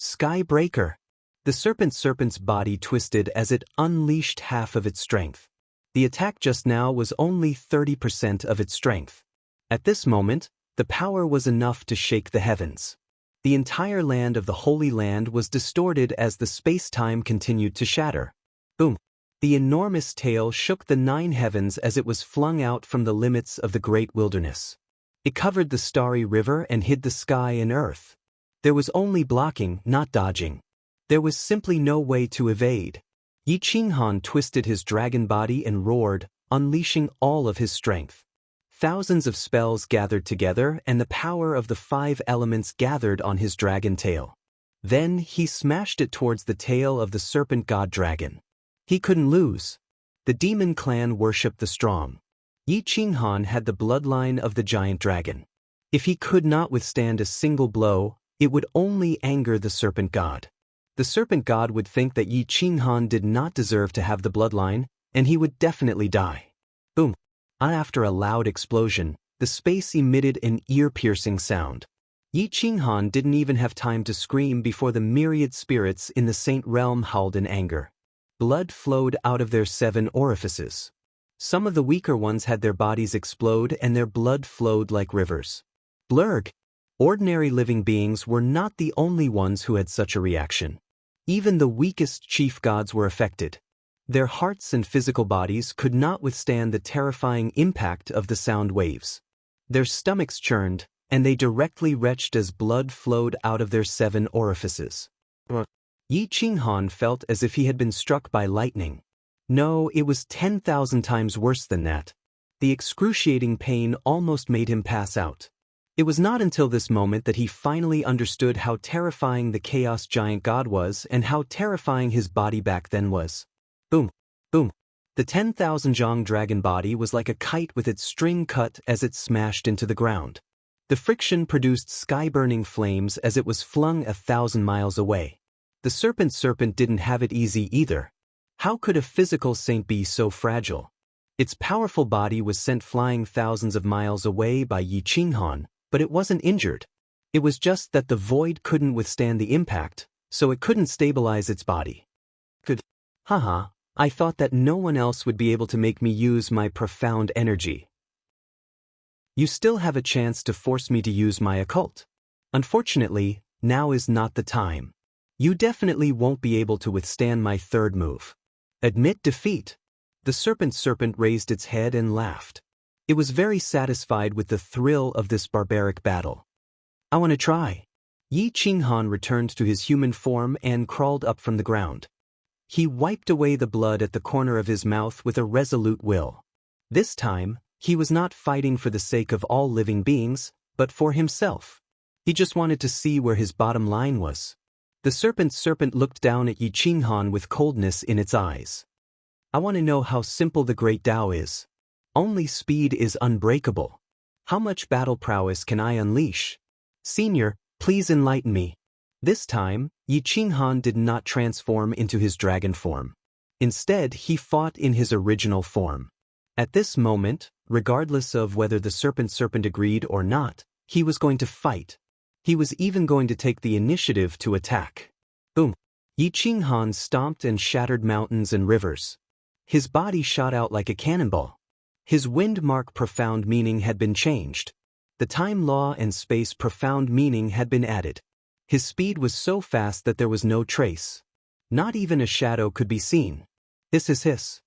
Sky Breaker. The serpent's body twisted as it unleashed half of its strength. The attack just now was only 30% of its strength. At this moment, the power was enough to shake the heavens. The entire land of the Holy Land was distorted as the space-time continued to shatter. Boom! The enormous tail shook the 9 heavens as it was flung out from the limits of the great wilderness. It covered the starry river and hid the sky and earth. There was only blocking, not dodging. There was simply no way to evade. Yi Qinghan twisted his dragon body and roared, unleashing all of his strength. Thousands of spells gathered together and the power of the 5 elements gathered on his dragon tail. Then he smashed it towards the tail of the serpent god dragon. He couldn't lose. The demon clan worshipped the strong. Yi Qinghan had the bloodline of the giant dragon. If he could not withstand a single blow, it would only anger the serpent god. The serpent god would think that Yi Qinghan did not deserve to have the bloodline, and he would definitely die. Boom! After a loud explosion, the space emitted an ear-piercing sound. Yi Qinghan didn't even have time to scream before the myriad spirits in the Saint Realm howled in anger. Blood flowed out of their 7 orifices. Some of the weaker ones had their bodies explode and their blood flowed like rivers. Blurg! Ordinary living beings were not the only ones who had such a reaction. Even the weakest chief gods were affected. Their hearts and physical bodies could not withstand the terrifying impact of the sound waves. Their stomachs churned, and they directly retched as blood flowed out of their 7 orifices. Yi Qinghan felt as if he had been struck by lightning. No, it was 10,000 times worse than that. The excruciating pain almost made him pass out. It was not until this moment that he finally understood how terrifying the Chaos Giant God was and how terrifying his body back then was. Boom! Boom! The 10,000 zhang dragon body was like a kite with its string cut as it smashed into the ground. The friction produced sky-burning flames as it was flung 1,000 miles away. The serpent didn't have it easy either. How could a physical saint be so fragile? Its powerful body was sent flying thousands of miles away by Yi Qinghan, but it wasn't injured. It was just that the void couldn't withstand the impact, so it couldn't stabilize its body. Haha, I thought that no one else would be able to make me use my profound energy. You still have a chance to force me to use my occult. Unfortunately, now is not the time. You definitely won't be able to withstand my 3rd move. Admit defeat. The serpent raised its head and laughed. It was very satisfied with the thrill of this barbaric battle. I want to try. Yi Qinghan returned to his human form and crawled up from the ground. He wiped away the blood at the corner of his mouth with a resolute will. This time, he was not fighting for the sake of all living beings, but for himself. He just wanted to see where his bottom line was. The serpent looked down at Yi Qinghan with coldness in its eyes. I want to know how simple the great Tao is. Only speed is unbreakable. How much battle prowess can I unleash? Senior, please enlighten me. This time, Yi Qinghan did not transform into his dragon form. Instead, he fought in his original form. At this moment, regardless of whether the serpent agreed or not, he was going to fight. He was even going to take the initiative to attack. Boom! Yi Qinghan stomped and shattered mountains and rivers. His body shot out like a cannonball. His wind mark profound meaning had been changed. The time law and space profound meaning had been added. His speed was so fast that there was no trace. Not even a shadow could be seen. Hiss.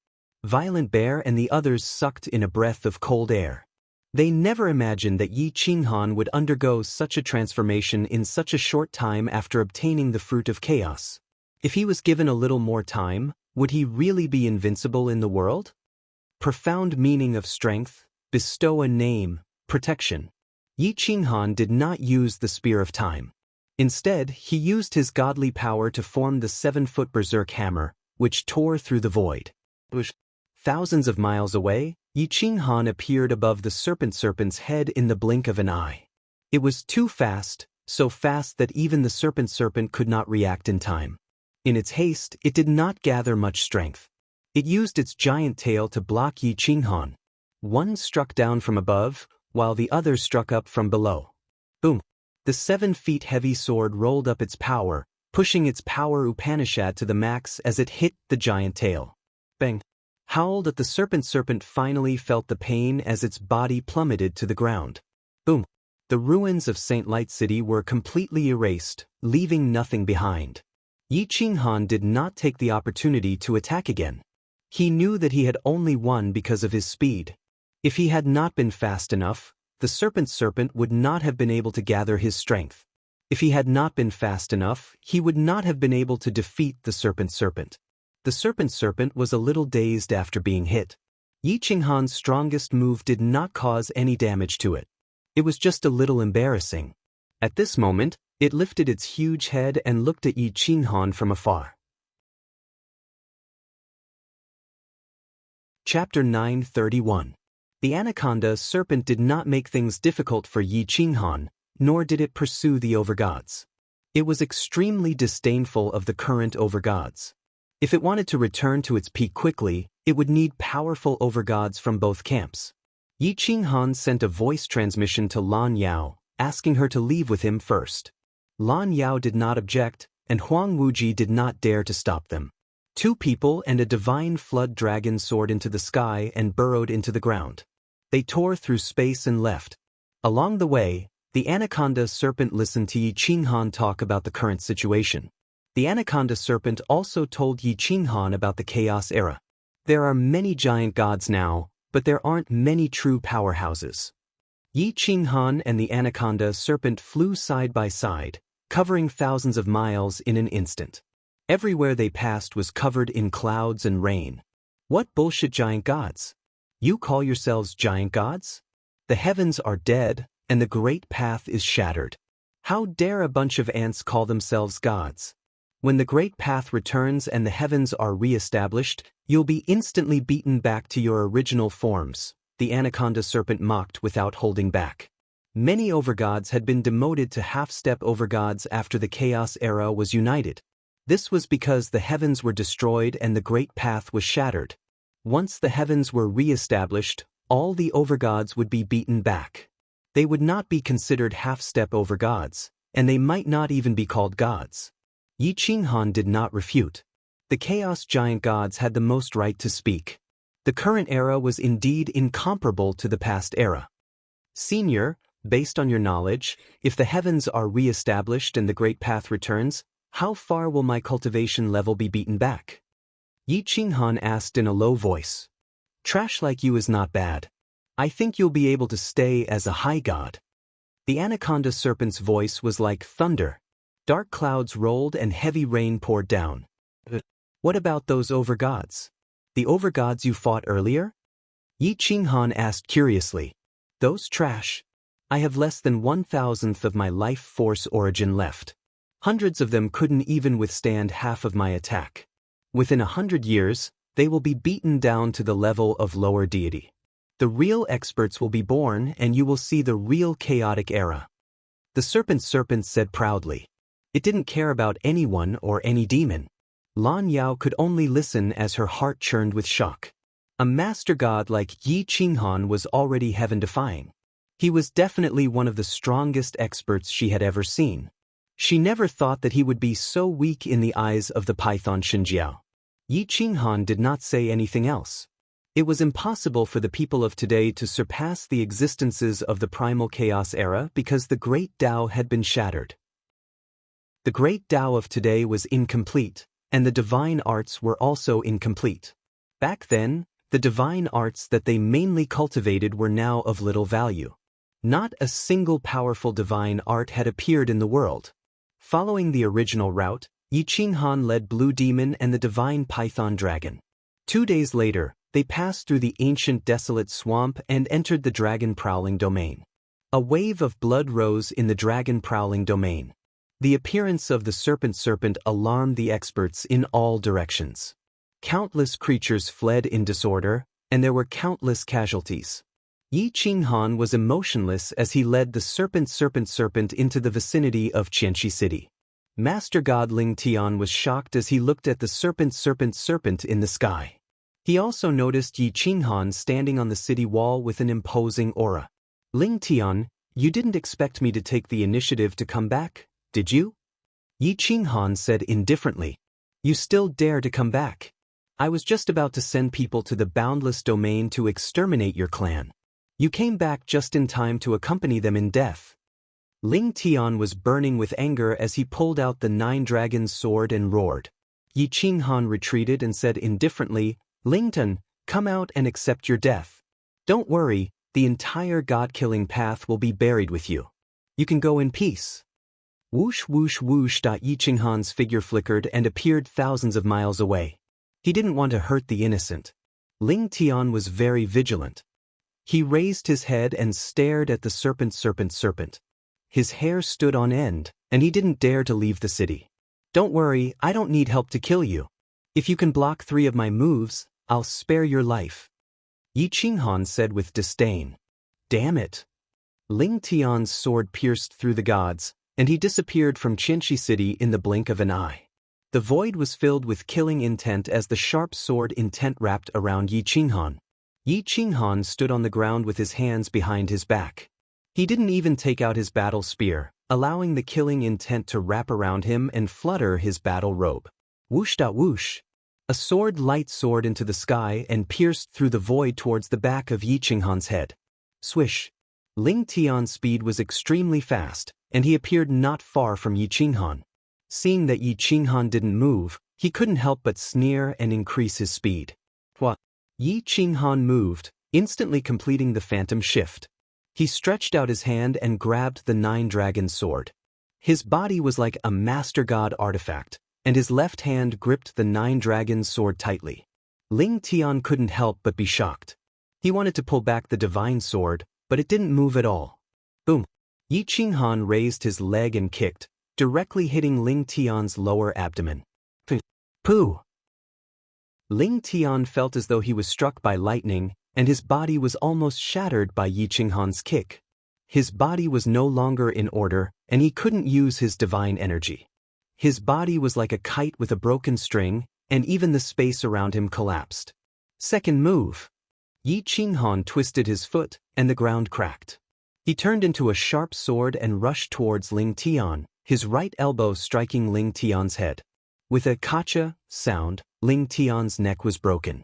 Violent Bear and the others sucked in a breath of cold air. They never imagined that Yi Qinghan would undergo such a transformation in such a short time after obtaining the fruit of chaos. If he was given a little more time, would he really be invincible in the world? Profound meaning of strength, bestow a name, protection. Yi Qinghan did not use the Spear of Time. Instead, he used his godly power to form the 7-foot berserk hammer, which tore through the void. Thousands of miles away, Yi Qinghan appeared above the serpent's head in the blink of an eye. It was too fast, so fast that even the serpent could not react in time. In its haste, it did not gather much strength. It used its giant tail to block Yi Qinghan. One struck down from above, while the other struck up from below. Boom! The 7 feet heavy sword rolled up its power, pushing its power Upanishad to the max as it hit the giant tail. Bang! Howled at the serpent finally felt the pain as its body plummeted to the ground. Boom! The ruins of St. Light City were completely erased, leaving nothing behind. Yi Qinghan did not take the opportunity to attack again. He knew that he had only won because of his speed. If he had not been fast enough, the serpent would not have been able to gather his strength. If he had not been fast enough, he would not have been able to defeat the serpent. The serpent was a little dazed after being hit. Yi Qinghan's strongest move did not cause any damage to it. It was just a little embarrassing. At this moment, it lifted its huge head and looked at Yi Qinghan from afar. Chapter 931. The anaconda serpent did not make things difficult for Yi Qinghan, nor did it pursue the overgods. It was extremely disdainful of the current overgods. If it wanted to return to its peak quickly, it would need powerful overgods from both camps. Yi Qinghan sent a voice transmission to Lan Yao, asking her to leave with him first. Lan Yao did not object, and Huang Wuji did not dare to stop them. 2 people and a divine flood dragon soared into the sky and burrowed into the ground. They tore through space and left. Along the way, the anaconda serpent listened to Yi Qinghan talk about the current situation. The anaconda serpent also told Yi Qinghan about the chaos era. There are many giant gods now, but there aren't many true powerhouses. Yi Qinghan and the anaconda serpent flew side by side, covering thousands of miles in an instant. Everywhere they passed was covered in clouds and rain. What bullshit giant gods? You call yourselves giant gods? The heavens are dead, and the great path is shattered. How dare a bunch of ants call themselves gods? When the great path returns and the heavens are re-established, you'll be instantly beaten back to your original forms, the anaconda serpent mocked without holding back. Many overgods had been demoted to half-step overgods after the chaos era was united. This was because the heavens were destroyed and the great path was shattered. Once the heavens were re-established, all the overgods would be beaten back. They would not be considered half-step overgods, and they might not even be called gods. Yi Qinghan did not refute. The chaos giant gods had the most right to speak. The current era was indeed incomparable to the past era. Senior, based on your knowledge, if the heavens are re-established and the great path returns, how far will my cultivation level be beaten back? Yi Qinghan asked in a low voice. Trash like you is not bad. I think you'll be able to stay as a high god. The anaconda serpent's voice was like thunder. Dark clouds rolled and heavy rain poured down. What about those overgods? The overgods you fought earlier? Yi Qinghan asked curiously. Those trash. I have less than 1,000th of my life force origin left. Hundreds of them couldn't even withstand half of my attack. Within 100 years, they will be beaten down to the level of lower deity. The real experts will be born and you will see the real chaotic era. The serpent said proudly. It didn't care about anyone or any demon. Lan Yao could only listen as her heart churned with shock. A master god like Yi Qinghan was already heaven-defying. He was definitely one of the strongest experts she had ever seen. She never thought that he would be so weak in the eyes of the python Xinjiao. Yi Qinghan did not say anything else. It was impossible for the people of today to surpass the existences of the primal chaos era because the great Tao had been shattered. The great Tao of today was incomplete, and the divine arts were also incomplete. Back then, the divine arts that they mainly cultivated were now of little value. Not a single powerful divine art had appeared in the world. Following the original route, Yi Qinghan led Blue Demon and the divine python dragon. 2 days later, they passed through the ancient desolate swamp and entered the dragon-prowling domain. A wave of blood rose in the dragon-prowling domain. The appearance of the serpent alarmed the experts in all directions. Countless creatures fled in disorder, and there were countless casualties. Yi Qinghan was emotionless as he led the serpent into the vicinity of Qianxi City. Master God Ling Tian was shocked as he looked at the serpent in the sky. He also noticed Yi Qinghan standing on the city wall with an imposing aura. Ling Tian, you didn't expect me to take the initiative to come back, did you? Yi Qinghan said indifferently. You still dare to come back? I was just about to send people to the boundless domain to exterminate your clan. You came back just in time to accompany them in death. Ling Tian was burning with anger as he pulled out the 9 dragons sword and roared. Yi Qinghan retreated and said indifferently, Lington, come out and accept your death. Don't worry, the entire god-killing path will be buried with you. You can go in peace. Whoosh whoosh whoosh. Yi Qinghan's figure flickered and appeared thousands of miles away. He didn't want to hurt the innocent. Ling Tian was very vigilant. He raised his head and stared at the serpent. His hair stood on end, and he didn't dare to leave the city. Don't worry, I don't need help to kill you. If you can block 3 of my moves, I'll spare your life. Yi Qinghan said with disdain. Damn it. Ling Tian's sword pierced through the gods, and he disappeared from Qianxi City in the blink of an eye. The void was filled with killing intent as the sharp sword intent wrapped around Yi Qinghan. Yi Qinghan stood on the ground with his hands behind his back. He didn't even take out his battle spear, allowing the killing intent to wrap around him and flutter his battle robe. Whoosh da whoosh. A sword light soared into the sky and pierced through the void towards the back of Yi Qinghan's head. Swish. Ling Tian's speed was extremely fast, and he appeared not far from Yi Qinghan. Seeing that Yi Qinghan didn't move, he couldn't help but sneer and increase his speed. What? Yi Qinghan moved, instantly completing the phantom shift. He stretched out his hand and grabbed the 9 dragon sword. His body was like a master god artifact, and his left hand gripped the 9 dragon sword tightly. Ling Tian couldn't help but be shocked. He wanted to pull back the divine sword, but it didn't move at all. Boom! Yi Qinghan raised his leg and kicked, directly hitting Ling Tian's lower abdomen. Pooh! Ling Tian felt as though he was struck by lightning, and his body was almost shattered by Yi Qinghan's kick. His body was no longer in order, and he couldn't use his divine energy. His body was like a kite with a broken string, and even the space around him collapsed. Second move. Yi Qinghan twisted his foot, and the ground cracked. He turned into a sharp sword and rushed towards Ling Tian, his right elbow striking Ling Tian's head. With a kacha sound, Ling Tian's neck was broken.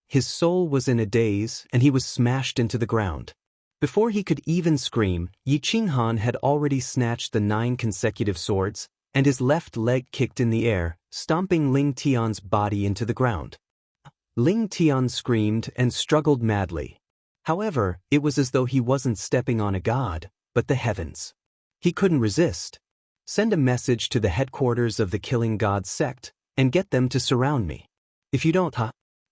His soul was in a daze, and he was smashed into the ground. Before he could even scream, Yi Qinghan had already snatched the 9 consecutive swords, and his left leg kicked in the air, stomping Ling Tian's body into the ground. Ling Tian screamed and struggled madly. However, it was as though he wasn't stepping on a god, but the heavens. He couldn't resist. Send a message to the headquarters of the Killing God sect, and get them to surround me. If you don't,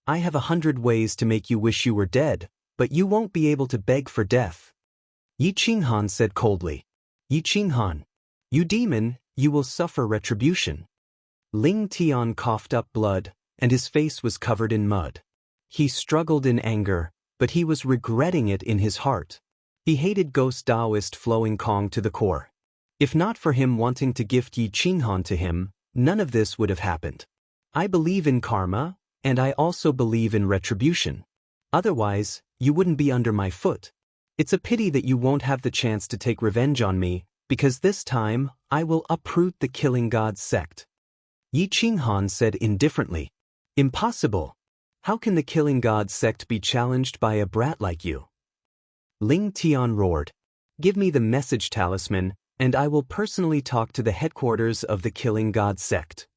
I have 100 ways to make you wish you were dead, but you won't be able to beg for death. Yi Qinghan said coldly. Yi Qinghan, you demon, you will suffer retribution. Ling Tian coughed up blood, and his face was covered in mud. He struggled in anger, but he was regretting it in his heart. He hated Ghost Taoist Flowing Kong to the core. If not for him wanting to gift Yi Qinghan to him, none of this would have happened. I believe in karma, and I also believe in retribution. Otherwise, you wouldn't be under my foot. It's a pity that you won't have the chance to take revenge on me, because this time, I will uproot the Killing Gods sect. Yi Qinghan said indifferently. Impossible. How can the Killing Gods sect be challenged by a brat like you? Ling Tian roared. Give me the message talisman, and I will personally talk to the headquarters of the Killing Gods sect.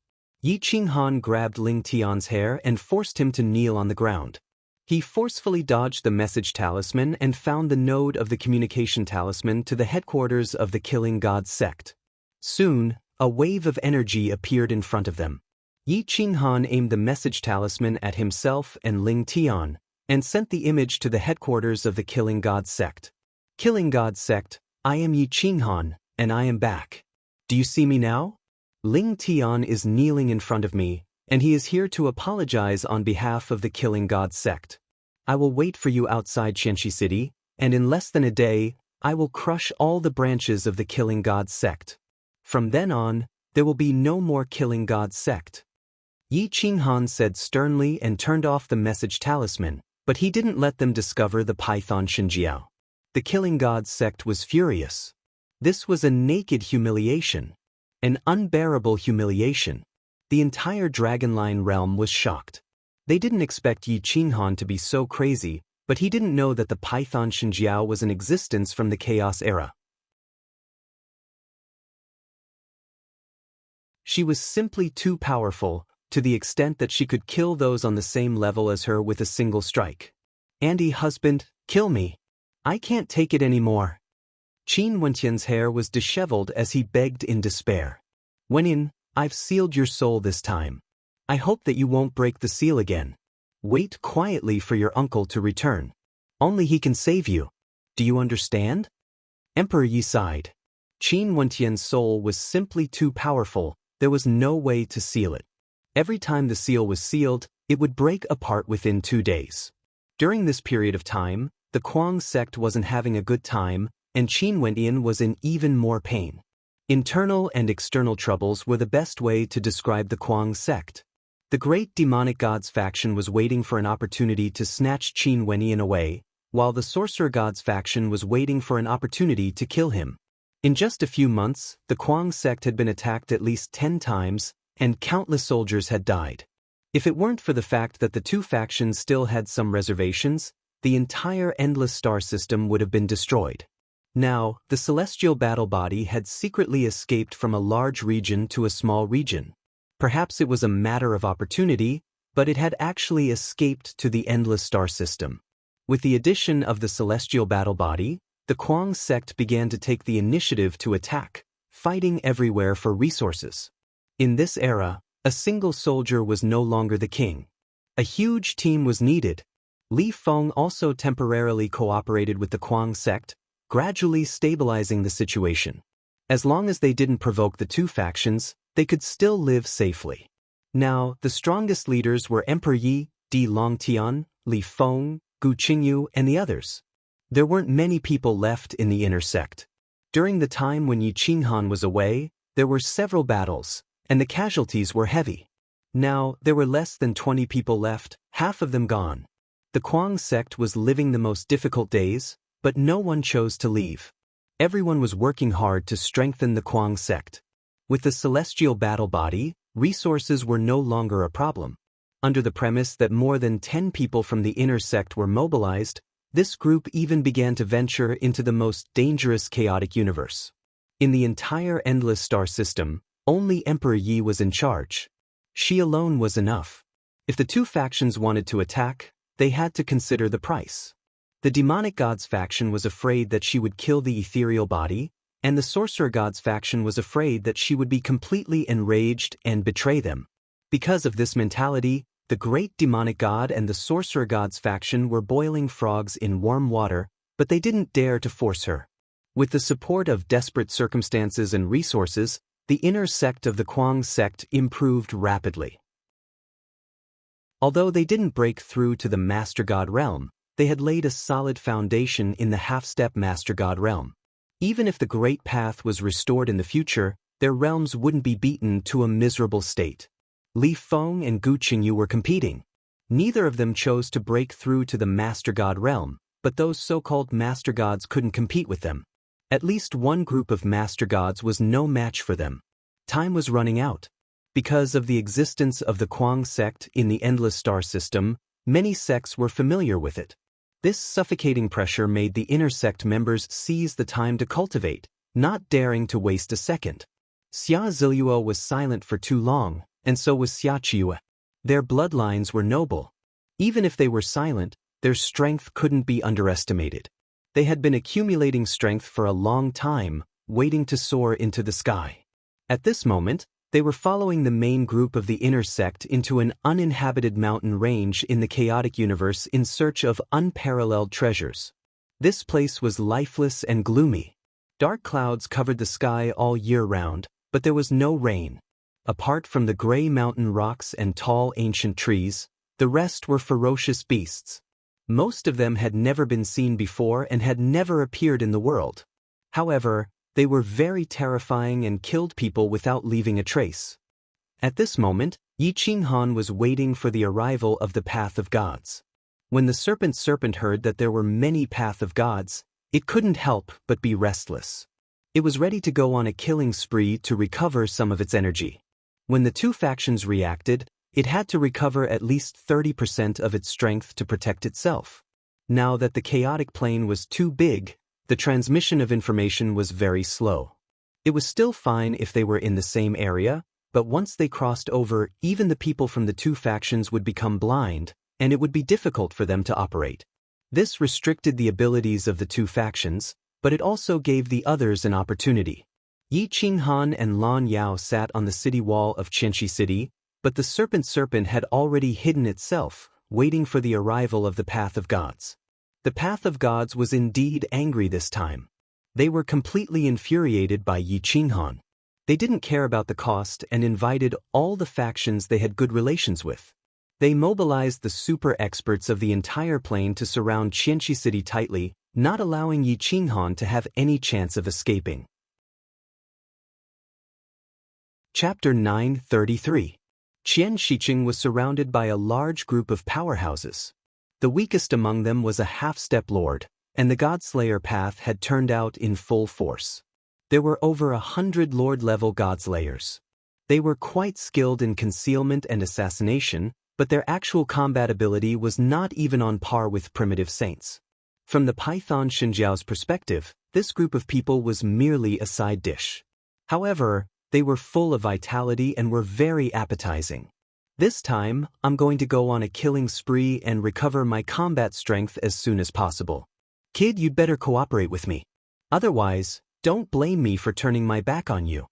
Yi Qinghan grabbed Ling Tian's hair and forced him to kneel on the ground. He forcefully dodged the message talisman and found the node of the communication talisman to the headquarters of the Killing Gods sect. Soon, a wave of energy appeared in front of them. Yi Qinghan aimed the message talisman at himself and Ling Tian, and sent the image to the headquarters of the Killing Gods sect. Killing Gods sect, I am Yi Qinghan, and I am back. Do you see me now? Ling Tian is kneeling in front of me, and he is here to apologize on behalf of the Killing Gods sect. I will wait for you outside Qianxi City, and in less than a day, I will crush all the branches of the Killing Gods sect. From then on, there will be no more Killing Gods sect. Yi Qinghan said sternly and turned off the message talisman, but he didn't let them discover the python Xinjiao. The Killing Gods sect was furious. This was a naked humiliation. An unbearable humiliation. The entire Dragonline realm was shocked. They didn't expect Yi Qinghan to be so crazy, but he didn't know that the python Xinjiao was in existence from the Chaos era. She was simply too powerful, to the extent that she could kill those on the same level as her with a single strike. Andy, husband, kill me. I can't take it anymore. Qin Wentian's hair was disheveled as he begged in despair. Wenin, I've sealed your soul this time. I hope that you won't break the seal again. Wait quietly for your uncle to return. Only he can save you. Do you understand? Emperor Yi sighed. Qin Wentian's soul was simply too powerful, there was no way to seal it. Every time the seal was sealed, it would break apart within 2 days. During this period of time, the Kuang sect wasn't having a good time, and Qin Wentian was in even more pain. Internal and external troubles were the best way to describe the Kuang sect. The great demonic gods faction was waiting for an opportunity to snatch Qin Wentian away, while the sorcerer gods faction was waiting for an opportunity to kill him. In just a few months, the Kuang sect had been attacked at least 10 times, and countless soldiers had died. If it weren't for the fact that the two factions still had some reservations, the entire endless star system would have been destroyed. Now, the celestial battle body had secretly escaped from a large region to a small region. Perhaps it was a matter of opportunity, but it had actually escaped to the endless star system. With the addition of the celestial battle body, the Kuang sect began to take the initiative to attack, fighting everywhere for resources. In this era, a single soldier was no longer the king. A huge team was needed. Li Feng also temporarily cooperated with the Kuang sect, gradually stabilizing the situation. As long as they didn't provoke the two factions, they could still live safely. Now, the strongest leaders were Emperor Yi, Di Longtian, Li Feng, Gu Qingyu, and the others. There weren't many people left in the inner sect. During the time when Yi Qinghan was away, there were several battles, and the casualties were heavy. Now, there were less than 20 people left, half of them gone. The Kuang sect was living the most difficult days, but no one chose to leave. Everyone was working hard to strengthen the Kuang sect. With the celestial battle body, resources were no longer a problem. Under the premise that more than 10 people from the inner sect were mobilized, this group even began to venture into the most dangerous chaotic universe. In the entire endless star system, only Emperor Yi was in charge. She alone was enough. If the two factions wanted to attack, they had to consider the price. The demonic gods faction was afraid that she would kill the ethereal body, and the sorcerer gods faction was afraid that she would be completely enraged and betray them. Because of this mentality, the great demonic god and the sorcerer gods faction were boiling frogs in warm water, but they didn't dare to force her. With the support of desperate circumstances and resources, the inner sect of the Kuang sect improved rapidly. Although they didn't break through to the Master God realm, they had laid a solid foundation in the half-step Master God realm. Even if the Great Path was restored in the future, their realms wouldn't be beaten to a miserable state. Li Feng and Gu Qingyu were competing. Neither of them chose to break through to the Master God realm, but those so-called Master Gods couldn't compete with them. At least one group of Master Gods was no match for them. Time was running out. Because of the existence of the Kuang sect in the Endless Star System, many sects were familiar with it. This suffocating pressure made the inner sect members seize the time to cultivate, not daring to waste a second. Xia Ziluo was silent for too long, and so was Xia Qiue. Their bloodlines were noble. Even if they were silent, their strength couldn't be underestimated. They had been accumulating strength for a long time, waiting to soar into the sky. At this moment, they were following the main group of the inner sect into an uninhabited mountain range in the chaotic universe in search of unparalleled treasures. This place was lifeless and gloomy. Dark clouds covered the sky all year round, but there was no rain. Apart from the gray mountain rocks and tall ancient trees, the rest were ferocious beasts. Most of them had never been seen before and had never appeared in the world. However, they were very terrifying and killed people without leaving a trace. At this moment, Yi Qinghan was waiting for the arrival of the Path of Gods. When the serpent heard that there were many Path of Gods, it couldn't help but be restless. It was ready to go on a killing spree to recover some of its energy. When the two factions reacted, it had to recover at least 30% of its strength to protect itself. Now that the chaotic plane was too big, the transmission of information was very slow. It was still fine if they were in the same area, but once they crossed over, even the people from the two factions would become blind, and it would be difficult for them to operate. This restricted the abilities of the two factions, but it also gave the others an opportunity. Yi Qinghan and Lan Yao sat on the city wall of Qianxi City, but the serpent had already hidden itself, waiting for the arrival of the Path of Gods. The Path of Gods was indeed angry this time. They were completely infuriated by Yi Qinghan. They didn't care about the cost and invited all the factions they had good relations with. They mobilized the super experts of the entire plane to surround Qianxi City tightly, not allowing Yi Qinghan to have any chance of escaping. Chapter 933. Qian Shiqing was surrounded by a large group of powerhouses. The weakest among them was a half-step lord, and the Godslayer path had turned out in full force. There were over 100 lord-level Godslayers. They were quite skilled in concealment and assassination, but their actual combat ability was not even on par with primitive saints. From the Python Xinjiao's perspective, this group of people was merely a side dish. However, they were full of vitality and were very appetizing. This time, I'm going to go on a killing spree and recover my combat strength as soon as possible. Kid, you'd better cooperate with me. Otherwise, don't blame me for turning my back on you.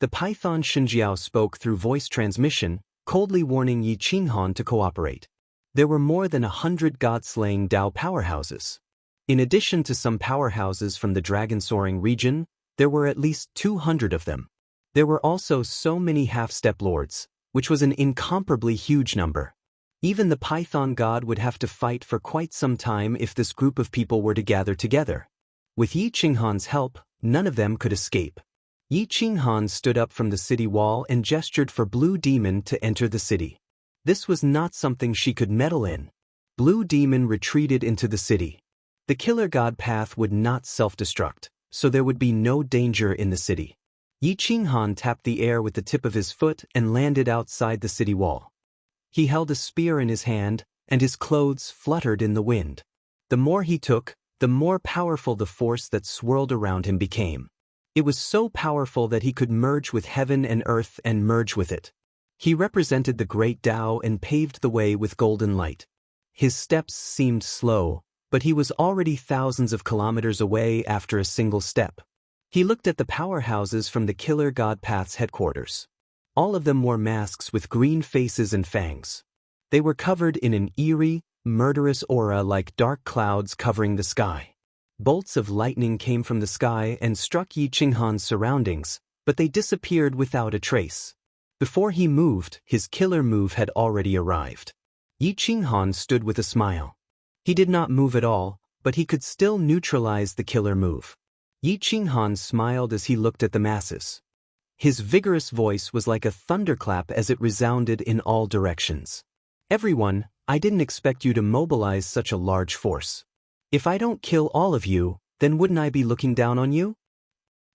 The Python Xinjiao spoke through voice transmission, coldly warning Yi Qinghan to cooperate. There were more than 100 god-slaying Dao powerhouses. In addition to some powerhouses from the dragon-soaring region, there were at least 200 of them. There were also so many half-step lords, which was an incomparably huge number. Even the Python god would have to fight for quite some time if this group of people were to gather together. With Yi Qinghan's help, none of them could escape. Yi Qinghan stood up from the city wall and gestured for Blue Demon to enter the city. This was not something she could meddle in. Blue Demon retreated into the city. The killer god path would not self-destruct, so there would be no danger in the city. Yi Qinghan tapped the air with the tip of his foot and landed outside the city wall. He held a spear in his hand, and his clothes fluttered in the wind. The more he took, the more powerful the force that swirled around him became. It was so powerful that he could merge with heaven and earth and merge with it. He represented the great Tao and paved the way with golden light. His steps seemed slow, but he was already thousands of kilometers away after a single step. He looked at the powerhouses from the Killer God Path's headquarters. All of them wore masks with green faces and fangs. They were covered in an eerie, murderous aura like dark clouds covering the sky. Bolts of lightning came from the sky and struck Yi Qinghan's surroundings, but they disappeared without a trace. Before he moved, his killer move had already arrived. Yi Qinghan stood with a smile. He did not move at all, but he could still neutralize the killer move. Yi Qinghan smiled as he looked at the masses. His vigorous voice was like a thunderclap as it resounded in all directions. Everyone, I didn't expect you to mobilize such a large force. If I don't kill all of you, then wouldn't I be looking down on you?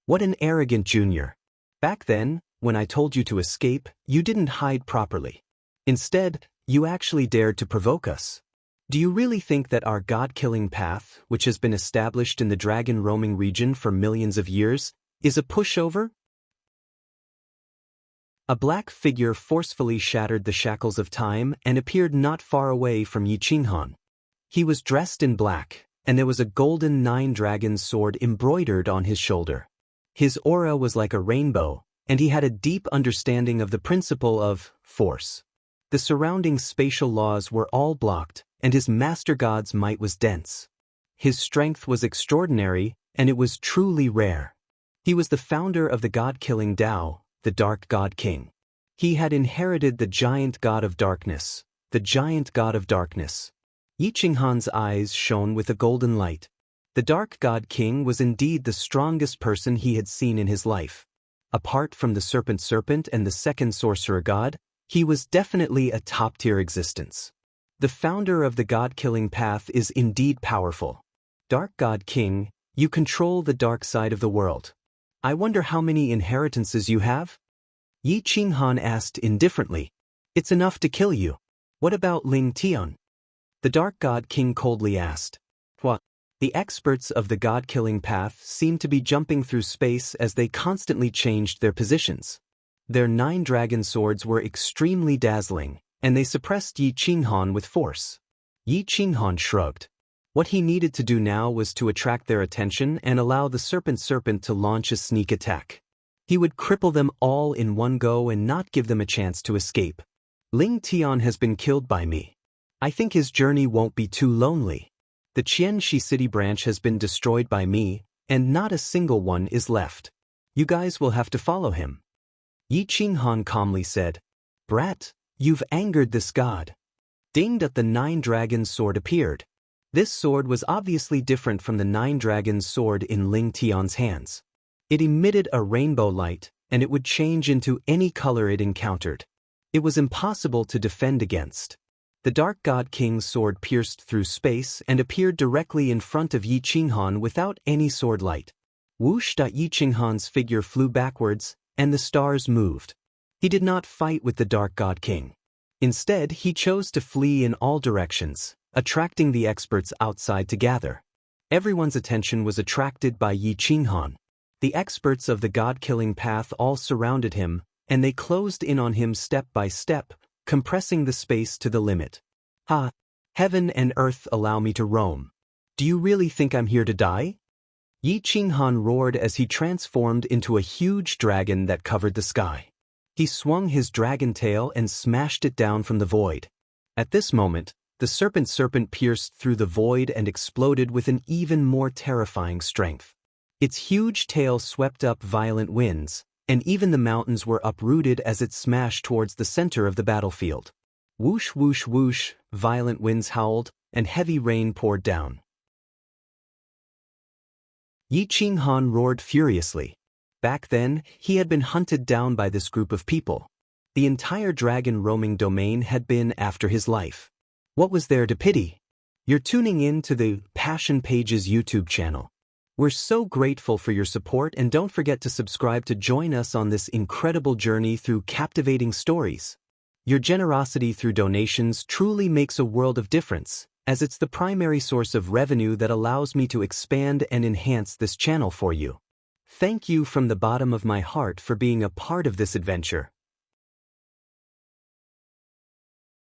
What an arrogant junior. Back then, when I told you to escape, you didn't hide properly. Instead, you actually dared to provoke us. Do you really think that our god-killing path, which has been established in the dragon roaming region for millions of years, is a pushover? A black figure forcefully shattered the shackles of time and appeared not far away from Yi Qinghan. He was dressed in black, and there was a golden nine-dragon sword embroidered on his shoulder. His aura was like a rainbow, and he had a deep understanding of the principle of force. The surrounding spatial laws were all blocked, and his master god's might was dense. His strength was extraordinary, and it was truly rare. He was the founder of the god-killing Tao, the Dark God King. He had inherited the giant god of darkness, the giant god of darkness. Yi Qinghan's eyes shone with a golden light. The Dark God King was indeed the strongest person he had seen in his life. Apart from the serpent and the second sorcerer god, he was definitely a top-tier existence. The founder of the god-killing path is indeed powerful. Dark God King, you control the dark side of the world. I wonder how many inheritances you have? Yi Qinghan asked indifferently. It's enough to kill you. What about Ling Tian? The Dark God King coldly asked. What? The experts of the god-killing path seemed to be jumping through space as they constantly changed their positions. Their 9 dragon swords were extremely dazzling, and they suppressed Yi Qinghan with force. Yi Qinghan shrugged. What he needed to do now was to attract their attention and allow the serpent to launch a sneak attack. He would cripple them all in one go and not give them a chance to escape. Ling Tian has been killed by me. I think his journey won't be too lonely. The Qianxi city branch has been destroyed by me, and not a single one is left. You guys will have to follow him. Yi Qinghan calmly said. Brat, you've angered this god. Dinged at the 9-dragon sword appeared. This sword was obviously different from the 9-dragon sword in Ling Tian's hands. It emitted a rainbow light, and it would change into any color it encountered. It was impossible to defend against. The Dark God King's sword pierced through space and appeared directly in front of Yi Qinghan without any sword light. Whoosh! Yi Qinghan's figure flew backwards, and the stars moved. He did not fight with the Dark God King. Instead, he chose to flee in all directions, attracting the experts outside to gather. Everyone's attention was attracted by Yi Qinghan. The experts of the god-killing path all surrounded him, and they closed in on him step by step, compressing the space to the limit. Ha! Heaven and earth allow me to roam. Do you really think I'm here to die? Yi Qinghan roared as he transformed into a huge dragon that covered the sky. He swung his dragon tail and smashed it down from the void. At this moment, the serpent pierced through the void and exploded with an even more terrifying strength. Its huge tail swept up violent winds, and even the mountains were uprooted as it smashed towards the center of the battlefield. Whoosh, whoosh, whoosh, violent winds howled, and heavy rain poured down. Yi Qinghan roared furiously. Back then, he had been hunted down by this group of people. The entire dragon roaming domain had been after his life. What was there to pity? You're tuning in to the Passion Pages YouTube channel. We're so grateful for your support, and don't forget to subscribe to join us on this incredible journey through captivating stories. Your generosity through donations truly makes a world of difference, as it's the primary source of revenue that allows me to expand and enhance this channel for you. Thank you from the bottom of my heart for being a part of this adventure.